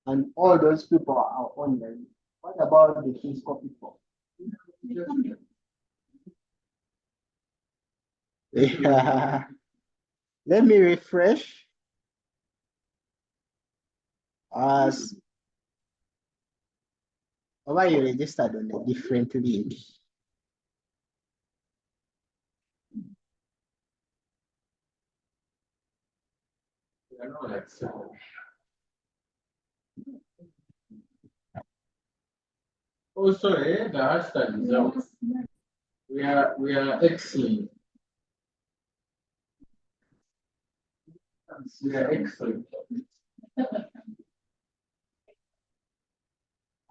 and all those people are online. What about the physical people? Yeah. Let me refresh. As why you registered on a different link? Also, the hashtag is out. We are excellent. We are excellent.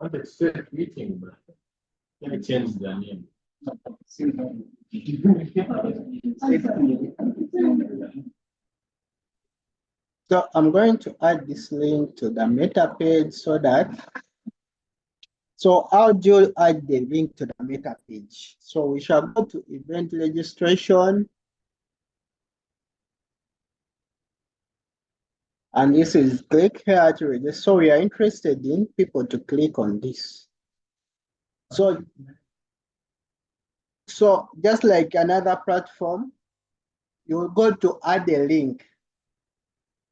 I want to set meeting, but can I change the name? So I'm going to add this link to the meta page so how do you add the link to the meta page? So we shall go to event registration. And this is click here to register. So we are interested in people to click on this. So just like another platform, you will go to add a link.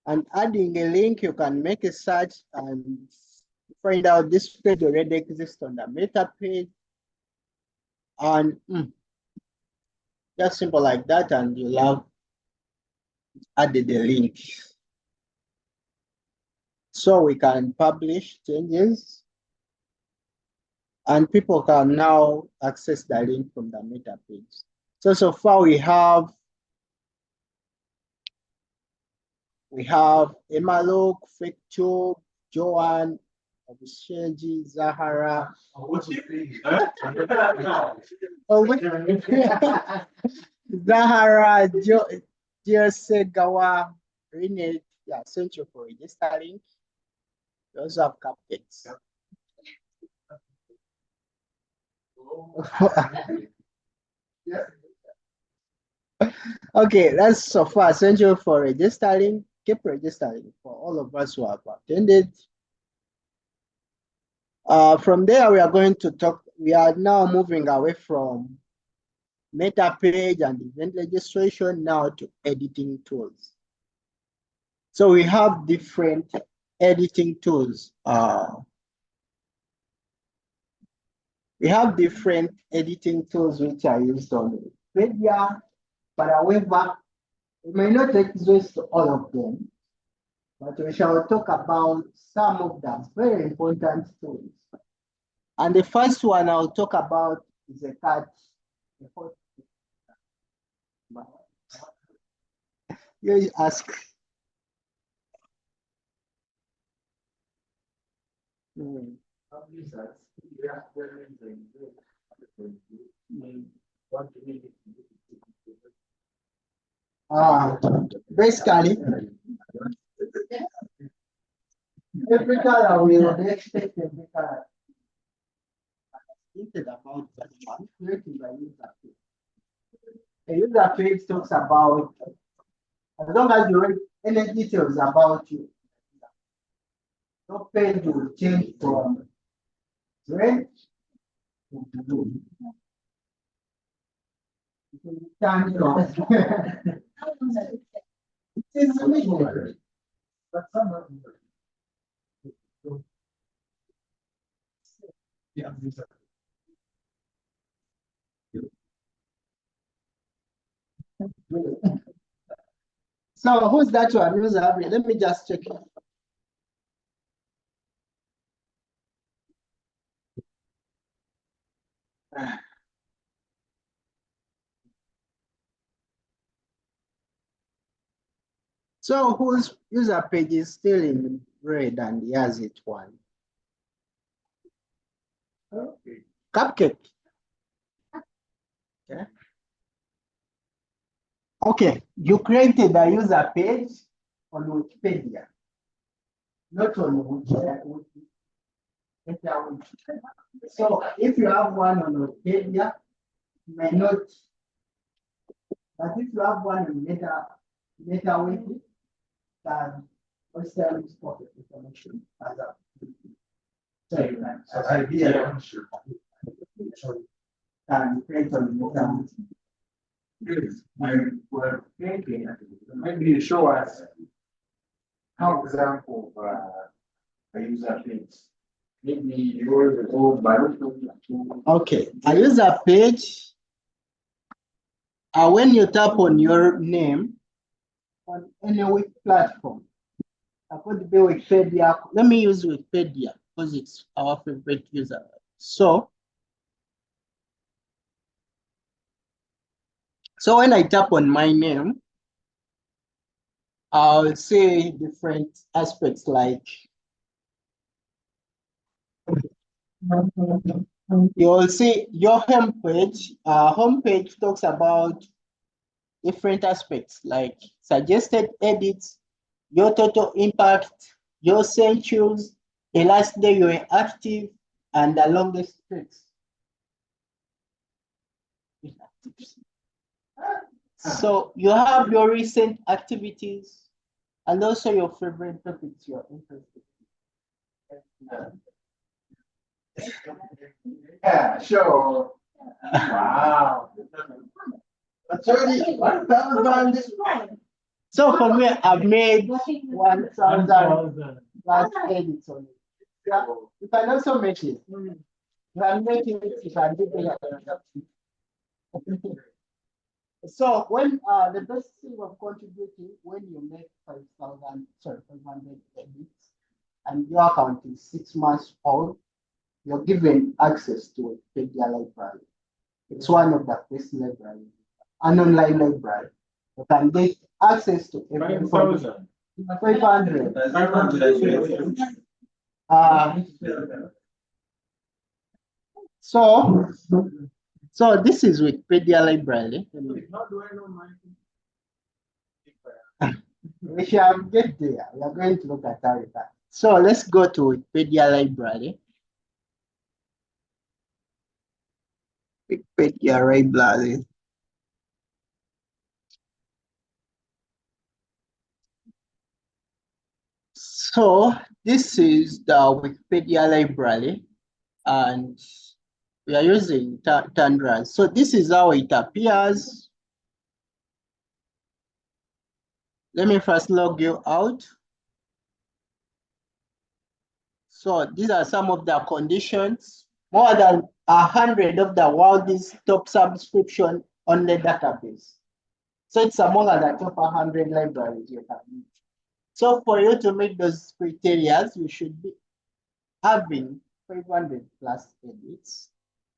And adding a link, you can make a search and find out this page already exists on the meta page. And just simple like that, and you'll have added the link. So we can publish changes, and people can now access the link from the meta page. So far we have Emalok, FakeTube, Joanne, Abusheji, Zahara. Zahara, Jose Gawa, Renate. Yeah, thank you for registering. We also have cupcakes. Okay, that's so far essential for registering. Keep registering for all of us who have attended. From there, we are going to talk. We are now moving away from meta page and event registration now to editing tools. So we have different editing tools. We have different editing tools which are used on Wikipedia, but however, we may not exhaust all of them, but we shall talk about some of the very important tools. And the first one I'll talk about is a cat. You ask. Basically, every color will expect every color. Thinking about that one, creating a user page. A user page talks about, as long as you read any details about you, your page will change from red to blue. So who's that one? Who's happy? Let me just check it. So whose user page is still in red and he has it one? Okay. Cupcake. Okay. Okay, you created a user page on Wikipedia, not on Wikipedia. So if you have one on Wikipedia, you may not, but if you have one on MetaWiki, then also pocket information as a and create on MetaWiki. Maybe you show us how example a user page. Maybe you go by. Okay, a user page. When you tap on your name on any wiki platform, I could be Wikipedia. Let me use Wikipedia because it's our favorite user. So when I tap on my name, I'll see different aspects like you'll see your homepage. Homepage talks about different aspects like suggested edits, your total impact, your centuries, the last day you were active, and the longest streaks. So you have your recent activities and also your favorite topics you're interested in. Yeah, sure. Wow. So for me, I've made 1,000 plus edits on it. Yeah, you can also make it. You can make it, you can do it. So when the best thing of contributing when you make 500 edits and your account is 6 months old, you're given access to a Wikipedia library. It's one of the best libraries, an online library. You can get access to every 500. So this is Wikipedia library. We shall get there. We are going to look at that. So let's go to Wikipedia library. Wikipedia library. So this is the Wikipedia library, and we are using Tundra. So this is how it appears. Let me first log you out. So these are some of the conditions. More than 100 of the world's top subscription on the database. So it's among the top 100 libraries you can use. So for you to meet those criteria, you should be having 500 plus edits.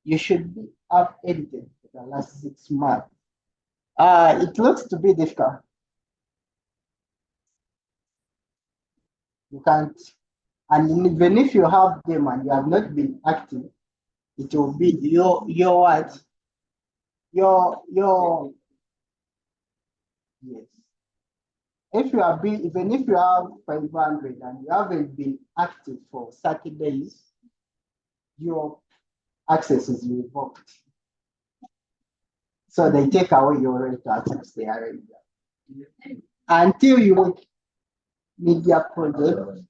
You should be have edited for the last 6 months. It looks to be difficult. You can't, and even if you have them and you have not been active, it will be your what? Your yes. If you have been, even if you have 500 and you haven't been active for 30 days, your access is revoked. So they take away your right to access the area. Until you make media project,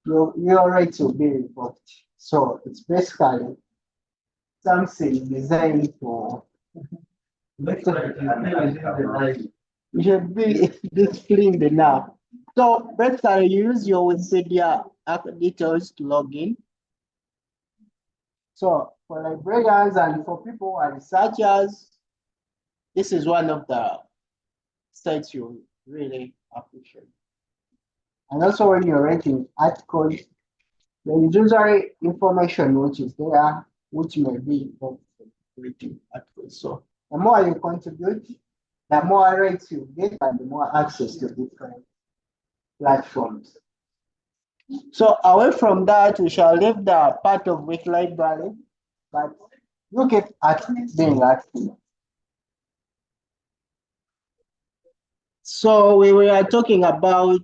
your rights will be revoked. So it's basically something designed for you should be disciplined enough. So basically you use your Wikipedia details to log in. So for librarians and for people who are researchers, this is one of the sites you really appreciate. And also when you're writing articles, there is usually information which is there, which may be involved in writing articles. So the more you contribute, the more rights you get and the more access to different platforms. So away from that, we shall leave the part of Wiki library, but look at being active. So we were talking about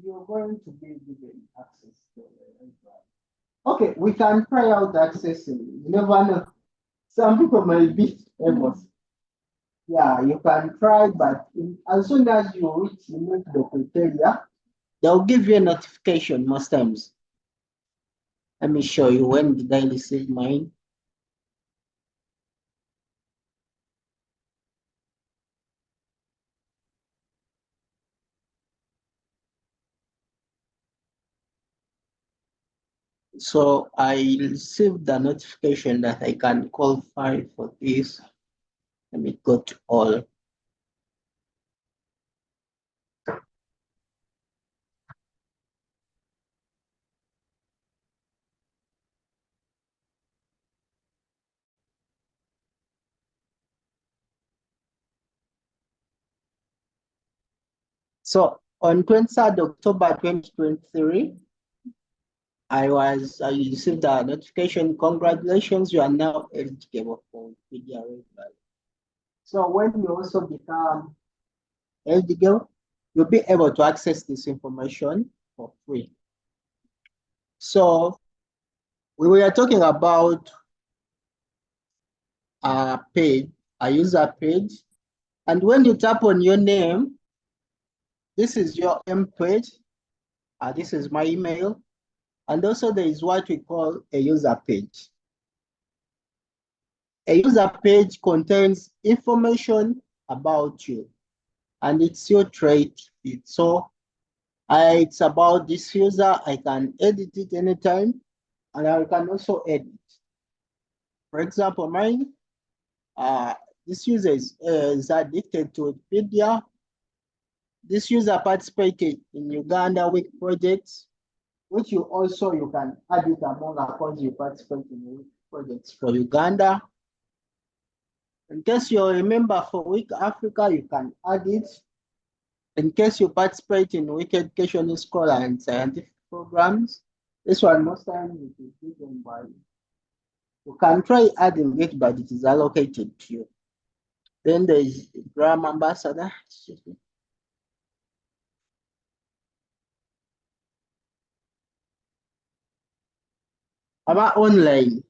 you're going to be given access to the library. Okay, we can try out accessing. You never know. Some people may be able. Yeah, you can try, but as soon as you meet the criteria, they'll give you a notification most times. Let me show you when did I receive mine. So I received the notification that I can qualify for this. Let me go to all. So on 23rd October 2023, I received a notification. Congratulations, you are now eligible for Wikipedia library. So when you also become eligible, you'll be able to access this information for free. So we were talking about a page, a user page, and when you tap on your name, this is your page. This is my email, and also there is what we call a user page. A user page contains information about you, and it's your trait. It's about this user. I can edit it anytime, and I can also edit. For example, mine, this user is addicted to Wikipedia. This user participated in Uganda Week projects, which you can add it among accounts you participate in Week projects for Uganda. In case you're a member for Week Africa, you can add it. In case you participate in Wiki4Education Scholar and scientific programs, this one most times it is given by You can try adding it, but it is allocated to you. Then there is Gram Ambassador. About online.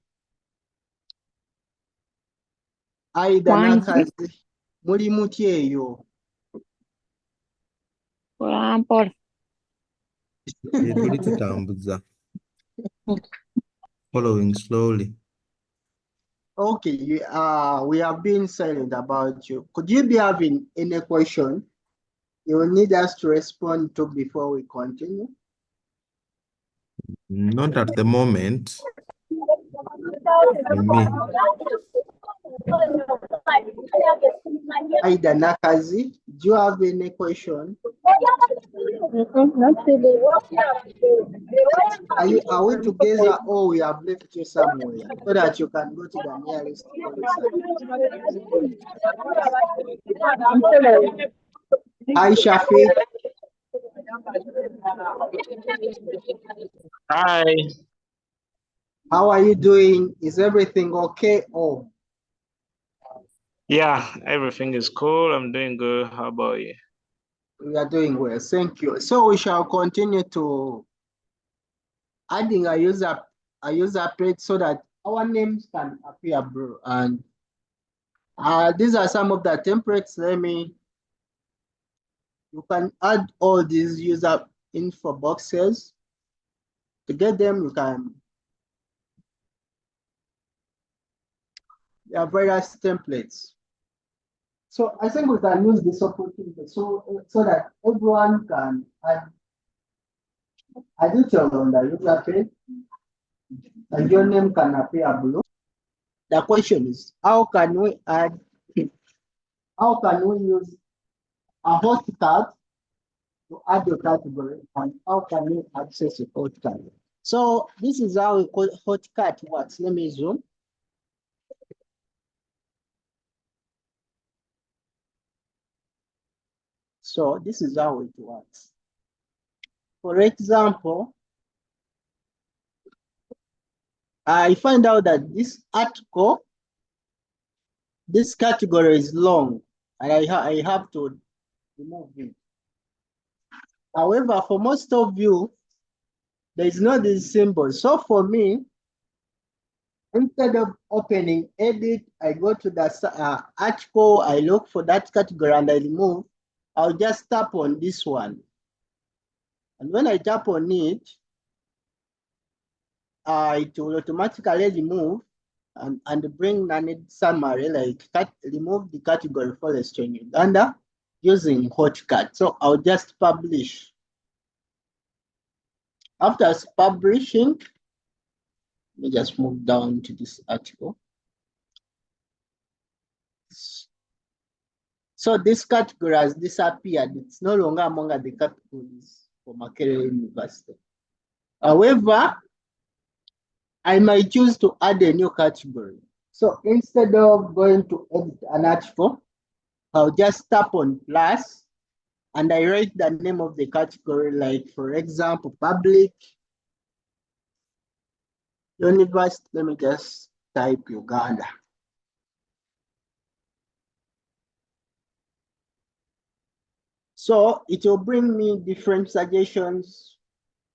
Aida Nakazi. Muri mutieyo. Following slowly. Okay, we have been silent about you. Could you be having any question you will need us to respond to before we continue? Not at the moment. Me. Aida Nakazi, do you have any question? Not really. Are we together or we have left you somewhere so that you can go to the nearest police? Hi, Shafi. Hi. How are you doing? Is everything okay? Oh, yeah, everything is cool. I'm doing good. How about you? We are doing well. Thank you. So we shall continue to adding a user page so that our names can appear, bro. And these are some of the templates. You can add all these user info boxes. To get them, you can. There are various templates. So I think we can use this opportunity so that everyone can add it on the user page, and your name can appear below. The question is, how can we use a host card to add your category, and how can we access a host card? So this is how we call host card works. Let me zoom. So this is how it works. For example, I find out that this article, this category is long, and I have to remove it. However, for most of you, there is no this symbol. So for me, instead of opening edit, I go to the article, I look for that category and I remove. I'll just tap on this one. And when I tap on it, it will automatically remove and bring an summary, like remove the category forestry in Uganda using hotcut. So I'll just publish. After publishing, let me just move down to this article. So this category has disappeared. It's no longer among the categories for Makerere University. However, I might choose to add a new category. So instead of going to edit an article, I'll just tap on plus and I write the name of the category, like for example, public university. Let me just type Uganda. So it will bring me different suggestions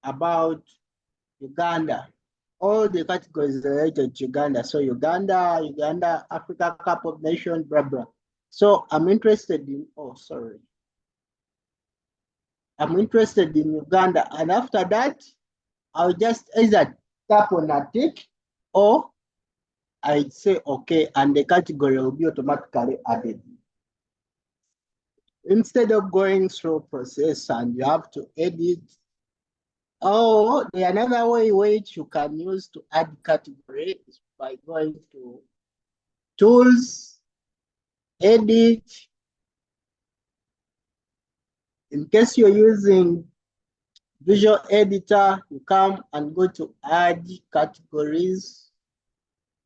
about Uganda. All the categories related to Uganda. So Uganda, Africa Cup of Nations, blah, blah. So I'm interested in, I'm interested in Uganda. And after that, I'll just either tap on a tick or I say, okay, and the category will be automatically added. Instead of going through process and you have to edit. Oh, the another way which you can use to add category is by going to tools, edit. In case you're using visual editor, you come and go to add categories.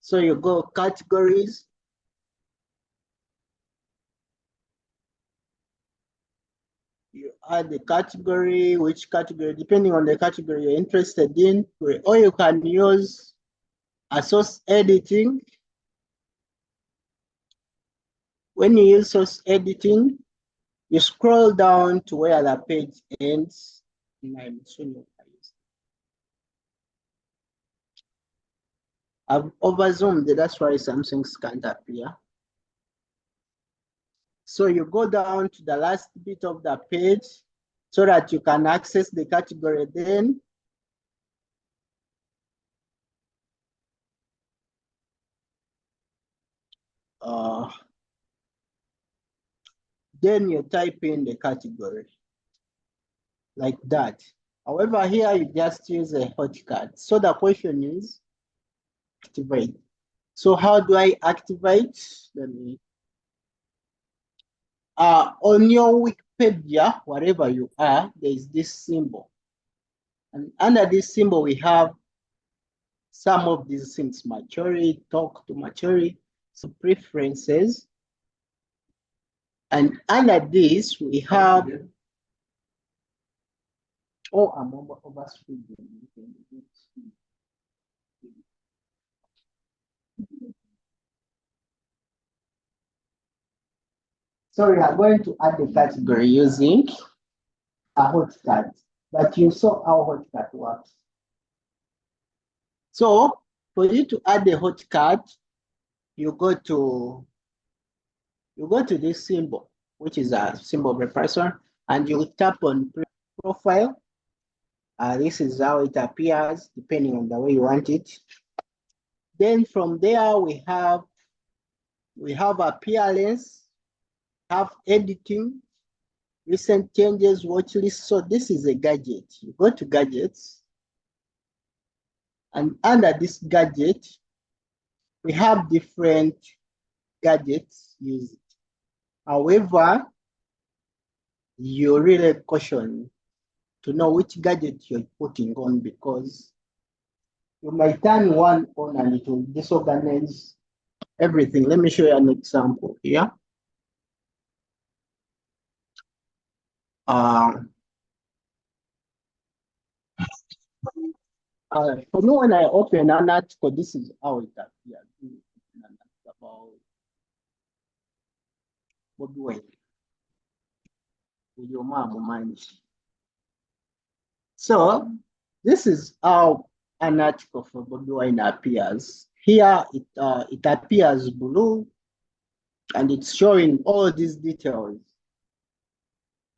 So you go categories. You add the category, which category, depending on the category you're interested in, or you can use source editing. When you use source editing, you scroll down to where the page ends. I've overzoomed, that's why some things can't appear. So you go down to the last bit of the page so that you can access the category. Then you type in the category like that. However, here you just use a hotcut. So the question is activate. So how do I activate? Let me. On your Wikipedia, wherever you are, there is this symbol. And under this symbol, we have some of these things: maturity, talk to maturity, so preferences. And under this, we have, oh, I'm overspeeding. So we are going to add the category using a hotcut, but you saw how hotcut works. So for you to add the hotcut, you go to this symbol, which is a symbol of a person, and you tap on profile. This is how it appears, depending on the way you want it. Then from there, we have appearance, have editing, recent changes, watch list. So this is a gadget. You go to gadgets, and under this gadget, we have different gadgets used. However, you really caution to know which gadget you're putting on, because you might turn one on and it will disorganize everything. Let me show you an example here. For me, when I open an article, this is how it appears. About Bobi Wine. With your mom mind. So this is how an article for Bobi Wine appears. Here it appears blue, and it's showing all these details.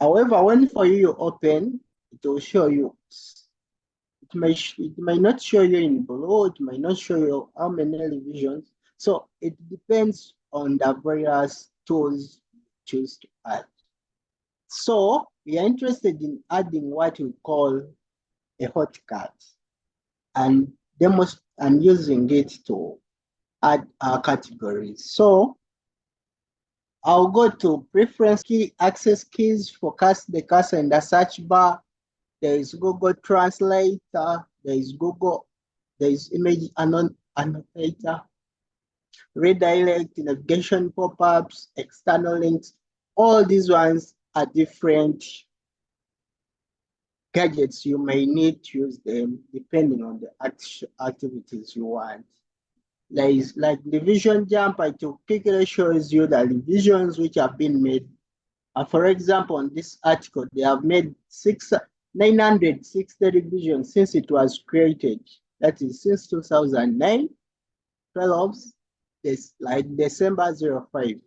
However, when for you open, it will show you. It may not show you in blue. It may not show you how many revisions. So it depends on the various tools you choose to add. So we are interested in adding what we call a hotcut, and using it to add our categories. So I'll go to preference key, access keys, forecast the cursor in the search bar. There is Google Translator, there is image annotator, redirect, navigation pop-ups, external links. All these ones are different gadgets. You may need to use them depending on the activities you want. There is like revision jump. I quickly shows you the revisions which have been made. For example, on this article, they have made 960 revisions since it was created. That is since 2009, 12, like December 05,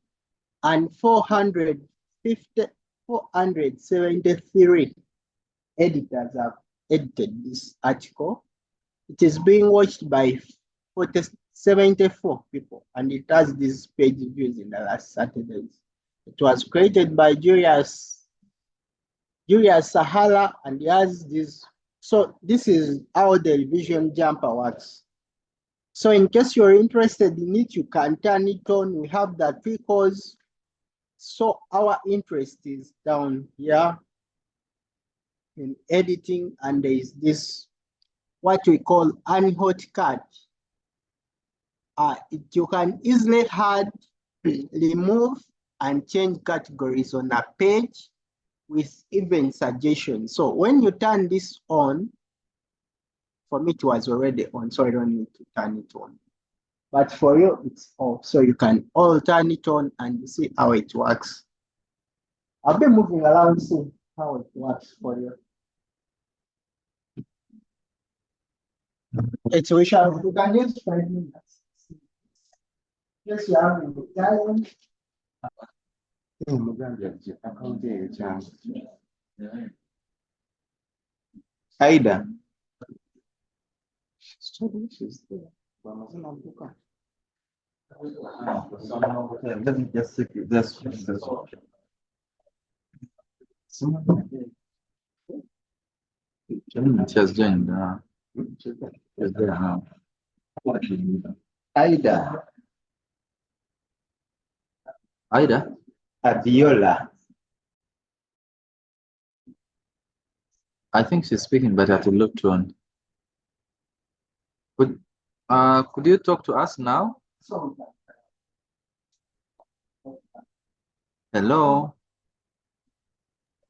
and 473 editors have edited this article. It is being watched by 74 people, and it has these page views in the last Saturdays. It was created by Julius Sahara, and he has this. So this is how the revision jumper works. So in case you're interested in it, you can turn it on. We have the tweakers. So our interest is down here in editing, and there is this, what we call an hotcut. You can easily add, remove, and change categories on a page with even suggestions. So when you turn this on, For me, it was already on, so I don't need to turn it on. But for you, it's off, so you can all turn it on and see how it works. I'll be moving around, see how it works for you. It's we can use 5 minutes. Yes, you have the time. Aida. Let me just check this. She has joined. She's there now. Aida. Aida? Abiola. I think she's speaking, but at a low tone. Could you talk to us now? Hello?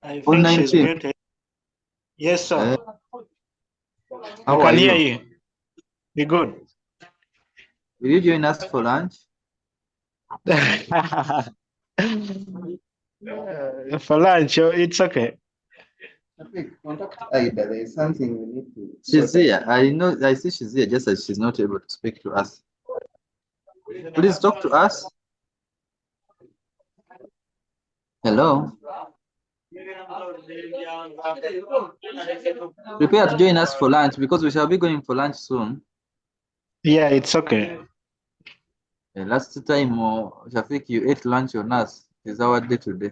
I think she's muted. Yes, sir. How I are can hear you? you. Be good. Will you join us for lunch? For lunch, it's okay. Aida, there is something we need to. She's here. I know. I see she's here. Just that she's not able to speak to us. Please talk to us. Hello. Prepare to join us for lunch because we shall be going for lunch soon. Yeah, it's okay. Last time, Shafiq, you ate lunch on us. It's our day today.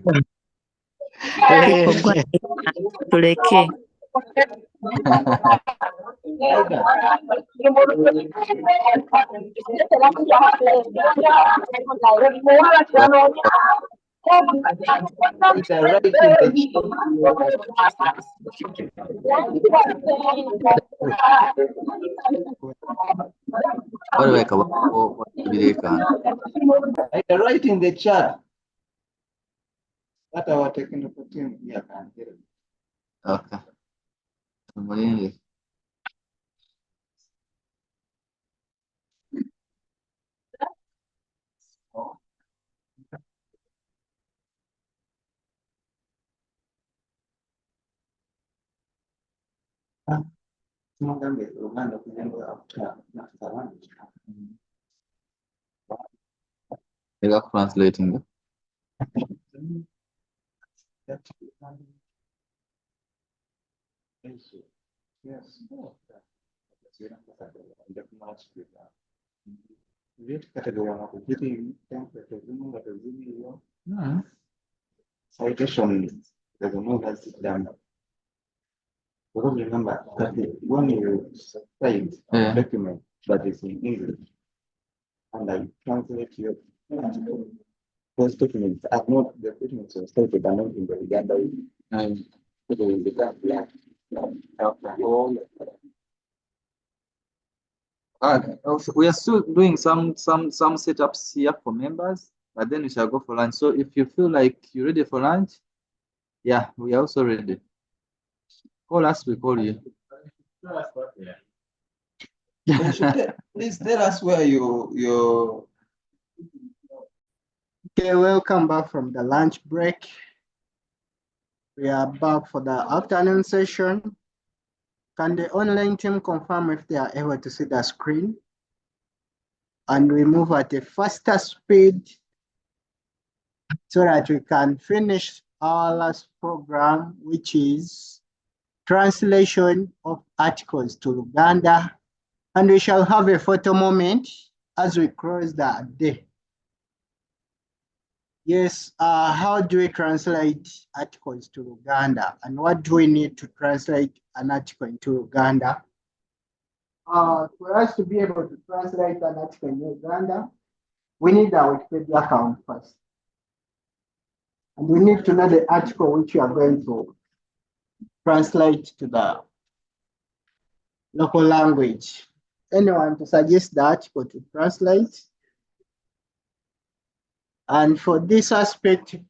Write in the chat. That our technical team here can hear. Okay. They are translating. Yes. Citation doesn't know that sit down. Because remember that when you cite a document that is in English and I translate your those documents are not the documents of state are not in the Uganda and we are still doing some setups here for members, but then we shall go for lunch. So if you feel like you're ready for lunch, yeah, we are also ready. Call us, we call you. Please tell us where you. Okay, welcome back from the lunch break. We are back for the afternoon session. Can the online team confirm if they are able to see the screen? And we move at a faster speed so that we can finish our last program, which is translation of articles to Uganda. And we shall have a photo moment as we close the day. Yes, how do we translate articles to Uganda? And what do we need to translate an article into Uganda? For us to be able to translate an article in Uganda, we need our Wikipedia account first. And we need to know the article which you are going to translate to the local language. Anyone to suggest the article to translate? And for this aspect, we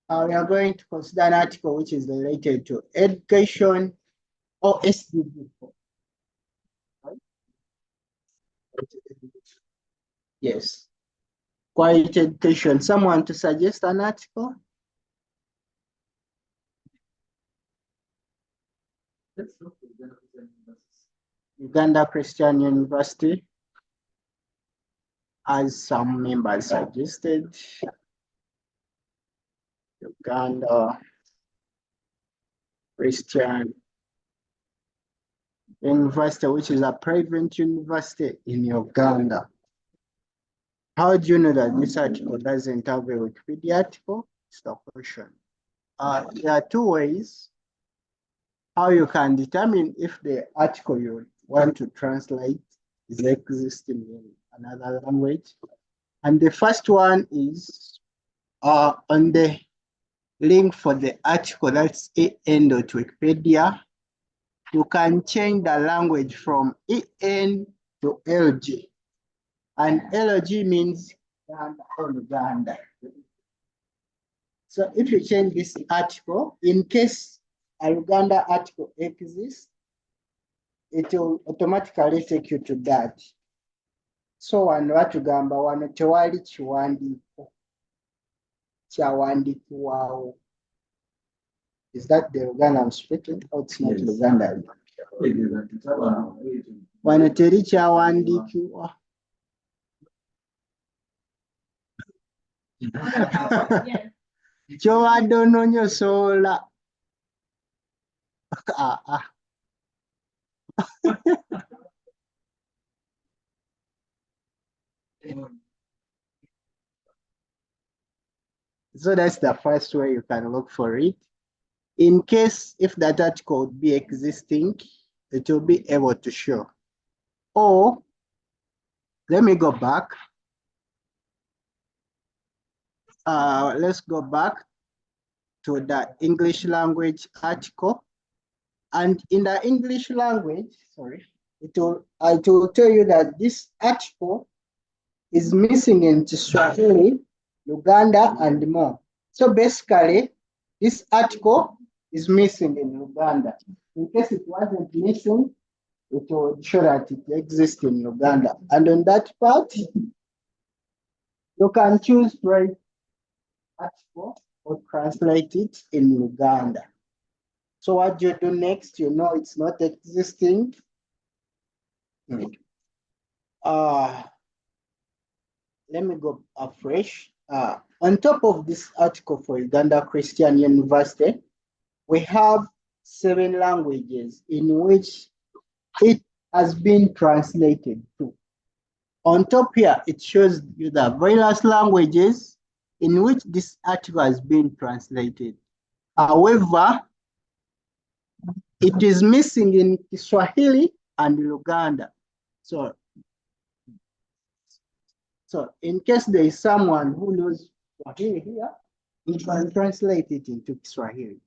are going to consider an article which is related to education or SDG. Yes. Quiet education. Someone to suggest an article? Uganda Christian University, as some members suggested. Uganda Christian University, which is a private university in Uganda. How do you know that this article doesn't have a Wikipedia article? It's the question. There are two ways how you can determine if the article you want to translate is existing in another language. And the first one is on the link for the article, that's en.wikipedia. You can change the language from en to LG. And LG means Uganda or Uganda. So if you change this article, in case a Uganda article exists, it will automatically take you to that. So wano batugamba wano tewali kiwandiiko kyawandiikibwawo. Is that the Uganda I'm speaking? Or it's not Uganda? Wano teri kyawandiikibwa. Kyobadde ononyosoola. So that's the first way you can look for it. In case if that article would be existing, it will be able to show. Or let me go back. Let's go back to the English language article. And in the English language, it will tell you that this article is missing in Swahili, Uganda, and more. So basically, this article is missing in Uganda. In case it wasn't missing, it will show that it exists in Uganda. And on that part, you can choose to write article or translate it in Uganda. So what you do next, you know it's not existing. Let me go afresh. On top of this article for Uganda Christian University, we have 7 languages in which it has been translated to. On top here, it shows you the various languages in which this article has been translated. However, it is missing in Swahili and Uganda. So in case there is someone who knows Swahili here, he can translate it into Swahili.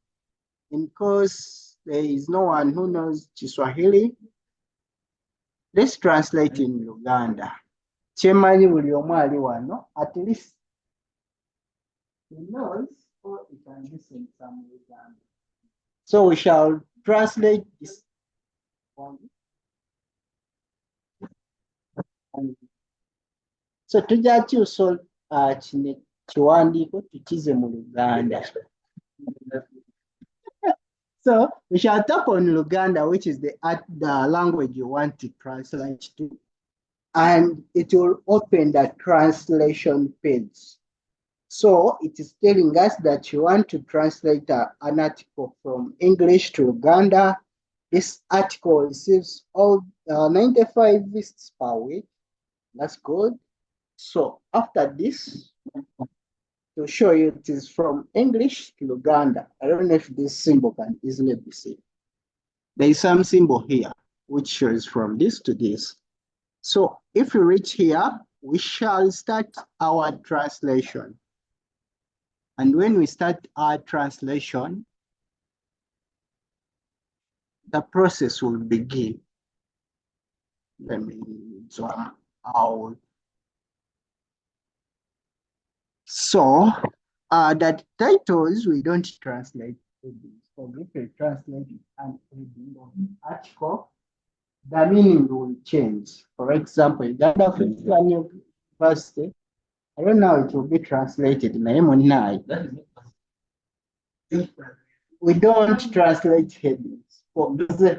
In case there is no one who knows Kiswahili, let's translate in Uganda. Chemanyi buli omu ali wano, at least he knows or he can listen some Uganda. So we shall translate this one. So tujja kyusa kino kiwandiiko tukize mu Luganda. So we shall tap on Luganda, which is the language you want to translate to, and it will open the translation page. So it is telling us that you want to translate an article from English to Uganda. This article receives all 95 visits per week. That's good. So after this, to show you it is from English to Uganda. I don't know if this symbol can easily be seen. There is some symbol here which shows from this to this. So if we reach here, we shall start our translation. And when we start our translation, the process will begin. Let me zoom out. So the titles we don't translate. So if we translate an article, the meaning will change. For example, Uganda Christian University, I don't know how it will be translated. We don't translate headings. Okay.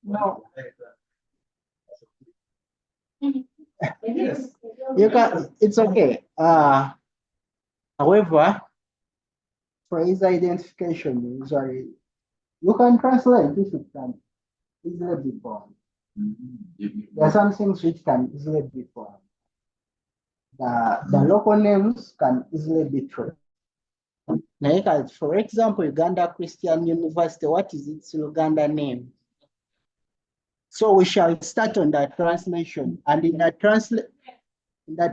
No. You can, it's okay. However, phrase identification usually you can translate if it can easily be formed. There are some things which can easily be formed. The local names can easily be traced. Like, for example, Uganda Christian University, what is its Uganda name? So we shall start on the translation, and in the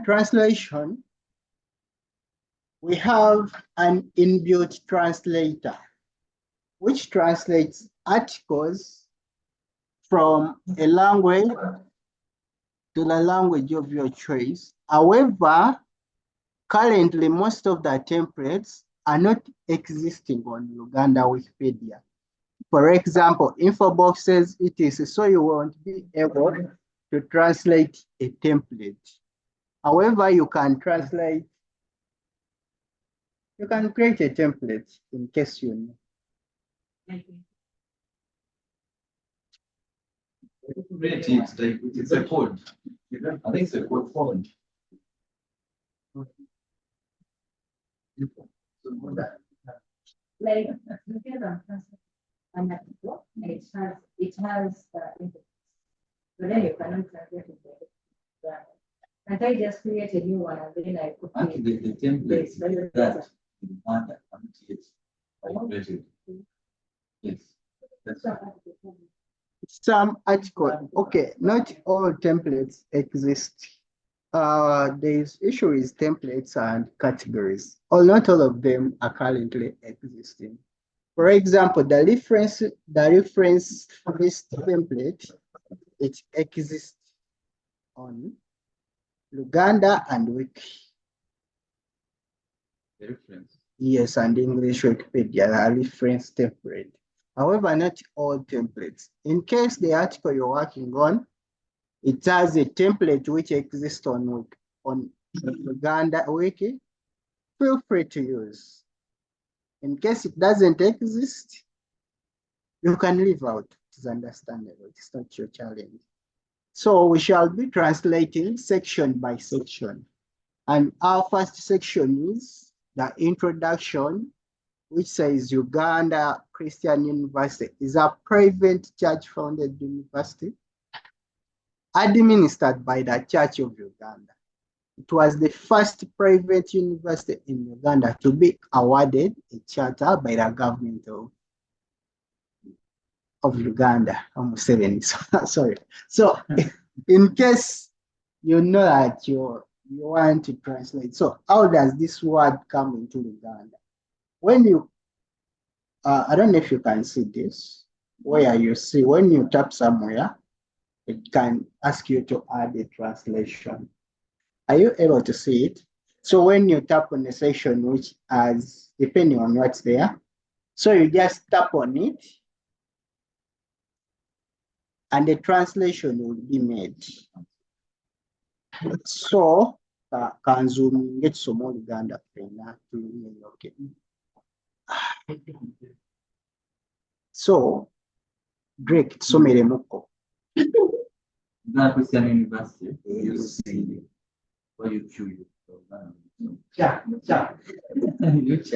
translation, we have an inbuilt translator, which translates articles from a language to the language of your choice. However, currently, most of the templates are not existing on Uganda Wikipedia. For example, Infobox says it is, so you won't be able to translate a template. However, you can translate, you can create a template in case you know. It's a code. I think it's a code form. Like, and it has but then you cannot translate it. And I just create a new one and then I put the template that yes. Some article, okay, not all templates exist. The issue is templates and categories, or not all of them are currently existing. For example, the reference list template, it exists on Uganda and Wiki. The reference. Yes, and English Wikipedia, the reference template. However, not all templates. In case the article you're working on, it has a template which exists on Uganda Wiki, feel free to use. In case it doesn't exist, you can leave out. It is understandable. It's not your challenge. So we shall be translating section by section. And our first section is the introduction, which says Uganda Christian University is a private church-founded university administered by the Church of Uganda. It was the first private university in Uganda to be awarded a charter by the government of Uganda. Almost 7, sorry. So in case you know that you want to translate, so how does this word come into Uganda? When you, I don't know if you can see this, where you see when you tap somewhere, it can ask you to add a translation. Are you able to see it? So when you tap on the section, which has, depending on what's there, so you just tap on it, and the translation will be made. So, can zoom get some more Uganda okay. So, Drake, so many moko. Uganda Christian University, you see what you choose. Yeah. You choose.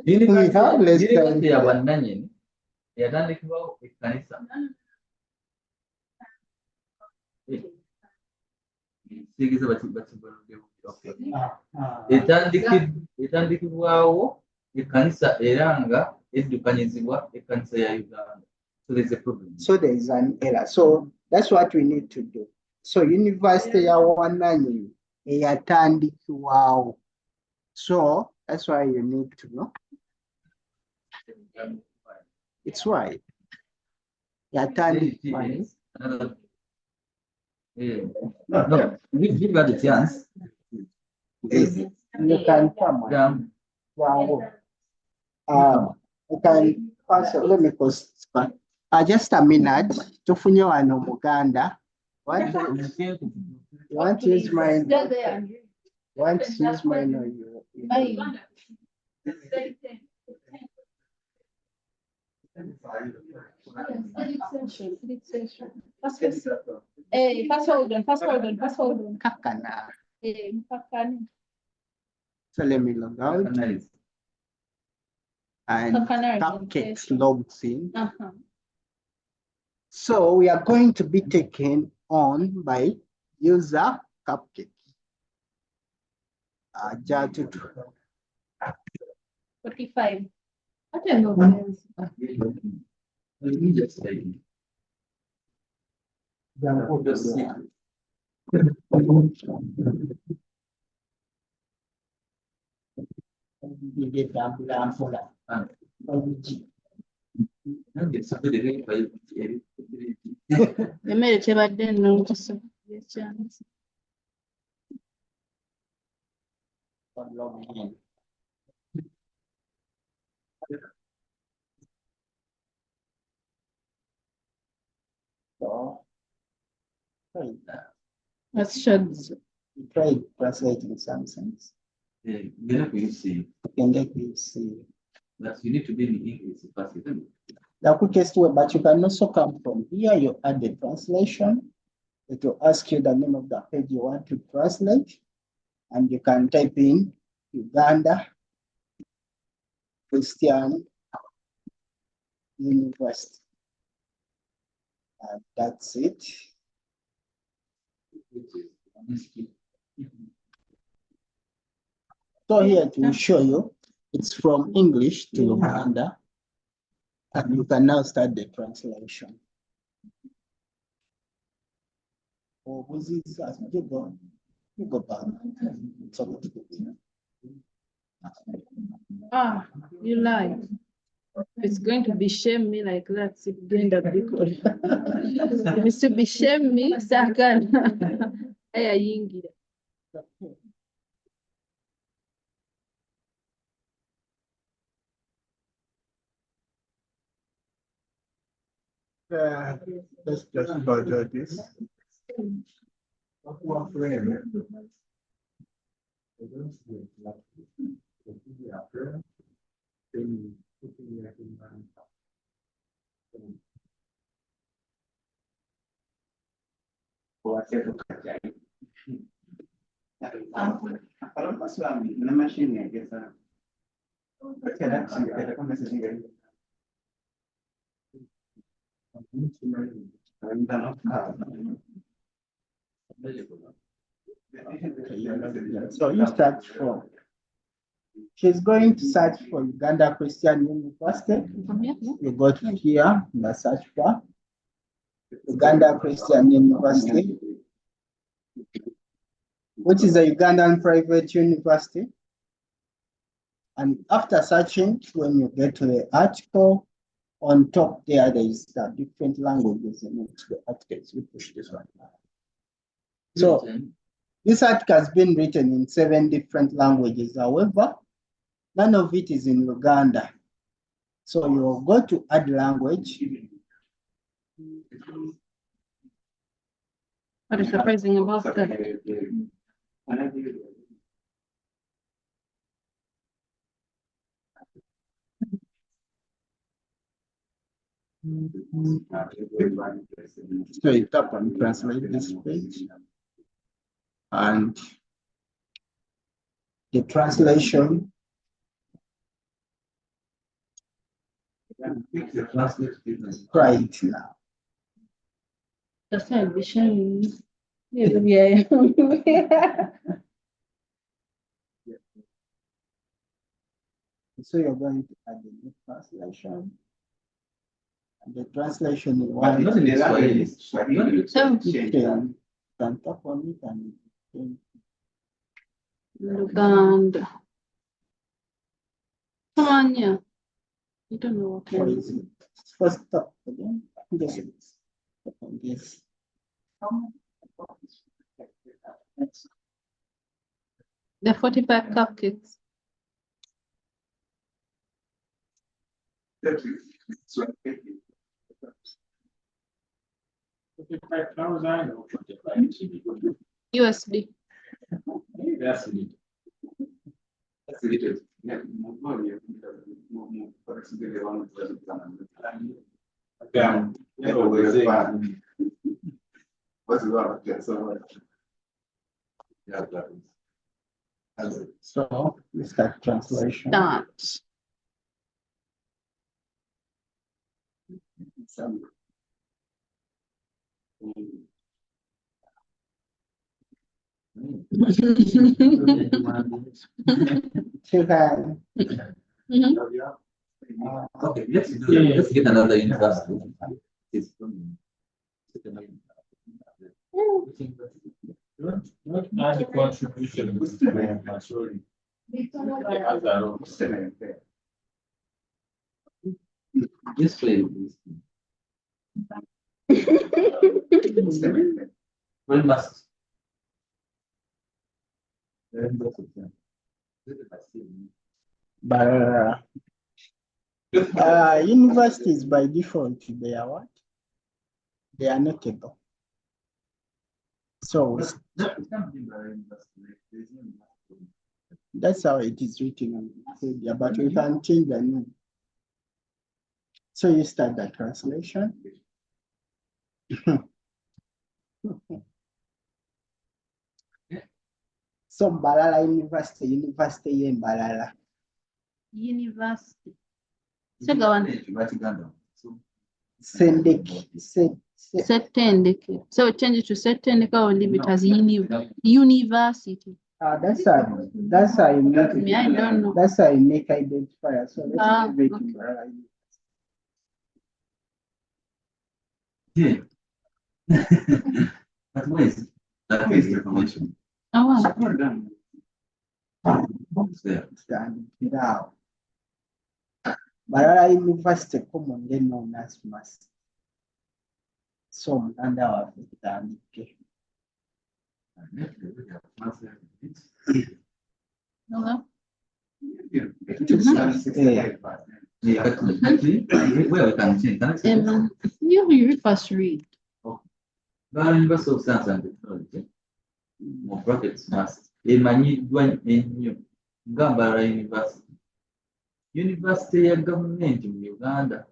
University ya Bananyini yatandikibwawo ekkanisa. Etandikibwawo ekkanisa era nga eddukanyizibwa ekkanisa ya Uganda. So there's a problem. So there is an error. So that's what we need to do. So University ya Wananyini eyatandikibwawo. So that's why you need to know. It's right. Yatandikibwawo. No, give her the chance. You can come on. You can pass. Let me post. Just a minute. Tufunye wano Uganda. Want to use mine? Want to use mine or you? Fast hold on. Kakana. So let me log out. And cupcakes logs in. So we are going to be taken on by user cupcake. 45. I don't know what else. Emmere tebadde nnungi yekyamisa. That's shots. We tried translating some sense. Then you see. And let me see. That you need to be in English first, isn't it? The quickest way, but you can also come from here. You add the translation. It will ask you the name of the page you want to translate, and you can type in Uganda Christian University. And that's it. So here it will show you it's from English to Uganda, and you can now start the translation. Oh, you go back. It's okay. Ah, you lie. It's going to be shame me like that. It's going to be cool. It's to be shame me, Sakan. Aya yingira. Let's just budget this. So you start from. She's going to search for Uganda Christian University. You go to here in the search bar. Uganda Christian University, which is a Ugandan private university. And after searching, when you get to the article, on top there is the different languages in the articles. You push this one. So this article has been written in 7 different languages. However, none of it is in Uganda. So you go to add language. What is surprising about that? So you tap and translate this page. And the translation. Try it now. That's not be shame. Yeah. So you're going to add the new translation. And the translation you want Not in this way. you can tap on it and Uganda. Come on, yeah. You don't know what what kind is it? First stop again. Yes. Tap on this. The 45 cupcakes. USD. So we start translation. Start. Okay, let's get another university. Not the contribution. Yes, please. We must. But universities by default, they are what? They are notable. So that's how it is written on Wikipedia, but we can change the name. So you start the translation. So Mbalala University in Mbalala. University. Second one. Sendeki. Setendeke. So change it to Setendeke or leave it as university. That's how you make it. I don't know. That's how you make identifier. So let's leave it in Okay. Mbalala. Yeah. But where is that is information? Oh, wow. What's there? Stand it out. Mbalala University commonly known as MAS. So Muganda wa Afrika. Hello? Where we can change that? You first read. Uganda University of Science and Technology. More brackets must. Emanyiddwa ennyo nga Mbalala University. University ya government mu Uganda.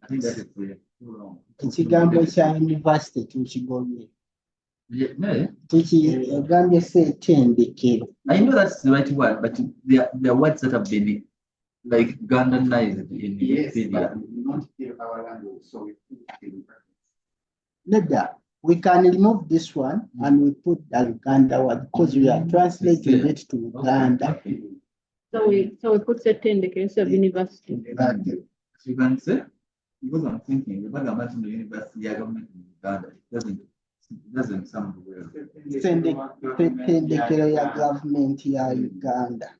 I think that is too long. Ekigambo kya university tukigobye. Yeah. Tukigambye ssetendekero. I know that's the right word, but there are words that have been like Ugandanized in Wikipedia. Nedda, we can remove this one and we put the Uganda word because we are translating it to Uganda. So we put Setendeke instead of university. You can say, because I'm thinking, if I imagine the university government in Uganda, it doesn't sound well. Setendekero ya government ya Uganda.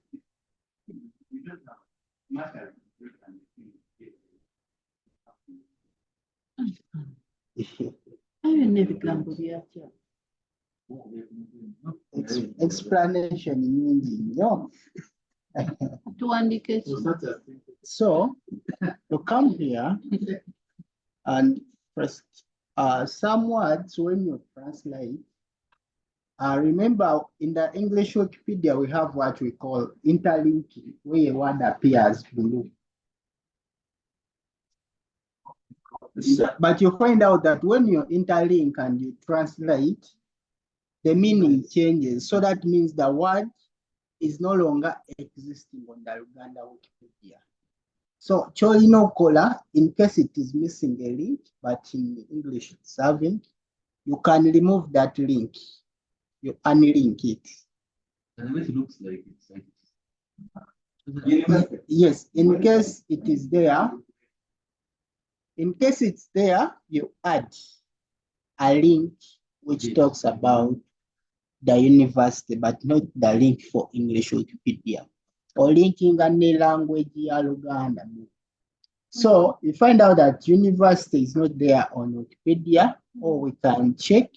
Explanation nyingi nnyo. So you come here and first some words when you translate. Remember in the English Wikipedia we have what we call interlinking, where a word appears below. But you find out that when you interlink and you translate, the meaning changes. So that means the word is no longer existing on the Uganda Wikipedia. So Cholino Kola, in case it is missing a link, but in English it's having, you can remove that link. You unlink it. And it looks like it's Yes, in case it is there. In case it's there, you add a link which talks about the university, but not the link for English Wikipedia or linking any language ya Uganda. So you find out that university is not there on Wikipedia, or we can check.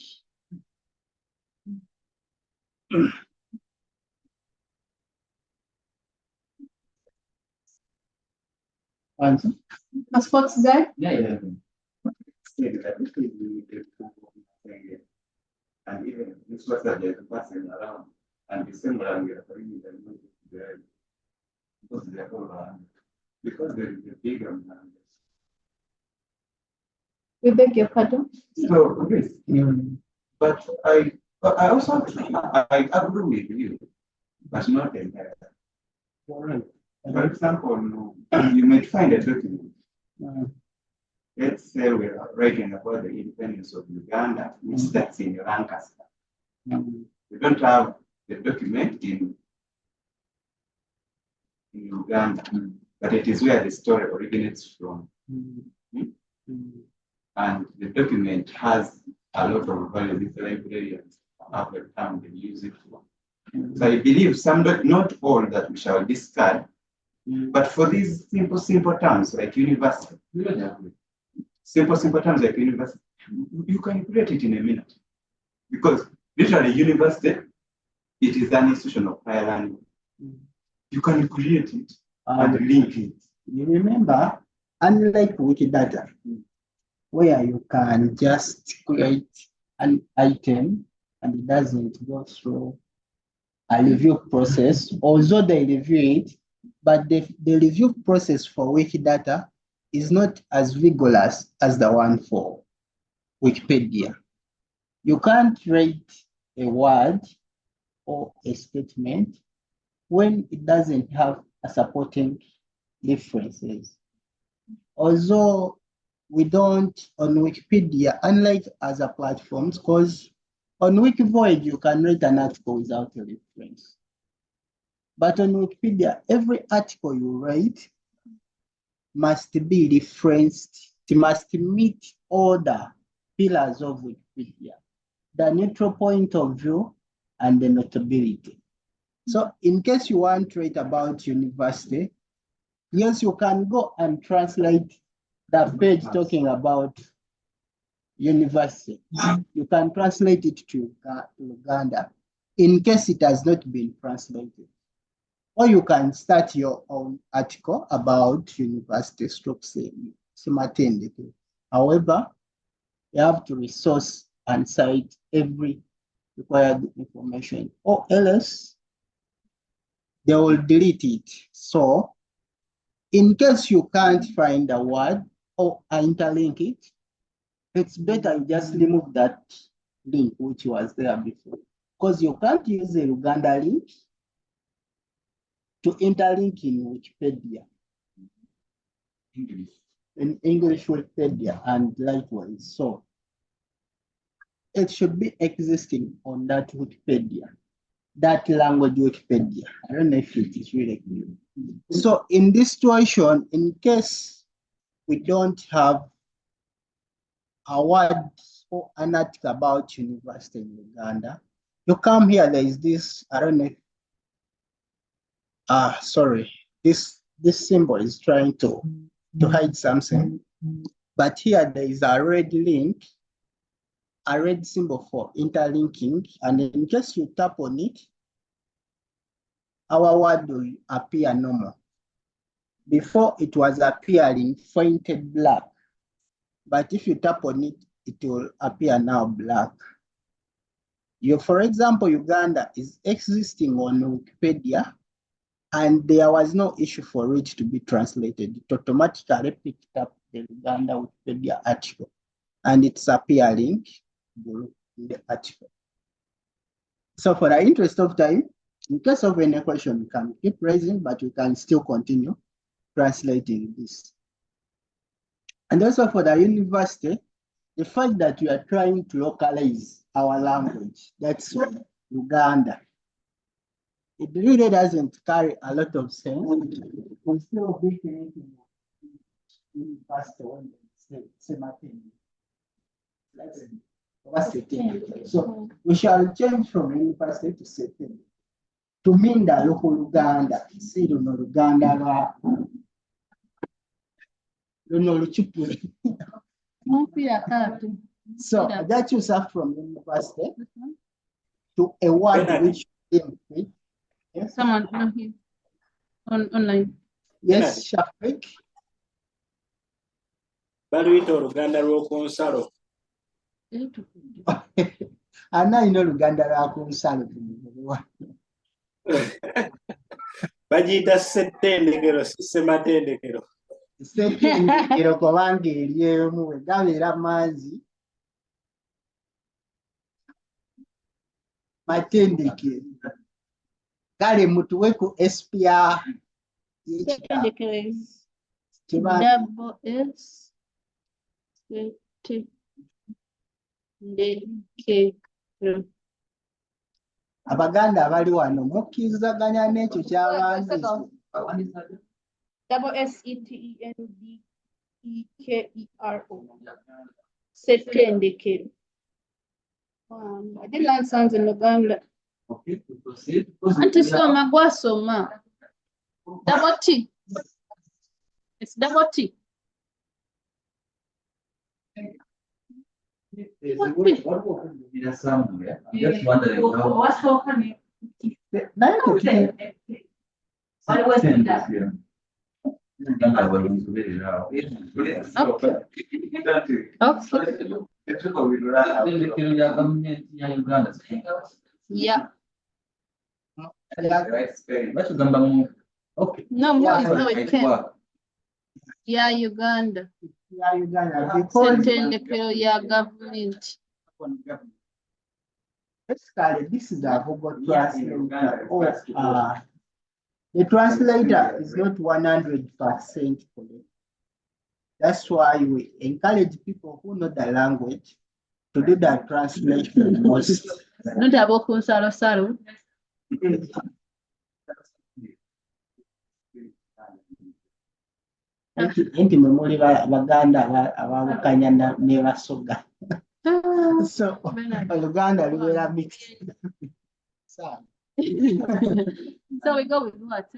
Answer. A sports guy? Yeah. And even this was the person around and the same around the because they are all around. Because there is a big amount. We beg your pardon. So this, but I also I agree with you, but not entirely. For example, you may find a document. Let's say we are writing about the independence of Uganda, which starts in Lancaster. We don't have the document in Uganda, but it is where the story originates from. And the document has a lot of value. These librarians have the time they use it for. So I believe not all that we shall discard, but for these simple terms like university, simple terms like university, you can create it in a minute. Because literally university, it is an institution of higher learning. You can create it and link it. You remember, unlike Wikidata, where you can just create an item and it doesn't go through a review process, although they review it, but the review process for Wikidata is not as vigorous as the one for Wikipedia. You can't write a word or a statement when it doesn't have a supporting references. Although we don't on Wikipedia, unlike other platforms, because on Wiki4Edu you can write an article without a reference. But on Wikipedia, every article you write must be referenced. It must meet all the pillars of Wikipedia, the neutral point of view and the notability. So in case you want to write about university, yes, you can go and translate the page talking about university. You can translate it to Uganda in case it has not been translated. Or you can start your own article about university stroke simultaneously. However, you have to resource and cite every required information, or else they will delete it. So in case you can't find a word or interlink it, it's better you just remove that link which was there before, because you can't use a Uganda link to interlink in Wikipedia, in English Wikipedia, and likewise. So it should be existing on that Wikipedia, that language Wikipedia. I don't know if it is really clear. So in this situation, in case we don't have a word or an article about university in Uganda, you come here, there is this, I don't know, sorry, this symbol is trying to hide something. But here there is a red link, a red symbol for interlinking, and in case you tap on it, our word will appear normal. Before it was appearing fainted black, but if you tap on it, it will appear now black. For example, Uganda is existing on Wikipedia, and there was no issue for it to be translated. It automatically picked up the Uganda Wikipedia article, and it's appearing in the article. So for the interest of time, in case of any question, we can keep raising, but we can still continue translating this. And also for the university, the fact that we are trying to localize our language, that's Uganda, it really doesn't carry a lot of sense. We still be creating university when they say that's the thing. So we shall change from university to setting to mean the local Uganda. See, no Uganda, so that you start from university to a word which yes. Someone here online. Yes, Shafik. baluyita oluganda lw'okunsalo. Ana alina oluganda lwa ku nsalo. Bagiyita ssettendekero si ssematendekero. Ssettendekero kubanga eri emu bwe gabeera manzi matendekero. Kale mutuwe ku SPR Ssettendekero double S ssettendekero. Abaganda abali wano mukkirizaganya n'ekyo ky'abantu. Double SETTENDEKERO. Ssettendekero. I did learn songs in Uganda. Okay, to proceed. Auntie Soma, go Soma. Double T. It's double T. Just wondering Yeah. Okay. No, we can't. Yeah, Uganda. Yeah, Uganda. Ssettendekero ya government. Basically, this is a Google translator. The translator is not 100% correct. That's why we encourage people who know the language to do that translation most. Not about Kunsalo. Enti memuli Baganda abawukanya ne Basoga. So Uganda libeera mixed. So we go with what?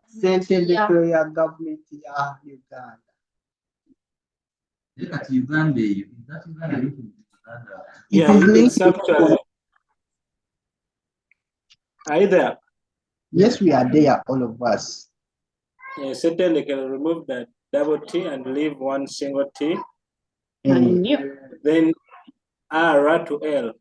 Ssettendekero ya government ya Uganda. Look at Uganda. Yeah, it's actually. Are you there? Yes, we are there, all of us. Certainly can remove that double T and leave one single T. Then R to L.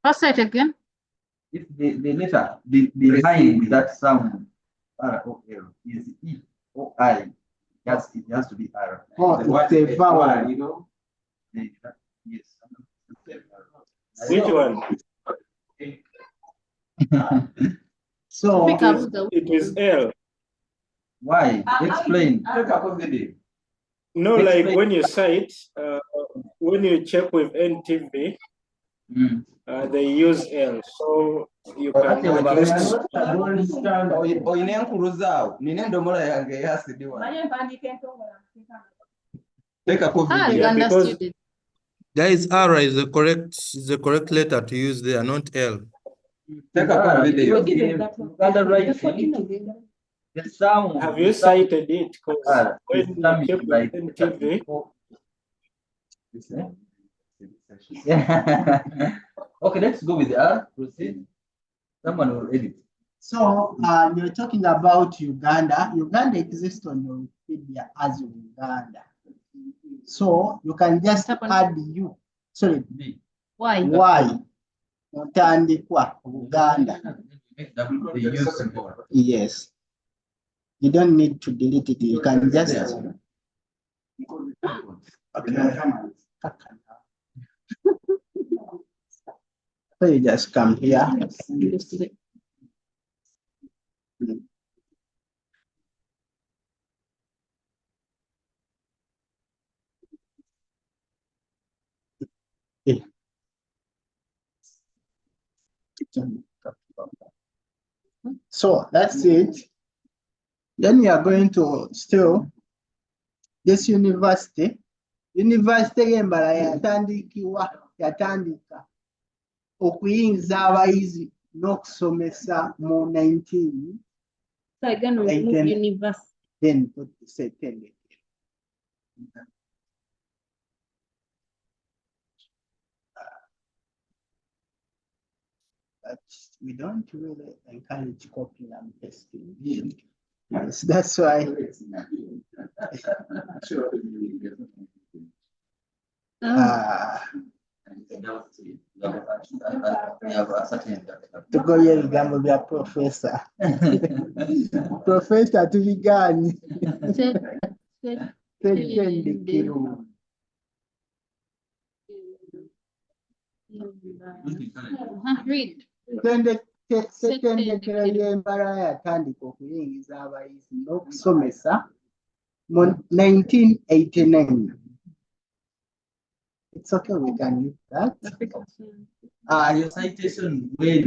What's that again? If the letter behind that sound R O L is E O I, yes, it has to be R. Oh, it's a vowel, you know? Yes. Which one? So it is L. Why? Explain. No, like when you cite, when you check with NTV, they use L, so you can at least. Guys, R is the correct letter to use there, not L. Have you cited it? Because when you check with NTV, okay, let's go with the R. Proceed. Someone will edit. So you're talking about Uganda. Uganda exists on Wikipedia as Uganda. So you can just add U. Sorry. Why? Why? Mutandikwa Uganda. Yes. You don't need to delete it. You can just. Okay. So you just come here. So that's it. Then we are going to still this university. University embala yatandika okuyingiza abayizi n'okusomesa mu 19. So again, we remove university. Then put the setendekero. But we don't really encourage copying and pasting. Yes, that's why. Tugoye ebigambo bya professor. Professor tubiganye. Setendekero. Read. Setendekero y'embala yatandika okuyingiza abayizi n'okusomesa mu 1989. It's okay, we can use that. Your citation where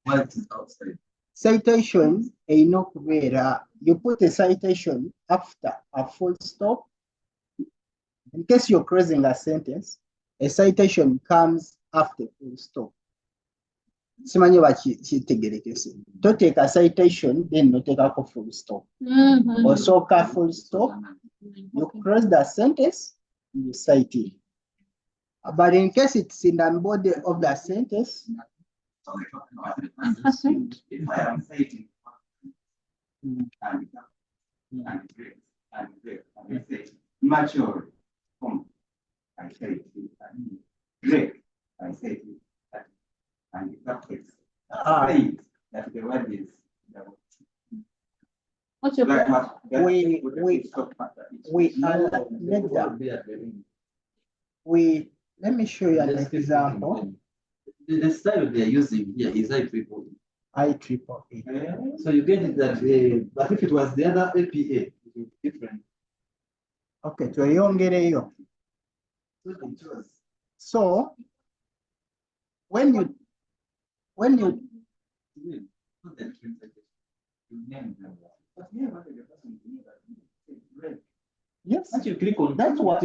what is outside. Citation erina okubeera, you put a citation after a full stop. In case you're closing a sentence, a citation comes after full stop. Simanyi bakitegerekese. Toteeka citation then noteekako full stop. Osooka full stop, you close the sentence, you cite it. But in case it's in the body of the sentence, if I am citing and I say mature, I say great, I say and perfect. Say that the word is what's your let me show you an example. The style they are using here is IEEE. IEEE. So you get it that, but if it was the other APA, it would be different. Okay, tweyongereyo. So when you yes, once you click on that's what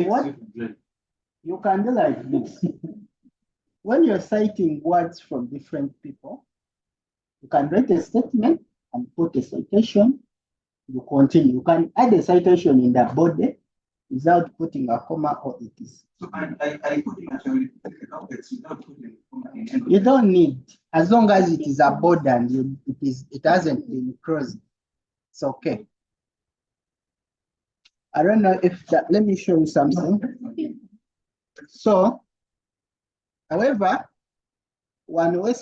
you can do like this. When you're citing words from different people, you can write a statement and put a citation. You continue. You can add a citation in the body without putting a comma or it is. So I put in actually without putting a comma in end. You don't need, as long as it is a body and it hasn't been crossed. It's okay. I don't know if that, let me show you something. So, however, when you're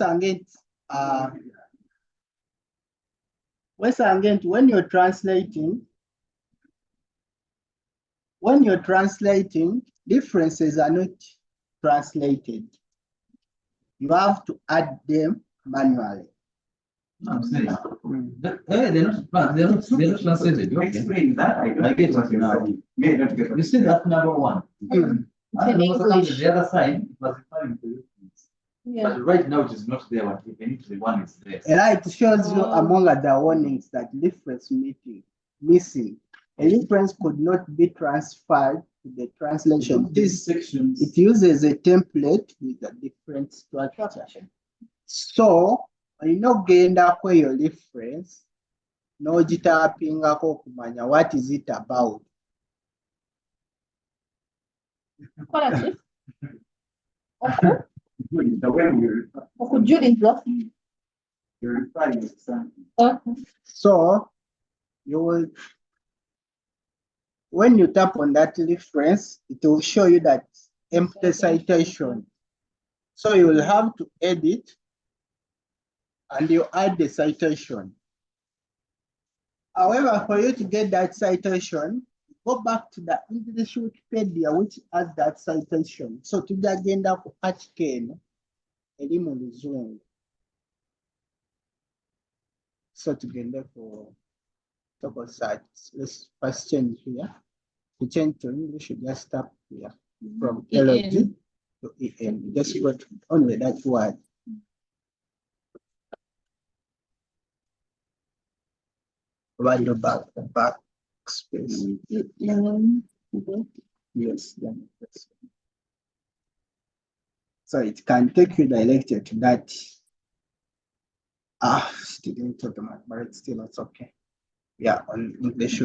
translating, differences are not translated. You have to add them manually. I'm saying they're not translated. Okay. Explain that. I get it now. You see that number one. In English. The other side it was referring to you. Yeah. But right now it is not there. But even if the one is there. And it shows you among other warnings that difference missing. A difference could not be transferred to the translation. This sections. It uses a template with a different structure. So inogenda kwe your difference, no gitapingako kumanya what is it about. So you will, when you tap on that reference, it will show you that empty citation. So you will have to edit and you add the citation. However, for you to get that citation, go back to the English Wikipedia, which has that citation. So to the agenda for H10, elimu luzungu. So to get there for top of site, let's first change here. To change to English, you just tap here from LOG to EN. Just put only that word. Right back space. Yes, then so it can take you directly to that Still didn't talk about, but it's still it's okay. Yeah, on English.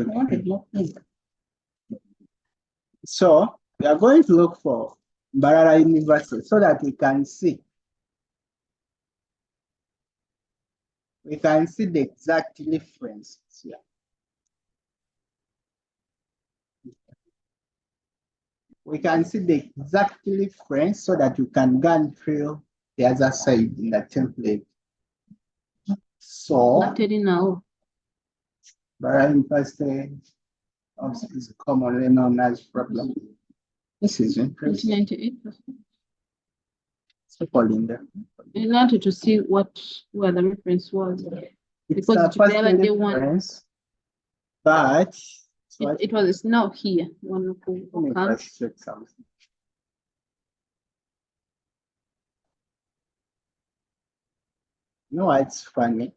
So we are going to look for Mbarara University so that we can see. We can see the exact differences here. We can see the exact difference so that you can go and fill the other side in the template. So, Mbarara University is commonly known as problem. This is interesting. 1998. Linda. We wanted to see where the reference was. It's Because a together personal they want reference, but it's now here. One of let me the first check something. You know what's funny?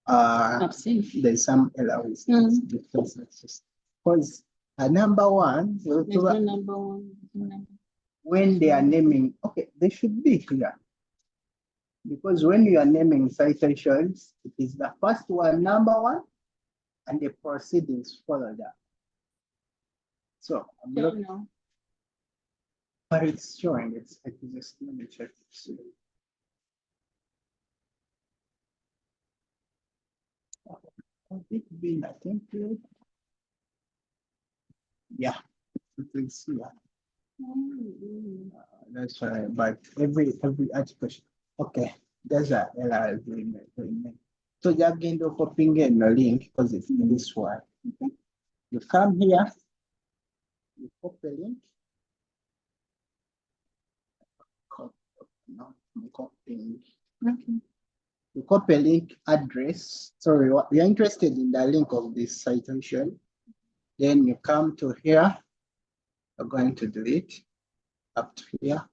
I've seen. There's some error with this because number one will There's no number one. when they are naming, okay, they should be here. Because when you are naming citations, it is the first one, number one, and the proceedings follow that. So I'm looking, but it's showing it's just let me check. It being I think yeah, you can see that. That's right, but every article. Okay, there's a error agreement. So you're going to copy in the link because it's this one. You come here, you copy link. You copy link address. Sorry, you're interested in the link of this citation. Then you come to here. You're going to delete up to here.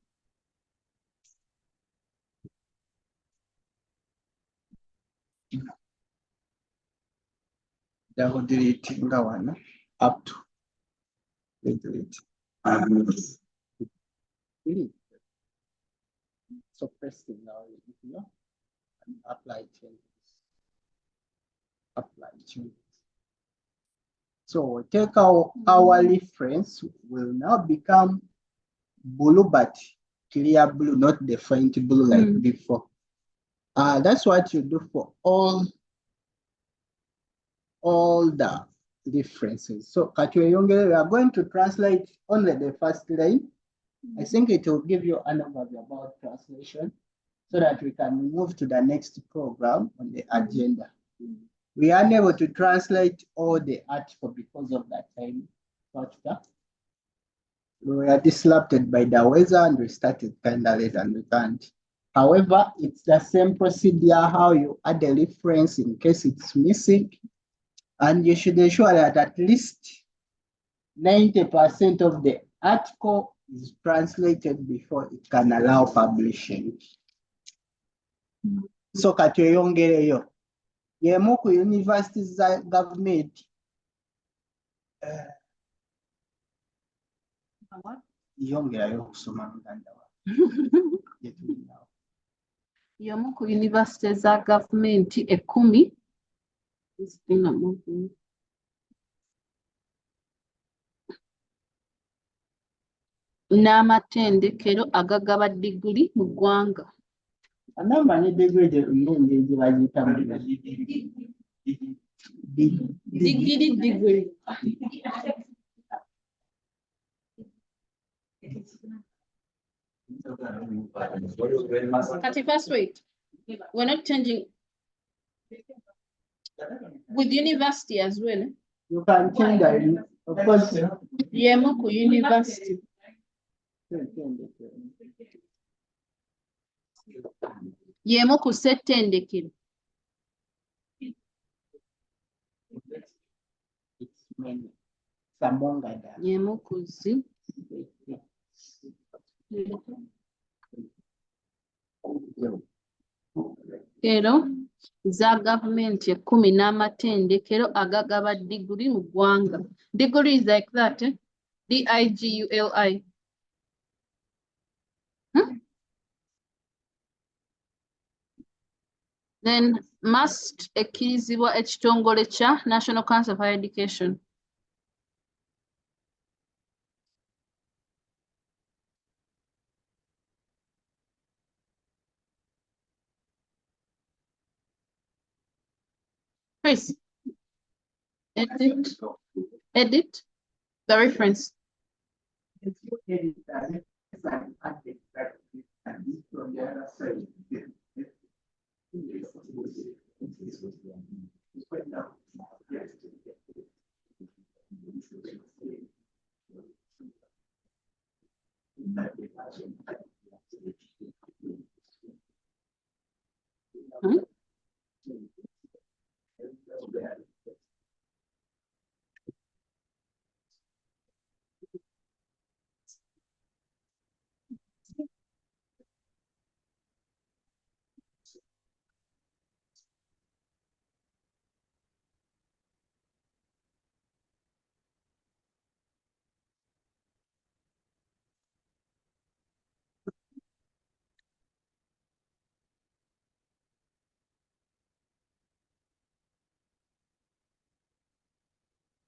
Double deleting that one up to delete. So press it now here and apply changes. Apply changes. So take our reference will now become blue, but clear blue, not the faint blue like before. That's what you do for all the differences. So we are going to translate only the first line. I think it will give you an overview about translation so that we can move to the next program on the agenda. We are unable to translate all the article because of that time factor. We were disrupted by the weather and we started kind of late and we can't. However, it's the same procedure how you add a reference in case it's missing. And you should ensure that at least 90% of the article is translated before it can allow publishing. So katweyongereyo yemu ku university za government yongerayo okusoma muganda wa yemu ku university za government 10 n'amatendekero agagaba diguli mu ggwanga. Anamba ne degree ng'engeri gye bagiyitamu Degree. Kati first wait, we're not changing with university as well. You can change that, of course. Yemu ku university. Yemu ku ssettendekero. Yemu ku zi. Kero za gavumenti 10 n'amatendekero agagaba diguli mu ggwanga. Degree is like that, eh? D-I-G-U-L-I. Then must ekkirizibwa ekitongole kya National Council of Higher Education. Chris, edit the reference. Hmm?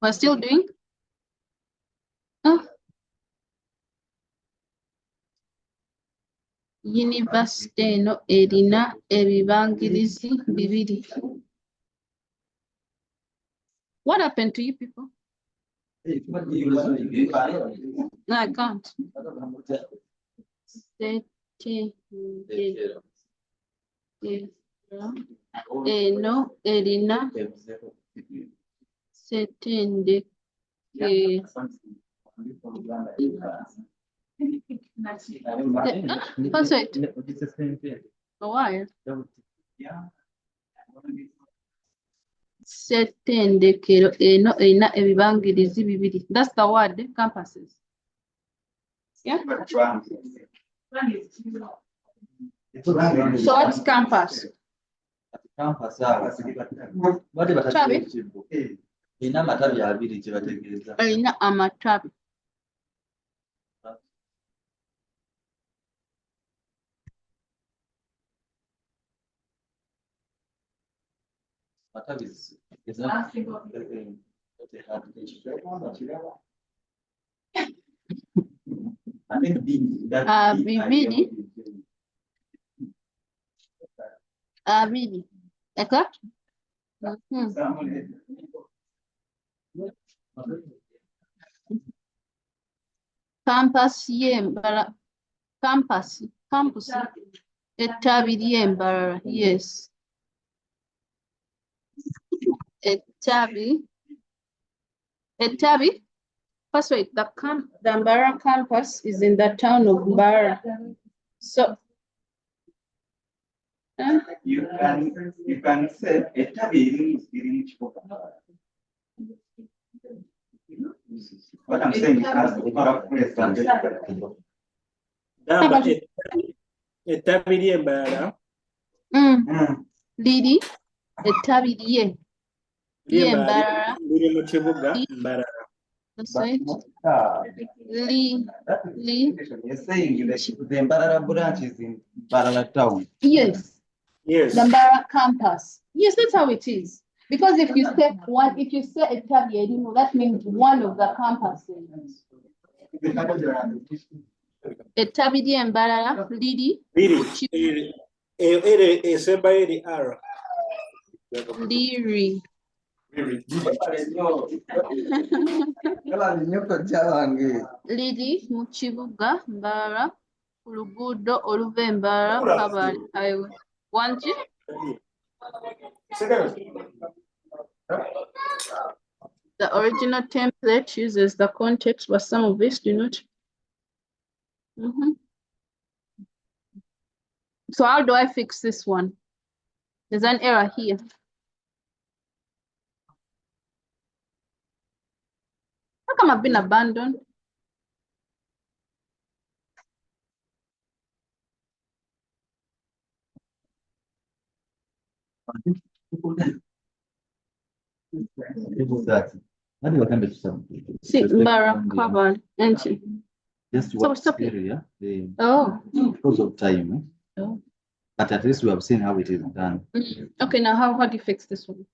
We're still doing? University eno erina ebibangirizi bibiri. What happened to you people? No, I can't. Eno erina setendekero. Password. Why? Setendekero eno erina ebibangirizi bibiri. That's the word, campuses. Yeah. So what's campus? Campus. Chabi? Erina amatabi abiri kye bategeeza. Erina amatabi. Matabi is not I think bibiri. Abiri. Eka? Campus yembara. Campus. Ettabi ly'embalala. Yes. Ettabi. First wait, the Mbarara campus is in the town of Mbarara. So you can say Ettabi is what I'm saying is Ettabi ly'embalala. Liri ettabi ly'embalala liri mu kibuga Mbarara. That's right. You're saying the Mbarara branch is in Mbarara town. Yes. Yes. The Mbarara campus. Yes, that's how it is. Because if you say Ettabi, that means one of the campuses. Ettabi ly'embalala liri esembayo eri R. Liri. Liri mu kibuga Mbarara ku luguudo oluva e Mbarara Kabale Highway. Wangi? The original template uses the context, but some of this do not. So how do I fix this one? There's an error here. How come I've been abandoned? See, Mbarara covered, entry. Just So what stop it. area? Oh. Because of time. Oh. But at least we have seen how it is done. Okay, now how do you fix this one?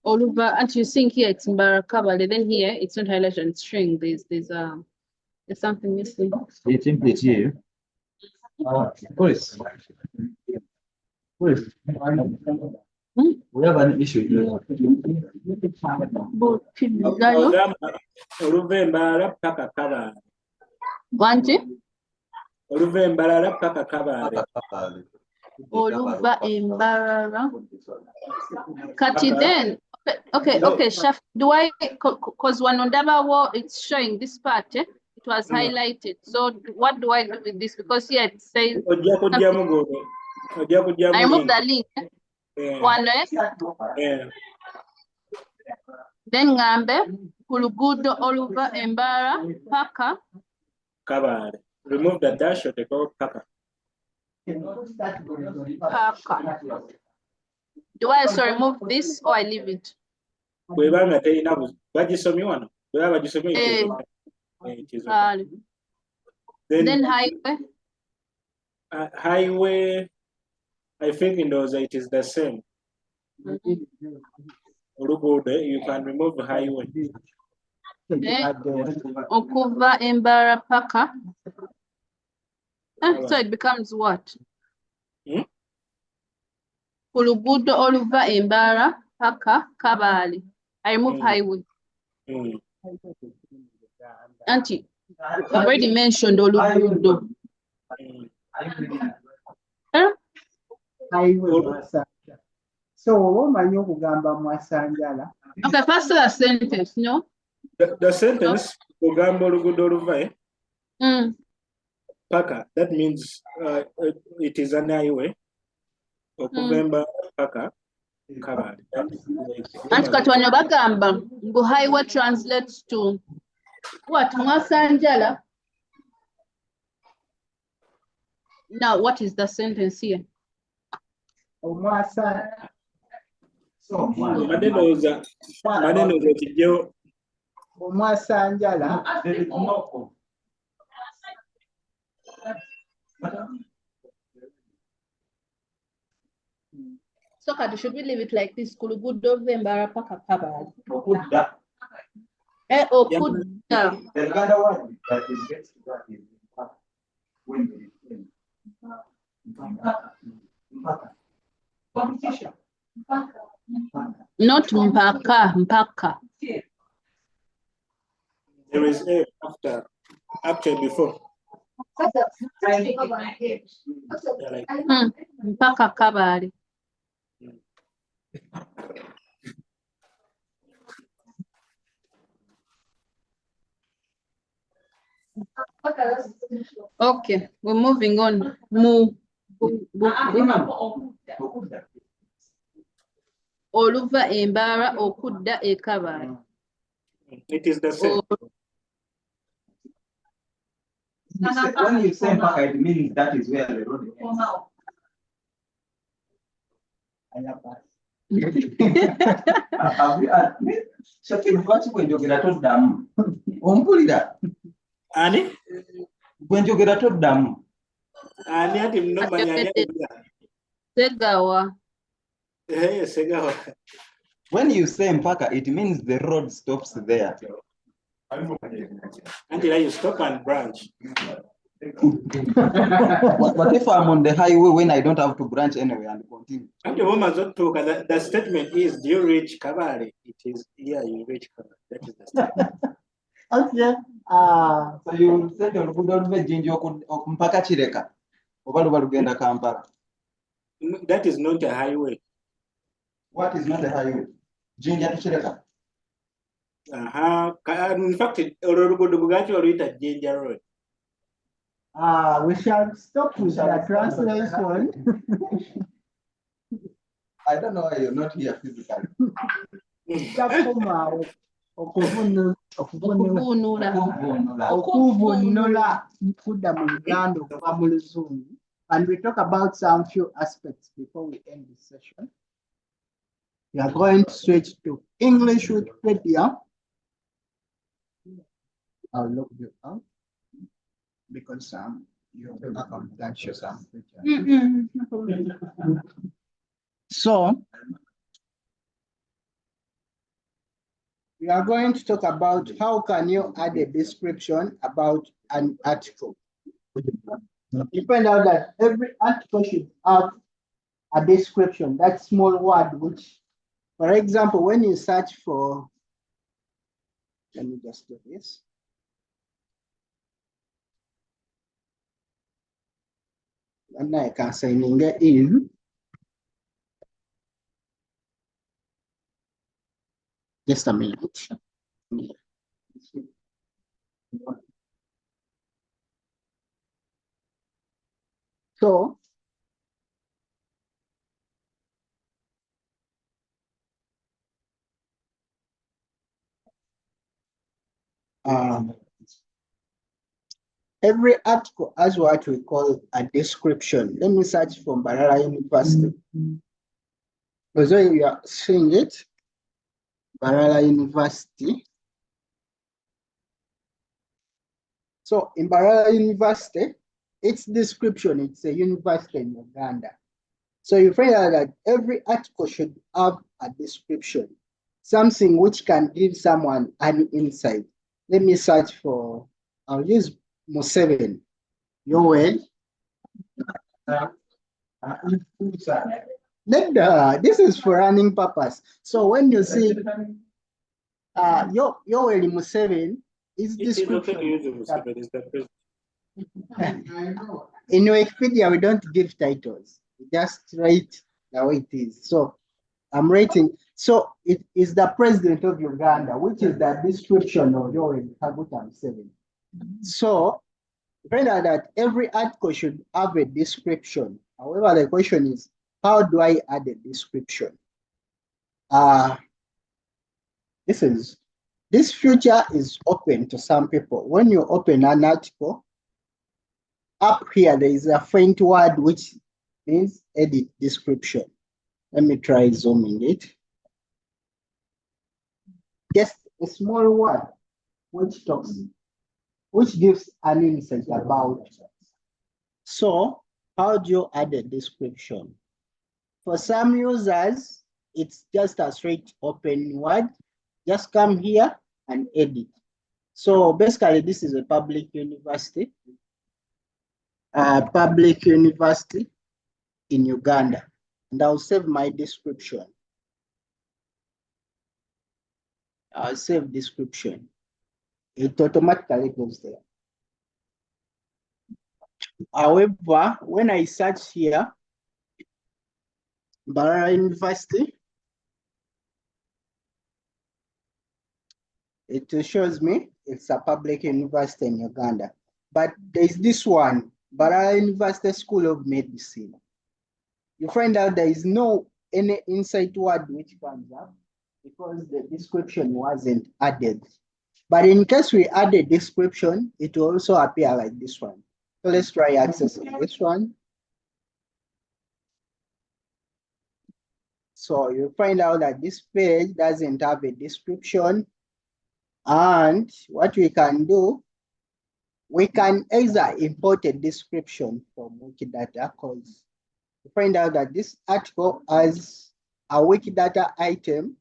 Oluva, and you think here it's Mbarakabale, then here it's not highlighted and string. There's something missing. The template here. Police. Police. We have an issue here. Oluvembala paka kabale. Wanti? Oluvembala paka kabale. Oluva embarara. Kati then. Okay, chef. Do I, because when Ondaba war it's showing this part, it was highlighted. So what do I do with this? Because here it says I remove the link. One then ngambe kulugudo oluva embara paka kabale. Remove the dash or the go paka. Paka. Do I also remove this or I leave it? Then highway. Highway, I think in those it is the same. You can remove the highway. Okuva embara paka. So it becomes what? Kulugudo oluva embara paka kabali. I remove highway. Auntie, I've already mentioned olugudo. Highway. So woman you kugamba mwasanjala. Okay, first the sentence, no? The sentence kugamba olugudo oluva paka, that means it is an highway. Okuvemba paka kabali. And katwanya bagamba ngu highway translates to what? Mwasanjala. Now what is the sentence here? Omwasa. So maneno za kijeo omwasanjala. So should we leave it like this? Kulugudo vembara paka kabali. Okudda. Okudda. The Uganda word that is gets to that is not mpaka, mpaka. There is a after before. Mpaka kabali. Okay, we're moving on. Oluva embara okudda ekabali. It is the same. When you say paka, it means that is where the road ends. Ompulira. Ani? Gwenjogera toddamu. Ani ati mnomanya Segawa. Segawa. When you say mpaka, it means the road stops there. Until you stop and branch. What if I'm on the highway when I don't have to branch anyway and continue? And the woman don't talk. The statement is, do you reach Kabale? It is, yeah, you reach Kabale. That is the statement. Okay. So you said olugudo oluva Jinja mpaka Kireka. Oba luba lugenda Kampala. That is not a highway. What is not a highway? Jinja to Kireka. In fact, olugudo bugachi oluita Jinja Road. We shall stop with the translation. I don't know why you're not here physically. Okuvunula kudda mu Uganda okuva mu Luzungu. And we talk about some few aspects before we end this session. We are going to switch to English Wikipedia. I'll look you up because your account can show some. No problem. So we are going to talk about how can you add a description about an article. You find out that every article should have a description, that small word, which, for example, when you search for, let me just do this. And I can say in. Just a minute. So every article has what we call a description. Let me search for Mbarara University. Because you are seeing it, Mbarara University. So in Mbarara University, its description, it's a university in Uganda. So you find out that every article should have a description, something which can give someone an insight. Let me search for, I'll use Museveni. Yoel. This is for running purpose. So when you see Yoel Museveni, is description. In Wikipedia, we don't give titles. We just write the way it is. So I'm writing. So it is the president of Uganda, which is the description of Yoel Kaguta Museveni. So find out that every article should have a description. However, the question is, how do I add a description? This feature is open to some people. When you open an article, up here there is a faint word which means edit description. Let me try zooming it. Just a small word which talks, which gives an insight about. So how do you add a description? For some users, it's just a straight open word. Just come here and edit. So basically, this is a public university. Public university in Uganda. And I'll save my description. I'll save description. It automatically goes there. However, when I search here, Mbarara University, it shows me it's a public university in Uganda. But there's this one, Mbarara University School of Medicine. You find out there is no any insight word which comes up because the description wasn't added. But in case we add a description, it will also appear like this one. So let's try accessing this one. So you find out that this page doesn't have a description. And what we can do, we can either import a description from Wikidata, because you find out that this article has a Wikidata item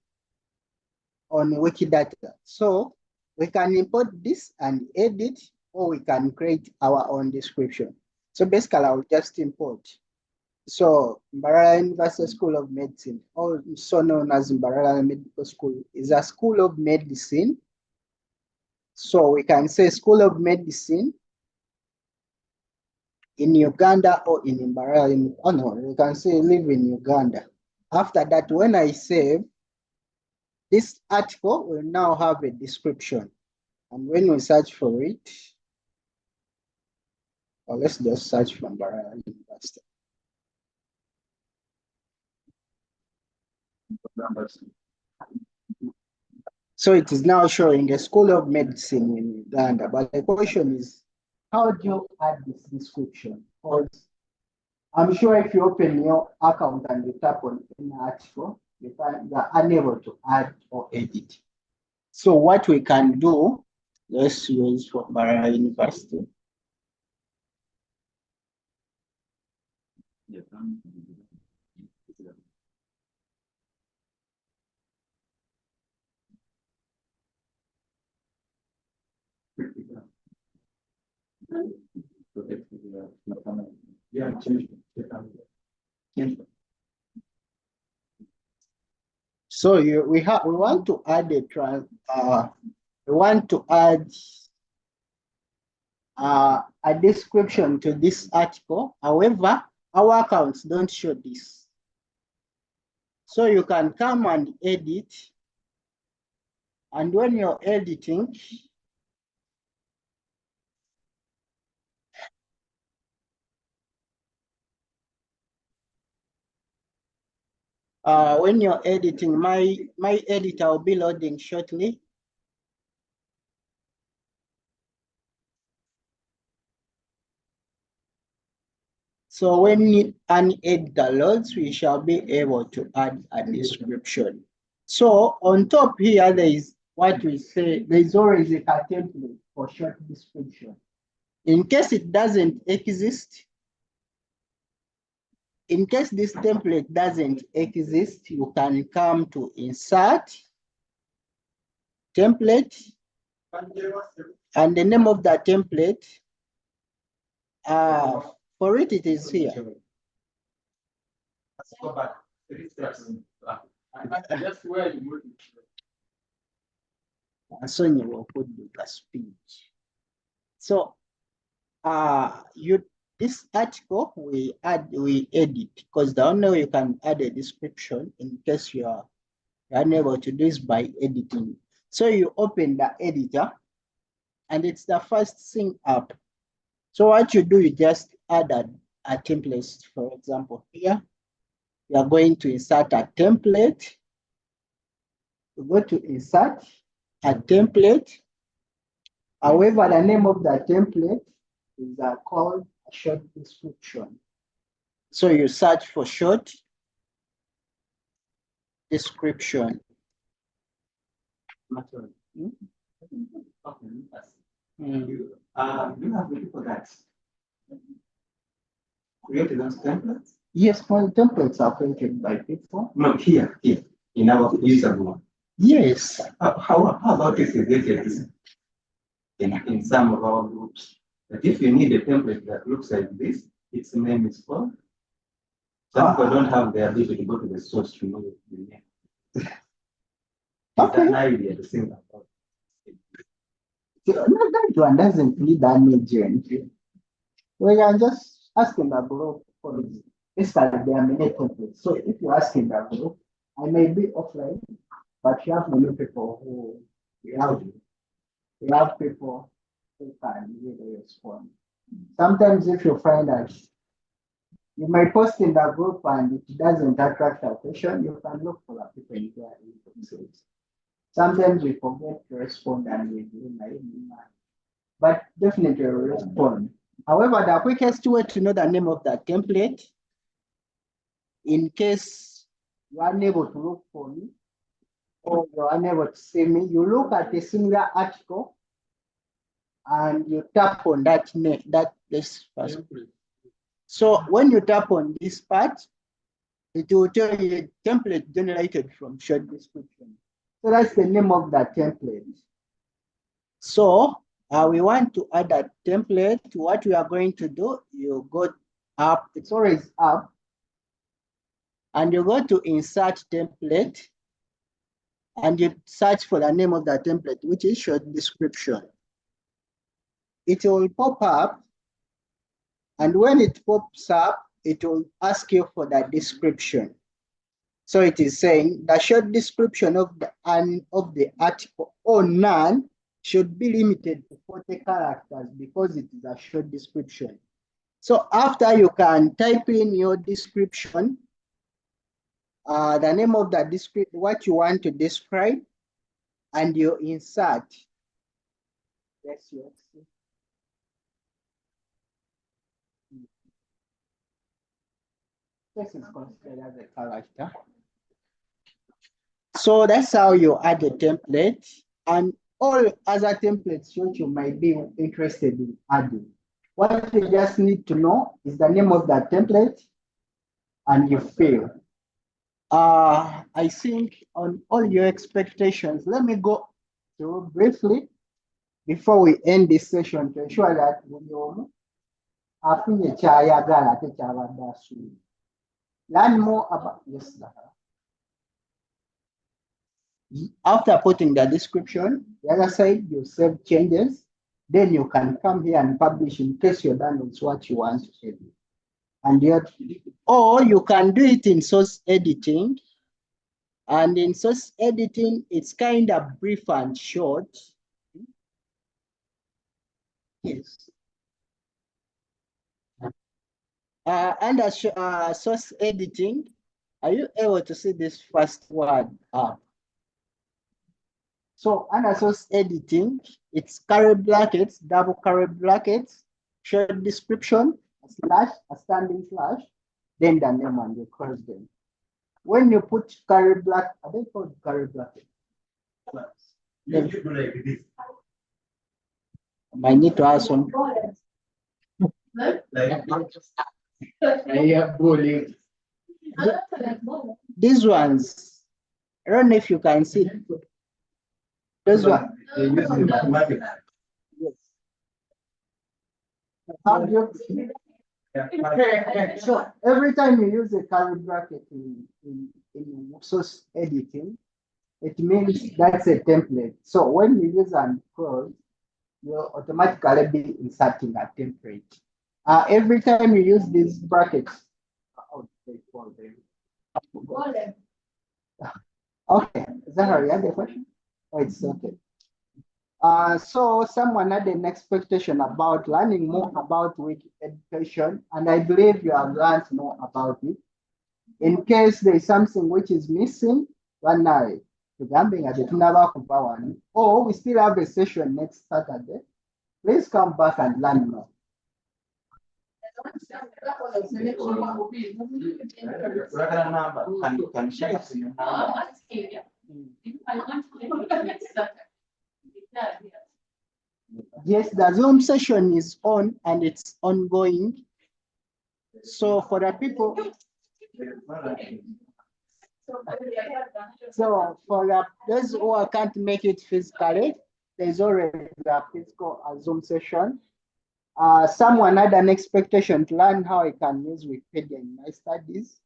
on Wikidata. So we can import this and edit, or we can create our own description. So basically, I'll just import. So Mbarara University School of Medicine, also known as Mbarara Medical School, is a school of medicine. So we can say School of Medicine in Uganda or in Mbarara. Oh no, we can say live in Uganda. After that, when I save, this article will now have a description. And when we search for it, or let's just search for Mbarara University. So it is now showing the School of Medicine in Uganda. But the question is, how do you add this description? Because I'm sure if you open your account and you tap on any article, you are unable to add or edit. So what we can do, let's use for Mbarara University. So we want to add a description to this article. However, our accounts don't show this. So you can come and edit. And when you're editing, my editor will be loading shortly. So when an editor loads, we shall be able to add a description. So on top here, there is what we say, there is always a template for short description. In case it doesn't exist, in case this template doesn't exist, you can come to insert, template, and the name of that template, for it is here. Let's go back 3 steps. Just where you moved. Sonia will put the speech. So this article we edit, because the only way you can add a description in case you are unable to do is by editing. So you open the editor and it's the first thing up. So what you do, you just add a template. For example, here you are going to insert a template. You go to insert a template. However, the name of the template is called a short description. So you search for short description. You have the people that create those templates? Yes, my templates are created by people. No, here, in our user group. Yes. How about if you get it in some of our groups? But if you need a template that looks like this, its name is called. Some people don't have the ability to go to the source to know the name. Okay. An idea to think about. That one doesn't need an agent. We are just asking the group for this. Instead, there are many templates. So if you ask in the group, I may be offline, but you have many people who we have people who can really respond. Sometimes if you find that you might post in the group and it doesn't attract attention, you can look for the people in their inboxes. Sometimes we forget to respond and we do my email, but definitely we'll respond. However, the quickest way to know the name of that template, in case you are unable to look for me or you're unable to see me, you look at a similar article and you tap on that name, this first. So when you tap on this part, it will tell you a template generated from short description. So that's the name of that template. So we want to add a template. What we are going to do, you go up, it's always up, and you go to insert template, and you search for the name of the template, which is short description. It will pop up, and when it pops up, it will ask you for the description. So it is saying the short description of the article or none should be limited to 40 characters because it is a short description. So after you can type in your description, the name of the description, what you want to describe, and you insert. Yes, yes. This is considered as a character. So that's how you add a template, and all other templates which you might be interested in adding. What you just need to know is the name of that template and you fail. I think on all your expectations, let me go through briefly before we end this session to ensure that learn more about yes. After putting the description, the other side you save changes, then you can come here and publish in case you're done with what you want to do. And yet, or you can do it in source editing. And in source editing, it's kind of brief and short. Yes. Under source editing, are you able to see this first word up? So under source editing, it's curly brackets, double curly brackets, short description, a slash, a standing slash, then the name and you cross them. When you put curly bracket, are they called curly brackets? I might need to ask some. These ones, I don't know if you can see. Those ones. Yes. So every time you use a curly bracket in source editing, it means that's a template. So when you use and cross, you'll automatically be inserting a template. Every time you use these brackets, okay, Zahra, you have a question? Oh, it's okay. So someone had an expectation about learning more about Wiki education, and I believe you have learned more about it. In case there is something which is missing, one night, or we still have a session next Saturday, please come back and learn more. Yes, the Zoom session is on and it's ongoing. So for the people, so for those who can't make it physically, there's already a physical Zoom session. Someone had an expectation to learn how I can use Wikipedia in my studies,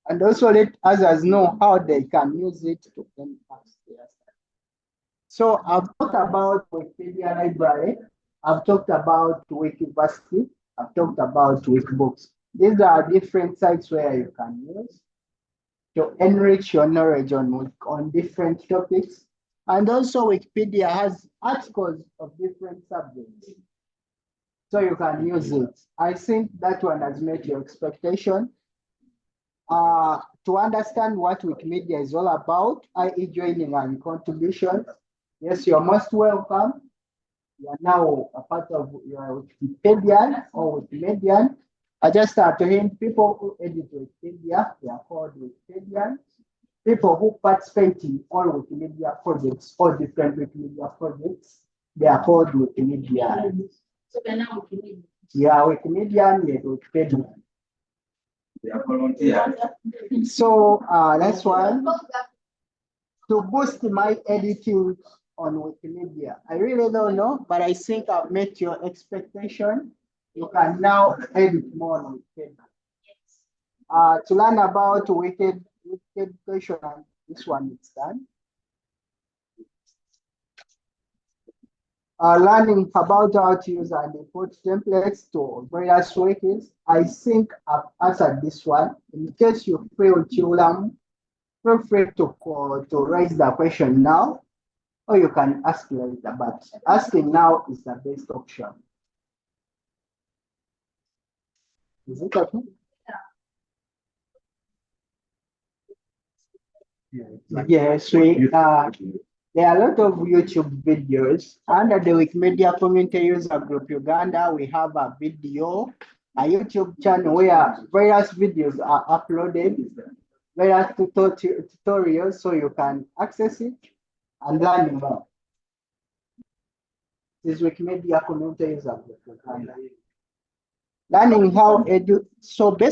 and also let others know how they can use it to enhance their studies. So I've talked about Wikipedia library, I've talked about Wikiversity, I've talked about Wikibooks. These are different sites where you can use to enrich your knowledge on different topics. And also Wikipedia has articles of different subjects. So you can use it. I think that one has met your expectation. To understand what Wikimedia is all about, i.e. joining and contribution, yes, you're most welcome. You are now a part of your Wikipedian or Wikimedian. I just start to hint people who edit Wikipedia, they are called Wikipedians. People who participate in all Wikimedia projects, all different Wikimedia projects, they are called Wikimedians. So they're now Wikimedia. Yeah, Wikimedian, yeah, Wikipedia. They are volunteers. So that's one. To boost my editing on Wikimedia, I really don't know, but I think I've met your expectation. You can now edit more on Wikipedia. To learn about Wiki education, this one is done. Learning about how to use and import templates to various wikis. I think I've answered this one. In case you feel to learn, feel free to raise the question now, or you can ask later, but asking now is the best option. Is it okay? Yes, there are a lot of YouTube videos. Under the Wikimedia Community User Group Uganda, we have a video, a YouTube channel where various videos are uploaded, various tutorials, so you can access it and learn more. This is Wikimedia Community User Group Uganda. Learning how so basically